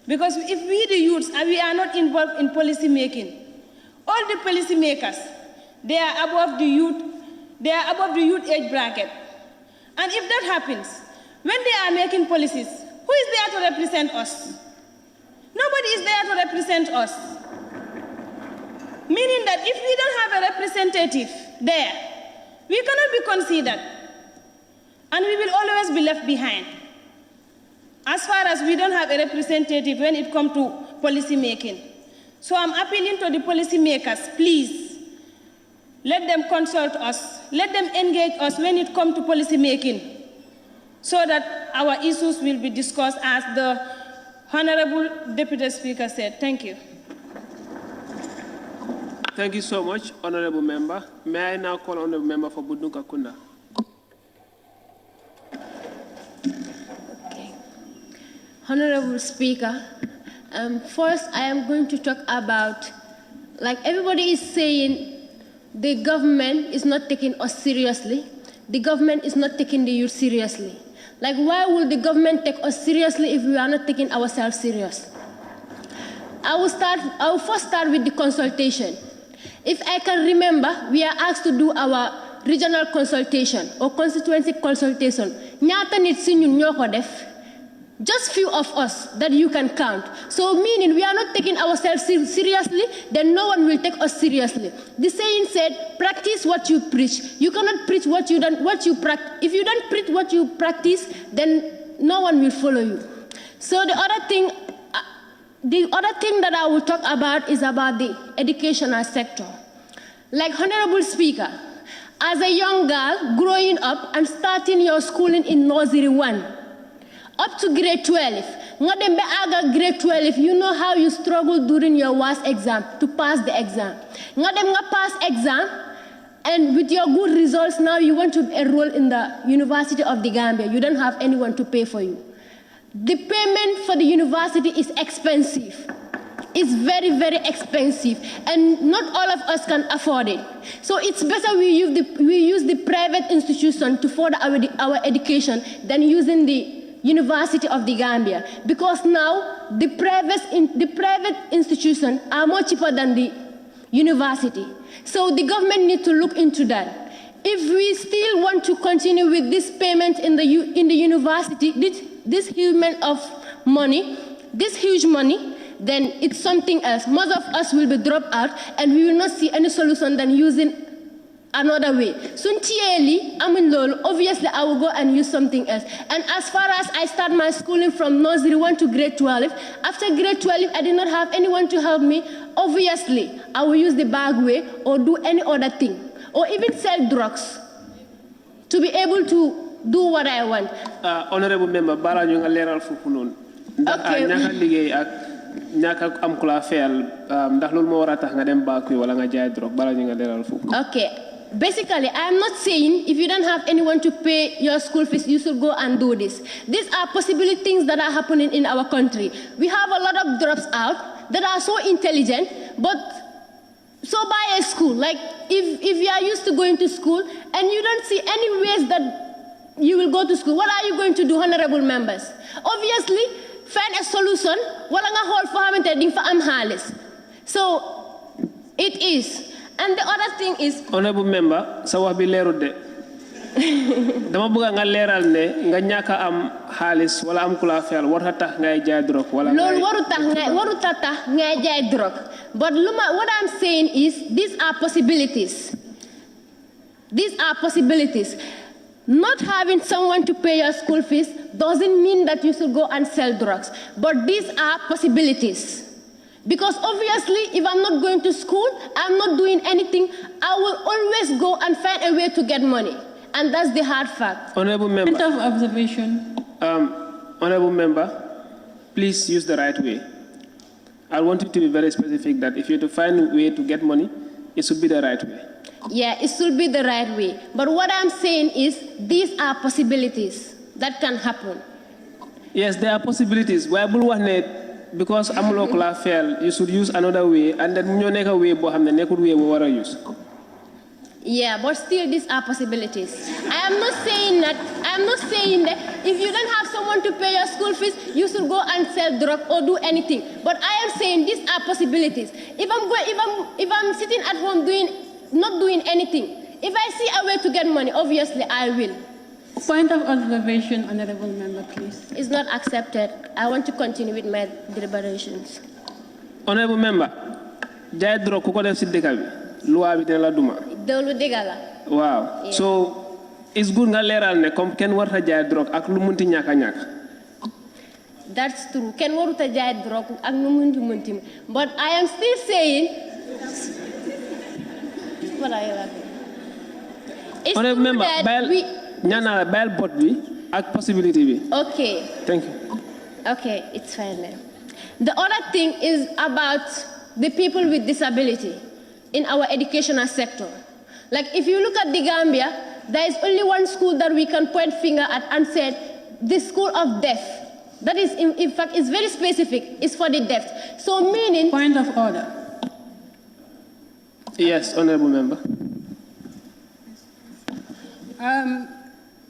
Because if we, the youths, we are not involved in policy making, all the policy makers, they are above the youth age bracket. And if that happens, when they are making policies, who is there to represent us? Nobody is there to represent us. Meaning that if we don't have a representative there, we cannot be considered, and we will always be left behind. As far as we don't have a representative when it comes to policy making. So I'm appealing to the policy makers, please, let them consult us, let them engage us when it comes to policy making, so that our issues will be discussed as the Honorable Deputy Speaker said. Thank you. Thank you so much, Honorable Member. May I now call Honorable Member for Budnuka Kunda? Honorable Speaker, first I am going to talk about, like everybody is saying, the government is not taking us seriously. The government is not taking the youth seriously. Like, why will the government take us seriously if we are not taking ourselves serious? I will first start with the consultation. If I can remember, we are asked to do our regional consultation or constituency consultation. Ñaata nit si ñun ñoko def? Just few of us that you can count. So meaning we are not taking ourselves seriously, then no one will take us seriously. The saying said, practice what you preach. You cannot preach what you practice. If you don't preach what you practice, then no one will follow you. So the other thing that I will talk about is about the educational sector. Like Honorable Speaker, as a young girl growing up and starting your schooling in nursery 1, up to grade 12, grade 12, you know how you struggle during your WAS exam to pass the exam. Pass exam, and with your good results, now you want to enroll in the University of the Gambia. You don't have anyone to pay for you. The payment for the university is expensive. It's very, very expensive, and not all of us can afford it. So it's better we use the private institution to further our education than using the University of the Gambia, because now the private institutions are more cheaper than the university. So the government needs to look into that. If we still want to continue with this payment in the university, this huge amount of money, then it's something else. Most of us will be dropped out, and we will not see any solution than using another way. So obviously I will go and use something else. And as far as I start my schooling from nursery 1 to grade 12, after grade 12, I did not have anyone to help me. Obviously, I will use the bag way or do any other thing, or even sell drugs to be able to do what I want. Honorable Member, bala ñu nga leral fofu non. Ndax ñaka liggéey ak ñaka am kula fayal ndax lool mo wara tax nga dem bag way wala nga jaay drogue bala ñu nga leral fofu. Okay. Basically, I am not saying if you don't have anyone to pay your school fees, you should go and do this. These are possible things that are happening in our country. We have a lot of drops out that are so intelligent, but so buy a school. Like if you are used to going to school and you don't see any ways that you will go to school, what are you going to do, honorable members? Obviously, find a solution. Wala nga hol fo xamantene ding fa am xaalis. So it is. And the other thing is, Honorable Member, sa wax bi leerut de. Dama bëgg nga leeral ne nga ñaka am xaalis wala am kula fayal warta tax ngay jaay drogue wala lool waru tax ngay jaay drogue. But what I'm saying is these are possibilities. These are possibilities. Not having someone to pay your school fees doesn't mean that you should go and sell drugs. But these are possibilities. Because obviously, if I'm not going to school, I'm not doing anything, I will always go and find a way to get money. And that's the hard fact. Honorable Member. Point of observation. Honorable Member, please use the right way. I want you to be very specific that if you're to find a way to get money, it should be the right way. Yeah, it should be the right way. But what I'm saying is, these are possibilities that can happen. Yes, there are possibilities. Because amulo kula fail, you should use another way, and then you neka way bo xamne nekul way bo wara use. Yeah, but still these are possibilities. I am not saying that if you don't have someone to pay your school fees, you should go and sell drugs or do anything. But I am saying these are possibilities. If I'm sitting at home not doing anything, if I see a way to get money, obviously I will. Point of observation, Honorable Member, please. It's not accepted. I want to continue with my deliberations. Honorable Member, jaay drogue ku ko def ci dëkk bi loi bi dina la duma. Dolu degala. Wow. So it's good nga leeral ne comme kenn warta jaay drogue ak lu munti ñàkk a ñàkk. That's true. Ken waruta jaay drogue ak nu munti. But I am still saying. What are you laughing? It's Honorable true Member, that ñaanal bayal bot bi ak possibility bi. Okay. Thank you. Okay, it's fine then. The other thing is about the people with disability in our educational sector. Like if you look at the Gambia, there is only one school that we can point finger at and say, the school of deaf. That is, in fact, is very specific. It's for the deaf. So meaning... Point of order. Yes, Honorable Member.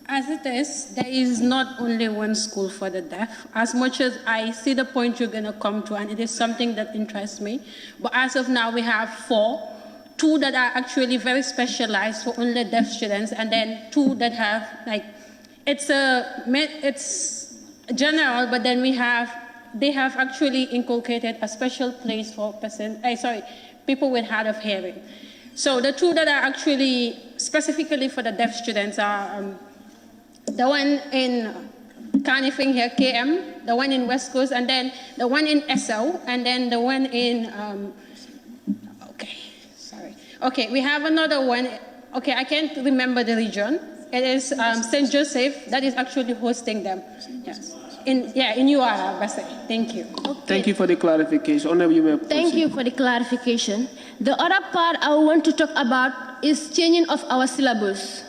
As it is, there is not only one school for the deaf. As much as I see the point you're going to come to, and it is something that interests me, but as of now, we have 4. 2 that are actually very specialized for only deaf students, and then 2 that have, like, it's general, but then they have actually inculcated a special place for people with hard of hearing. So the 2 that are actually specifically for the deaf students are the one in Carnifing here, KM, the one in West Coast, and then the one in SL, and then the one in, okay, we have another one. Okay, I can't remember the region. It is St. Joseph that is actually hosting them. Yes. In UR, Basai. Thank you. Okay. Thank you for the clarification. Honorable, you may proceed. Thank you for the clarification. The other part I want to talk about is changing of our syllabus.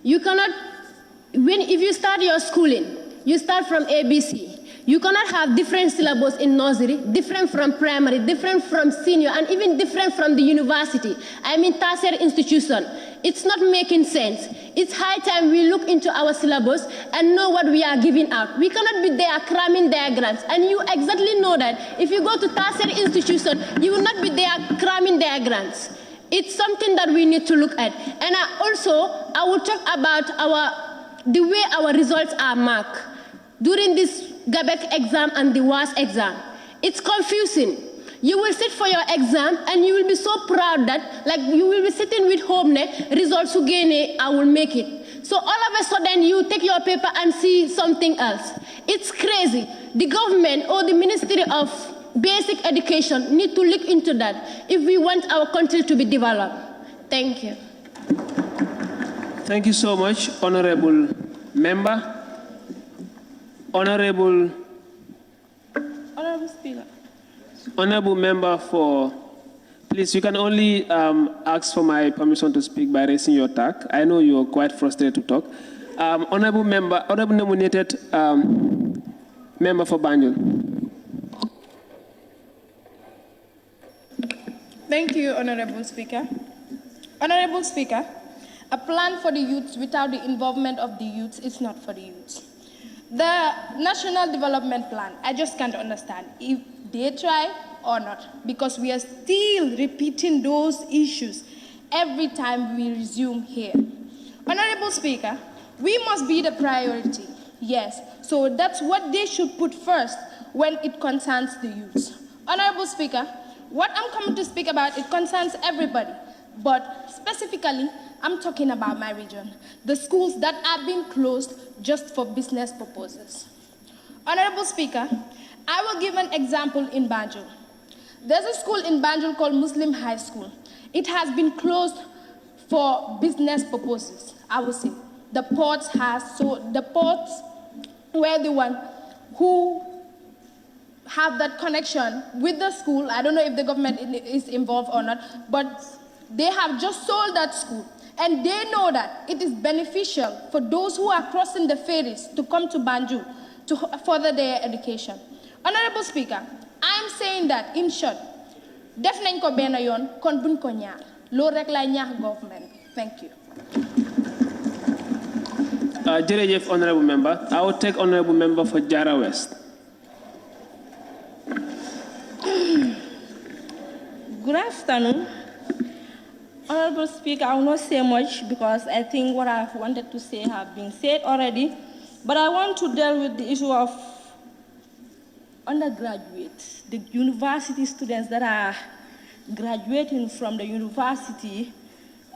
You cannot, if you start your schooling, you start from ABC. You cannot have different syllabus in nursery, different from primary, different from senior, and even different from the university. I mean tertiary institution. It's not making sense. It's high time we look into our syllabus and know what we are giving out. We cannot be there cramming diagrams. And you exactly know that if you go to tertiary institution, you will not be there cramming diagrams. It's something that we need to look at. And I will talk about the way our results are marked during this GABEC exam and the WAS exam. It's confusing. You will sit for your exam and you will be so proud that, like, you will be sitting with home, results again, I will make it. So all of a sudden you take your paper and see something else. It's crazy. The government or the Ministry of Basic Education need to look into that if we want our country to be developed. Thank you. Thank you so much, Honorable Member. Honorable Speaker. Honorable Member please, you can only ask for my permission to speak by raising your tag. I know you're quite frustrated to talk. Honorable nominated member for Banjul. Thank you, Honorable Speaker. Honorable Speaker, a plan for the youths without the involvement of the youths is not for the youths. The National Development Plan, I just can't understand if they try or not, because we are still repeating those issues every time we resume here. Honorable Speaker, we must be the priority, yes, so that's what they should put first when it concerns the youths. Honorable Speaker, what I'm coming to speak about, it concerns everybody, but specifically, I'm talking about my region, the schools that are being closed just for business purposes. Honorable Speaker, I will give an example in Banjul. There's a school in Banjul called Muslim High School. It has been closed for business purposes, I would say. The ports were the one who have that connection with the school. I don't know if the government is involved or not, but they have just sold that school. And they know that it is beneficial for those who are crossing the ferries to come to Banjul to further their education. Honorable Speaker, I am saying that, in short, def nañ ko benn yoon kon buñ ko ñaar loolu rek lay ñaax government. Thank you. Jërëjëf, Honorable Member. I will take Honorable Member for Jara West. Good afternoon. Honorable Speaker, I will not say much because I think what I wanted to say have been said already. But I want to deal with the issue of undergraduates, the university students that are graduating from the university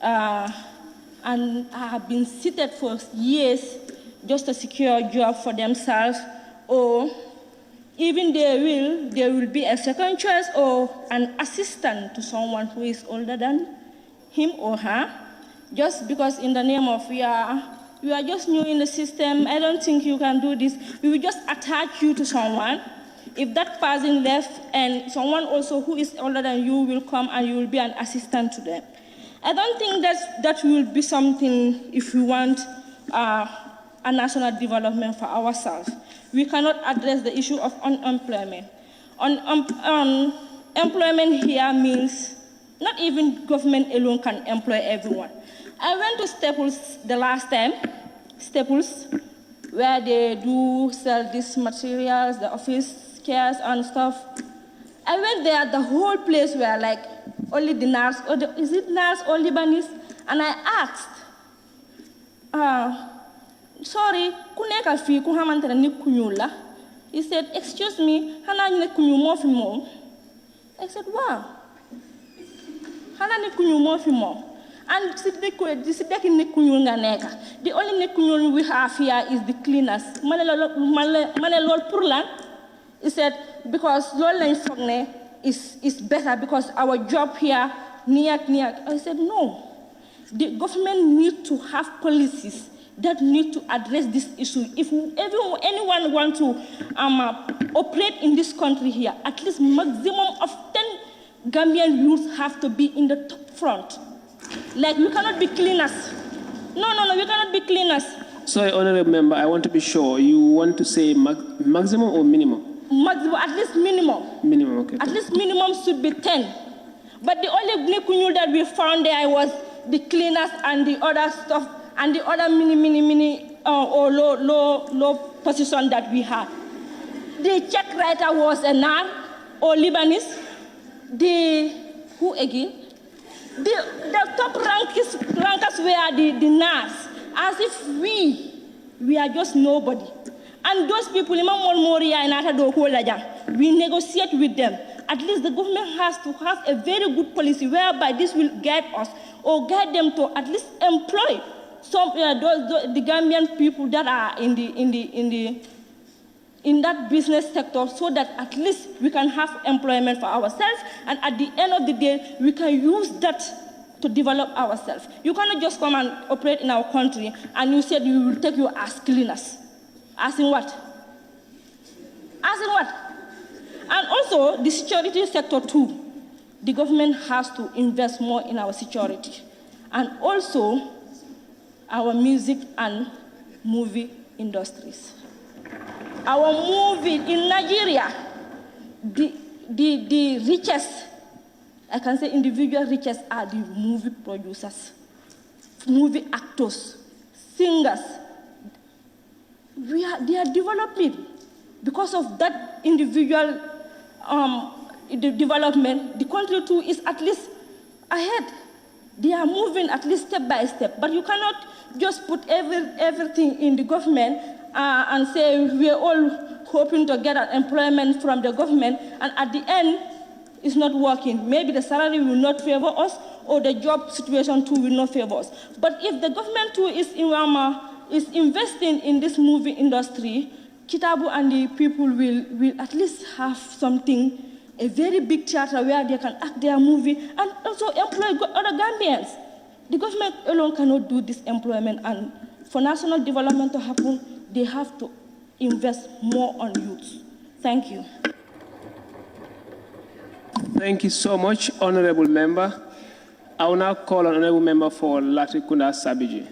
and have been seated for years just to secure a job for themselves, or even there will be a second choice or an assistant to someone who is older than him or her, just because in the name of we are just new in the system, I don't think you can do this. We will just attach you to someone. If that person left and someone also who is older than you will come and you will be an assistant to them. I don't think that will be something if we want a national development for ourselves. We cannot address the issue of unemployment. Employment here means not even government alone can employ everyone. I went to Staples the last time, Staples, where they do sell these materials, the office chairs and stuff. I went there, the whole place were like only the nurse, or is it nurse or Lebanese? And I asked, sorry, kuneka fi ku hamantene ni kunyula. He said, excuse me, hana ni kunyu mo fi mo. I said, wow. Hana ni kunyu mo fi mo. And the only nekunyul we have here is the cleaners. Manelol purlan. He said, because Lola is better because our job here, niak. I said, no. The government need to have policies that need to address this issue. If anyone wants to operate in this country here, at least maximum of 10 Gambian youths have to be in the top front. Like, we cannot be cleaners. No, we cannot be cleaners. Sorry, Honorable Member, I want to be sure. You want to say maximum or minimum? Maximum, at least minimum. Minimum, okay. At least minimum should be 10. But the only nekunyul that we found there was the cleaners and the other stuff, and the other mini, or low position that we had. The check writer was a Nar or Lebanese. Who again? The top rankers were the nurse, as if we are just nobody. And those people, we negotiate with them. At least the government has to have a very good policy whereby this will guide us or guide them to at least employ some the Gambian people that are in that business sector, so that at least we can have employment for ourselves, and at the end of the day, we can use that to develop ourselves. You cannot just come and operate in our country and you said you will take you as cleaners. As in what? As in what? And also, the security sector too. The government has to invest more in our security. And also, our music and movie industries. Our movie in Nigeria, the richest, I can say individual richest are the movie producers, movie actors, singers. They are developing. Because of that individual development, the country too is at least ahead. They are moving at least step by step. But you cannot just put everything in the government and say we are all hoping to get an employment from the government, and at the end, it's not working. Maybe the salary will not favor us, or the job situation too will not favor us. But if the government too is investing in this movie industry, Kitabu and the people will at least have something, a very big theater where they can act their movie and also employ other Gambians. The government alone cannot do this employment, and for national development to happen, they have to invest more on youth. Thank you. Thank you so much, Honorable Member. I will now call on Honorable Member for Latrikunda Sabiji.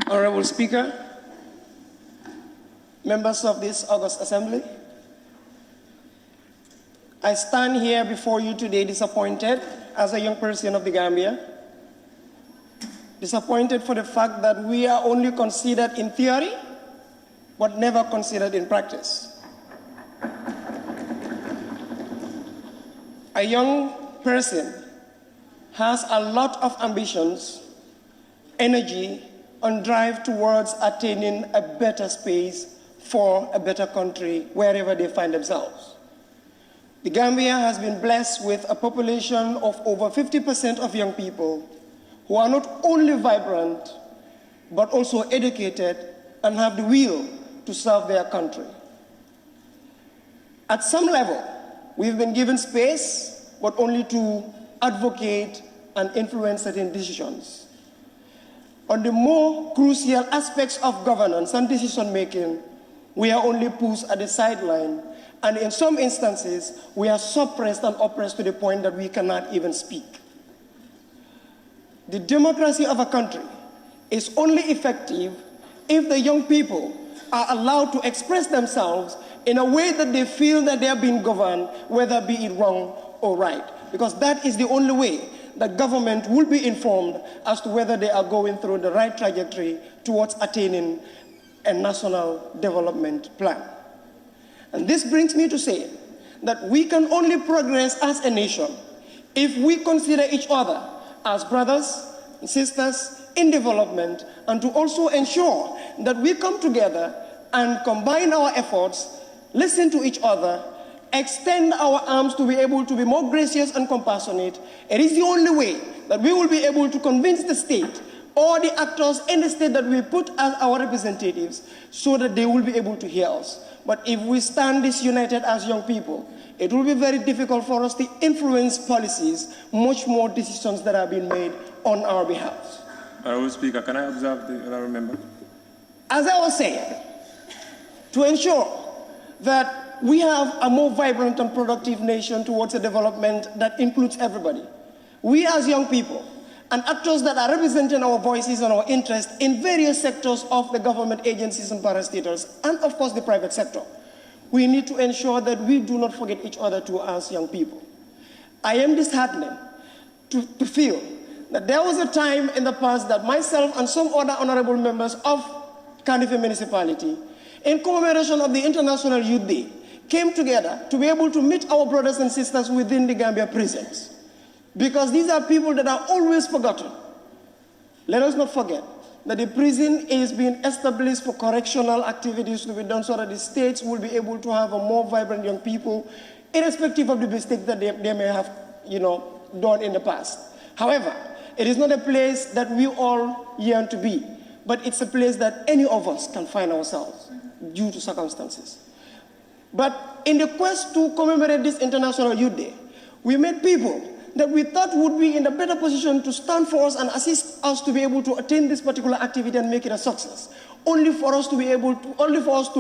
Honorable Speaker, members of this August Assembly, I stand here before you today disappointed as a young person of the Gambia, disappointed for the fact that we are only considered in theory, but never considered in practice. a young person has a lot of ambitions, energy, and drive towards attaining a better space for a better country wherever they find themselves. The Gambia has been blessed with a population of over 50% of young people who are not only vibrant, but also educated and have the will to serve their country. At some level, we've been given space, but only to advocate and influence certain decisions. On the more crucial aspects of governance and decision-making, we are only pushed at the sideline, and in some instances, we are suppressed and oppressed to the point that we cannot even speak. The democracy of a country is only effective if the young people are allowed to express themselves in a way that they feel that they are being governed, whether be it wrong or right. Because that is the only way that government will be informed as to whether they are going through the right trajectory towards attaining a national development plan. And this brings me to say that we can only progress as a nation if we consider each other as brothers and sisters in development, and to also ensure that we come together and combine our efforts, listen to each other, extend our arms to be able to be more gracious and compassionate. It is the only way that we will be able to convince the state or the actors in the state that we put as our representatives so that they will be able to hear us. But if we stand disunited as young people, it will be very difficult for us to influence policies, much more decisions that are being made on our behalf. Honourable Speaker, can I observe the honourable member? As I was saying, to ensure that we have a more vibrant and productive nation towards a development that includes everybody, we as young people and actors that are representing our voices and our interests in various sectors of the government agencies and parastatals, and of course the private sector, we need to ensure that we do not forget each other too as young people. I am disheartened to feel that there was a time in the past that myself and some other honorable members of Kanifing Municipality, in commemoration of the International Youth Day, came together to be able to meet our brothers and sisters within the Gambia prisons. Because these are people that are always forgotten. Let us not forget that the prison is being established for correctional activities to be done so that the states will be able to have a more vibrant young people, irrespective of the mistakes that they may have, done in the past. However, it is not a place that we all yearn to be, but it's a place that any of us can find ourselves due to circumstances. But in the quest to commemorate this International Youth Day, we met people that we thought would be in a better position to stand for us and assist us to be able to attain this particular activity and make it a success, only for us to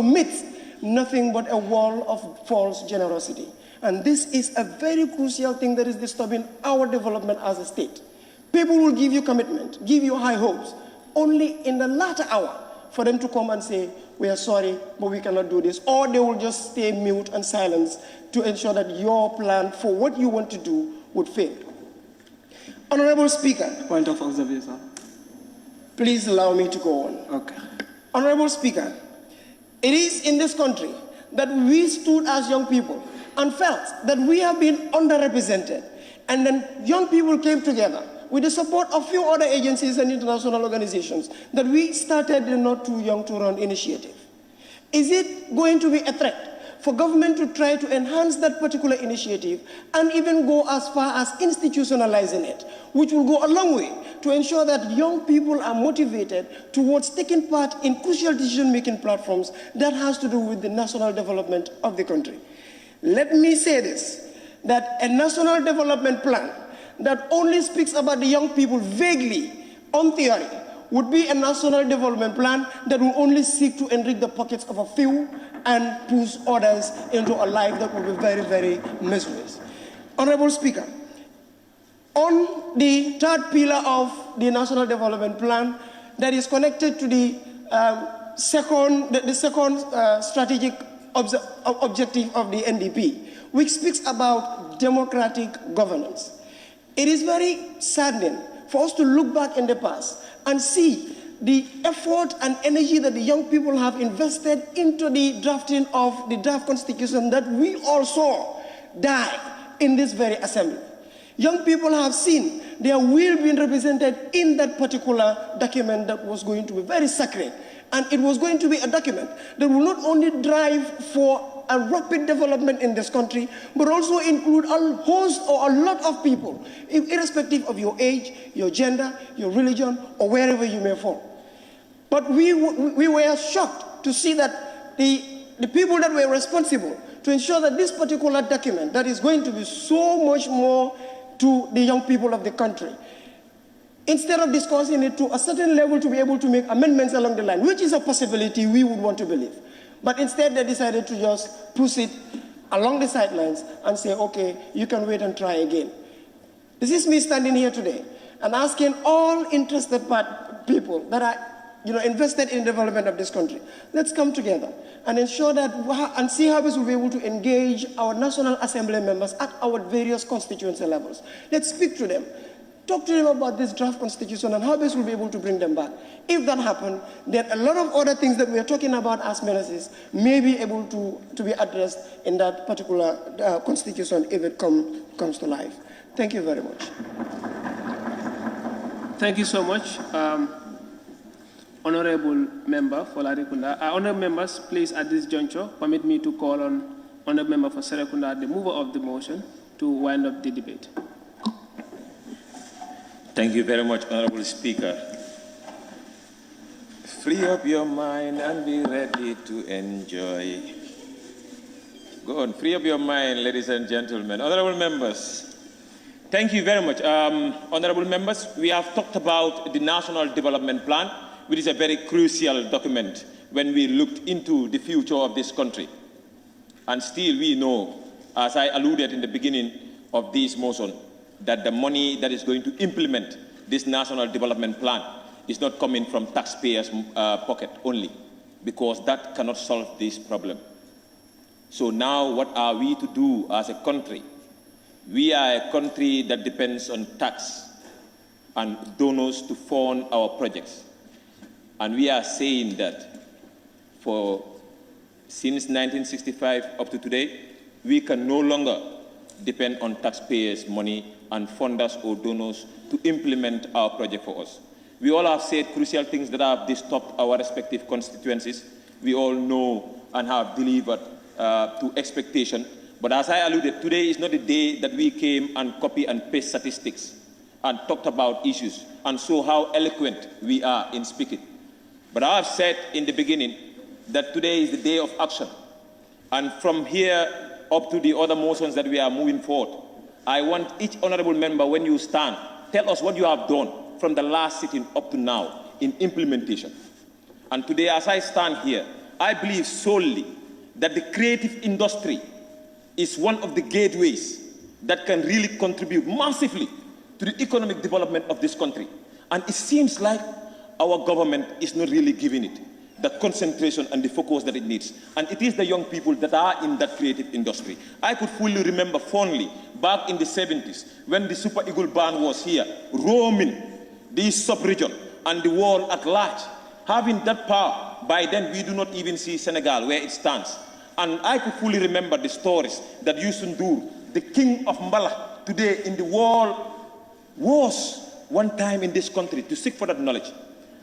meet nothing but a wall of false generosity. And this is a very crucial thing that is disturbing our development as a state. People will give you commitment, give you high hopes, only in the latter hour for them to come and say, we are sorry, but we cannot do this. Or they will just stay mute and silent to ensure that your plan for what you want to do would fail. Honorable Speaker. Point of observation. Please allow me to go on. Okay. Honorable Speaker, it is in this country that we stood as young people and felt that we have been underrepresented. And then young people came together with the support of few other agencies and international organizations that we started the Not Too Young to Run initiative. Is it going to be a threat for government to try to enhance that particular initiative and even go as far as institutionalizing it, which will go a long way to ensure that young people are motivated towards taking part in crucial decision-making platforms that has to do with the national development of the country? Let me say this, that a national development plan that only speaks about the young people vaguely, on theory, would be a national development plan that will only seek to enrich the pockets of a few and push others into a life that will be very, very miserable. Honorable Speaker, on the third pillar of the national development plan that is connected to the second strategic objective of the NDP, which speaks about democratic governance. It is very saddening for us to look back in the past and see the effort and energy that the young people have invested into the drafting of the draft constitution that we all saw die in this very assembly. Young people have seen their will being represented in that particular document that was going to be very sacred. And it was going to be a document that will not only drive for a rapid development in this country, but also include a host or a lot of people, irrespective of your age, your gender, your religion, or wherever you may fall. But we were shocked to see that the people that were responsible to ensure that this particular document that is going to be so much more to the young people of the country, instead of discussing it to a certain level to be able to make amendments along the line, which is a possibility we would want to believe. But instead they decided to just push it along the sidelines and say, okay, you can wait and try again. This is me standing here today and asking all interested people that are invested in the development of this country, let's come together and ensure that and see how we will be able to engage our National Assembly members at our various constituency levels. Let's speak to them. Talk to them about this draft constitution and how best we'll be able to bring them back. If that happens, then a lot of other things that we are talking about as menaces may be able to be addressed in that particular constitution if it comes to life. Thank you very much. Thank you so much, Honorable Member for Latrikunda. Honorable members, please at this juncture, permit me to call on Honorable Member for Serekunda, the mover of the motion, to wind up the debate. Thank you very much, Honorable Speaker. Free up your mind and be ready to enjoy. Go on, free up your mind, ladies and gentlemen. Honorable members, thank you very much. Honorable members, we have talked about the National Development Plan, which is a very crucial document when we looked into the future of this country. And still we know, as I alluded in the beginning of this motion, that the money that is going to implement this National Development Plan is not coming from taxpayers' pocket only, because that cannot solve this problem. So now what are we to do as a country? We are a country that depends on tax and donors to fund our projects. And we are saying that since 1965 up to today, we can no longer depend on taxpayers' money and funders or donors to implement our project for us. We all have said crucial things that have disturbed our respective constituencies. We all know and have delivered to expectation. But as I alluded, today is not the day that we came and copy and paste statistics and talked about issues and saw how eloquent we are in speaking. But I have said in the beginning that today is the day of action. And from here up to the other motions that we are moving forward, I want each honorable member, when you stand, tell us what you have done from the last sitting up to now in implementation. And today, as I stand here, I believe solely that the creative industry is one of the gateways that can really contribute massively to the economic development of this country. And it seems like our government is not really giving it the concentration and the focus that it needs. And it is the young people that are in that creative industry. I could fully remember fondly back in the 70s when the Super Eagle Band was here, roaming this sub-region and the world at large. Having that power, by then we do not even see Senegal where it stands. And I could fully remember the stories that Youssou N'Dour, the king of Mbala today in the world, was one time in this country to seek for that knowledge.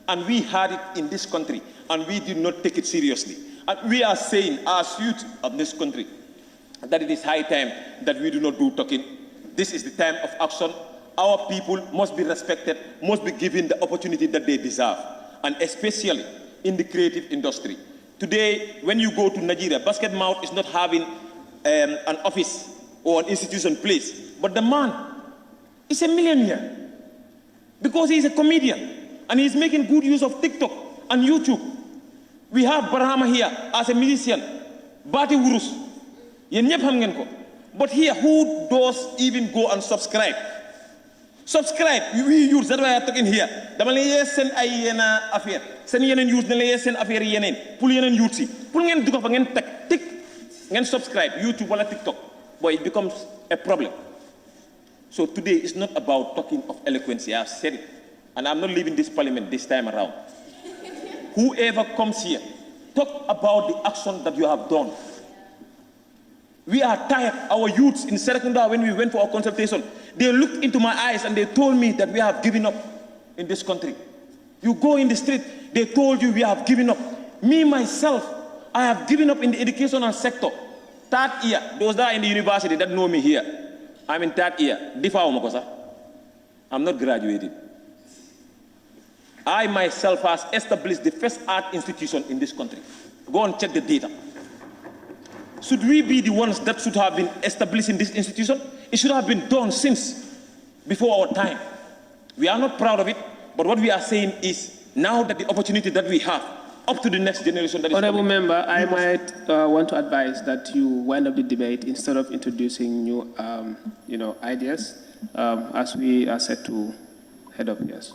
And we had it in this country, and we did not take it seriously. And we are saying, as youth of this country, that it is high time that we do not do talking. This is the time of action. Our people must be respected, must be given the opportunity that they deserve, and especially in the creative industry. Today, when you go to Nigeria, Basket Mouth is not having an office or an institution place, but the man is a millionaire because he is a comedian. And he's making good use of TikTok and YouTube. We have Barhama here as a musician, Bati Wurus. But here, who does even go and subscribe? Subscribe. We use that way I'm talking here. Damale send ayena affair. Send yenen use nale send affair yenen. Pull yenen use. Pull ngen duka fa ngen tek tik. Ngen subscribe YouTube wala TikTok. Boy, it becomes a problem. So today is not about talking of eloquence. I've said it. And I'm not leaving this parliament this time around. Whoever comes here, talk about the action that you have done. We are tired. Our youths in Serekunda, when we went for our consultation, they looked into my eyes and they told me that we have given up in this country. You go in the street, they told you we have given up. Me, myself, I have given up in the educational sector. Third year, those that are in the university that know me here, I'm in third year. I'm not graduated. I myself has established the first art institution in this country. Go and check the data. Should we be the ones that should have been established in this institution? It should have been done since before our time. We are not proud of it, but what we are saying is now that the opportunity that we have up to the next generation that is Honorable coming, member, I might want to advise that you wind up the debate instead of introducing new ideas as we are set to head up. Yes.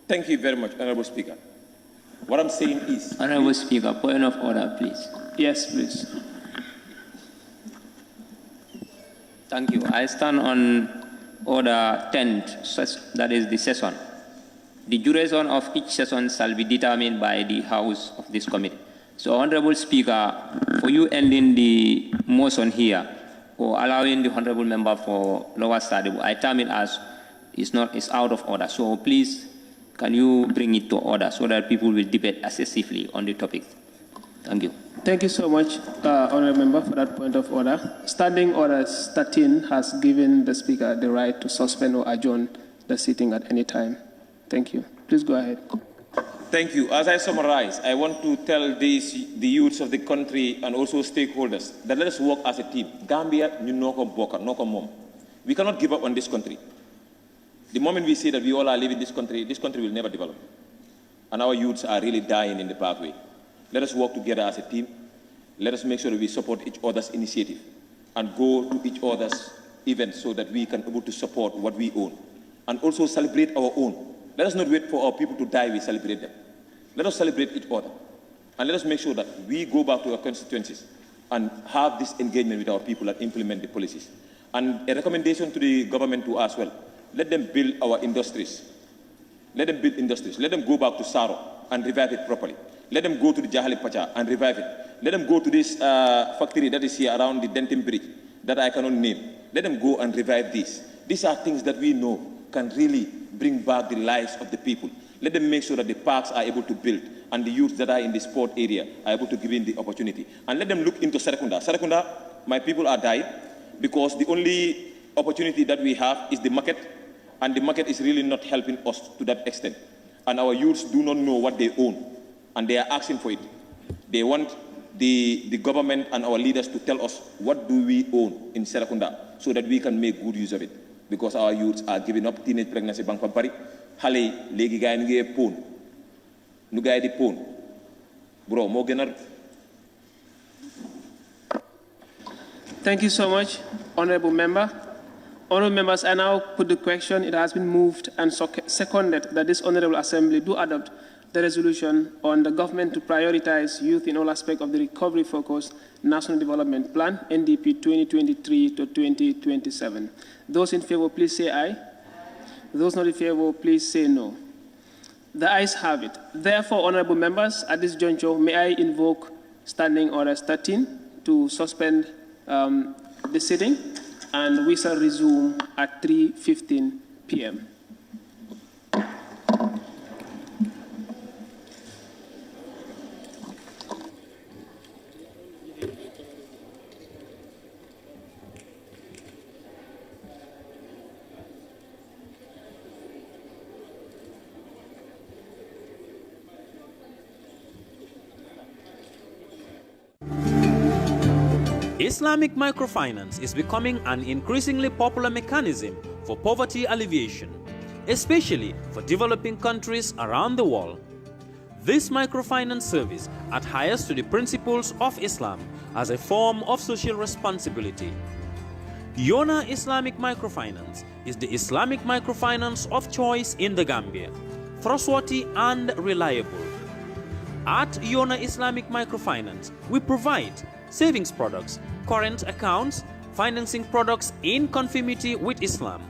Thank you very much, Honorable Speaker. What I'm saying is... Honorable Speaker, point of order, please. Yes, please. Thank you. I stand on order 10, that is the session. The duration of each session shall be determined by the House of this committee. So, Honorable Speaker, for you ending the motion here, or allowing the Honorable Member for lower study, I term it as it's out of order. So please, can you bring it to order so that people will debate excessively on the topic? Thank you. Thank you so much, Honourable Member, for that point of order. Standing Order 13 has given the Speaker the right to suspend or adjourn the sitting at any time. Thank you. Please go ahead. Thank you. As I summarize, I want to tell the youths of the country and also stakeholders that let us work as a team. Gambia, mom. We cannot give up on this country. The moment we say that we all are leaving this country will never develop. And our youths are really dying in the pathway. Let us work together as a team. Let us make sure that we support each other's initiative and go to each other's events so that we can be able to support what we own and also celebrate our own. Let us not wait for our people to die, we celebrate them. Let us celebrate each other. And let us make sure that we go back to our constituencies and have this engagement with our people and implement the policies. And a recommendation to the government too as well. Let them build our industries. Let them build industries. Let them go back to Saro and revive it properly. Let them go to the Jahali Pacha and revive it. Let them go to this factory that is here around the Denton Bridge that I cannot name. Let them go and revive this. These are things that we know can really bring back the lives of the people. Let them make sure that the parks are able to build and the youth that are in the sport area are able to give in the opportunity. And let them look into Serekunda. Serekunda, my people are dying because the only opportunity that we have is the market, and the market is really not helping us to that extent. And our youths do not know what they own, and they are asking for it. They want the government and our leaders to tell us what do we own in Serekunda so that we can make good use of it. Because our youths are giving up teenage pregnancy bank pari hale legi gaay ngi pon nu gaay di pon bro mo gënal. Thank you so much, Honourable Member. Honourable members, I now put the question. It has been moved and seconded that this Honourable Assembly do adopt the resolution on the government to prioritize youth in all aspects of the recovery-focused National Development Plan, NDP 2023 to 2027. Those in favor, please say aye. Those not in favor, please say no. The ayes have it. Therefore, honourable members, at this juncture, may I invoke Standing Order 13 to suspend the sitting, and we shall resume at 3:15 p.m. Islamic microfinance is becoming an increasingly popular mechanism for poverty alleviation, especially for developing countries around the world. This microfinance service adheres to the principles of Islam as a form of social responsibility. Yona Islamic Microfinance is the Islamic microfinance of choice in the Gambia, trustworthy and reliable. At Yona Islamic Microfinance, we provide savings products, current accounts, financing products in conformity with Islam.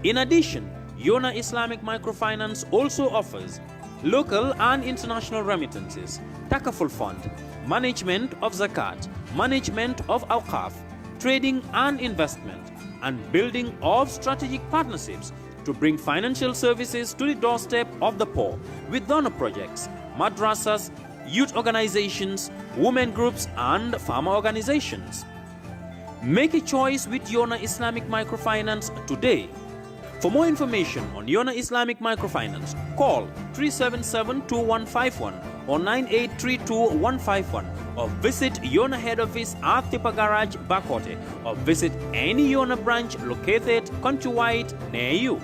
In addition, Yona Islamic Microfinance also offers local and international remittances, Takaful Fund, management of Zakat, management of Awqaf, trading and investment, and building of strategic partnerships to bring financial services to the doorstep of the poor with donor projects, madrasas, youth organizations, women groups, and farmer organizations. Make a choice with Yona Islamic Microfinance today. For more information on Yona Islamic Microfinance, call 377-2151 or 9832-151 or visit Yona head office at Tipa Garage, Bakote, or visit any Yona branch located countrywide near you.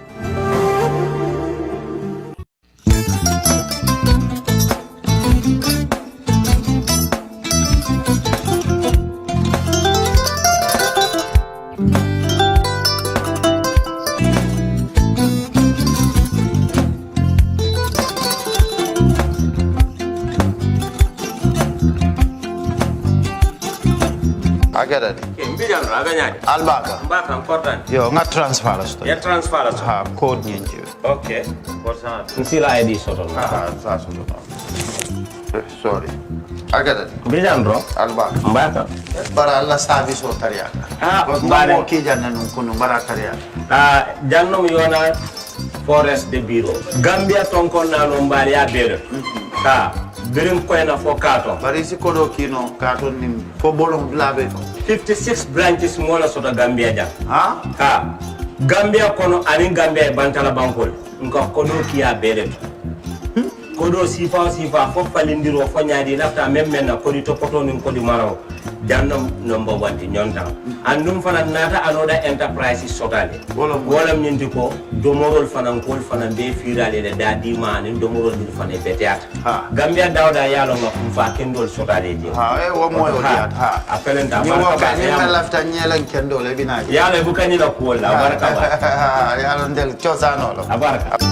I get it. Albaka. Yo, nga transfer la sto. Ya transfer la sto. Ha, code nyenje. Okay. Nsila ID soto. Sa soto. Sorry. I get it. Bijan bro. Albaka. Mbaka. Bara alla service o tariya. Mbare. Mo ki janna nun kunu bara tariya. Jannom yona forest de bureau. Gambia tonkon na no mbari ya bere. Birim koyna fo kato. Bari si kodo kino kato nim fo bolong blabe. 56 branches mola sota Gambia jam. Ha? Gambia kono ani Gambia bantala bankol. Nka kodo kiya bere. Kodo sifa fo falindiro fo nyaadi lafta memmen na kodi to poto nin kodi maraw. Jannam number 1 di nyonta. Andum fana nata anoda enterprise sotale. Wala nyindi ko domorol fana kol fana be firale de dadi mani domorol di fana beteat. Gambia dawda yalo ma fa kendol sotale di. Wo mo yo diat. Apelenta ni wo ka ni lafta nyelen kendol e binaji. Yalo bukani na ko la baraka ba. Yalo ndel chosano lo. Abaraka.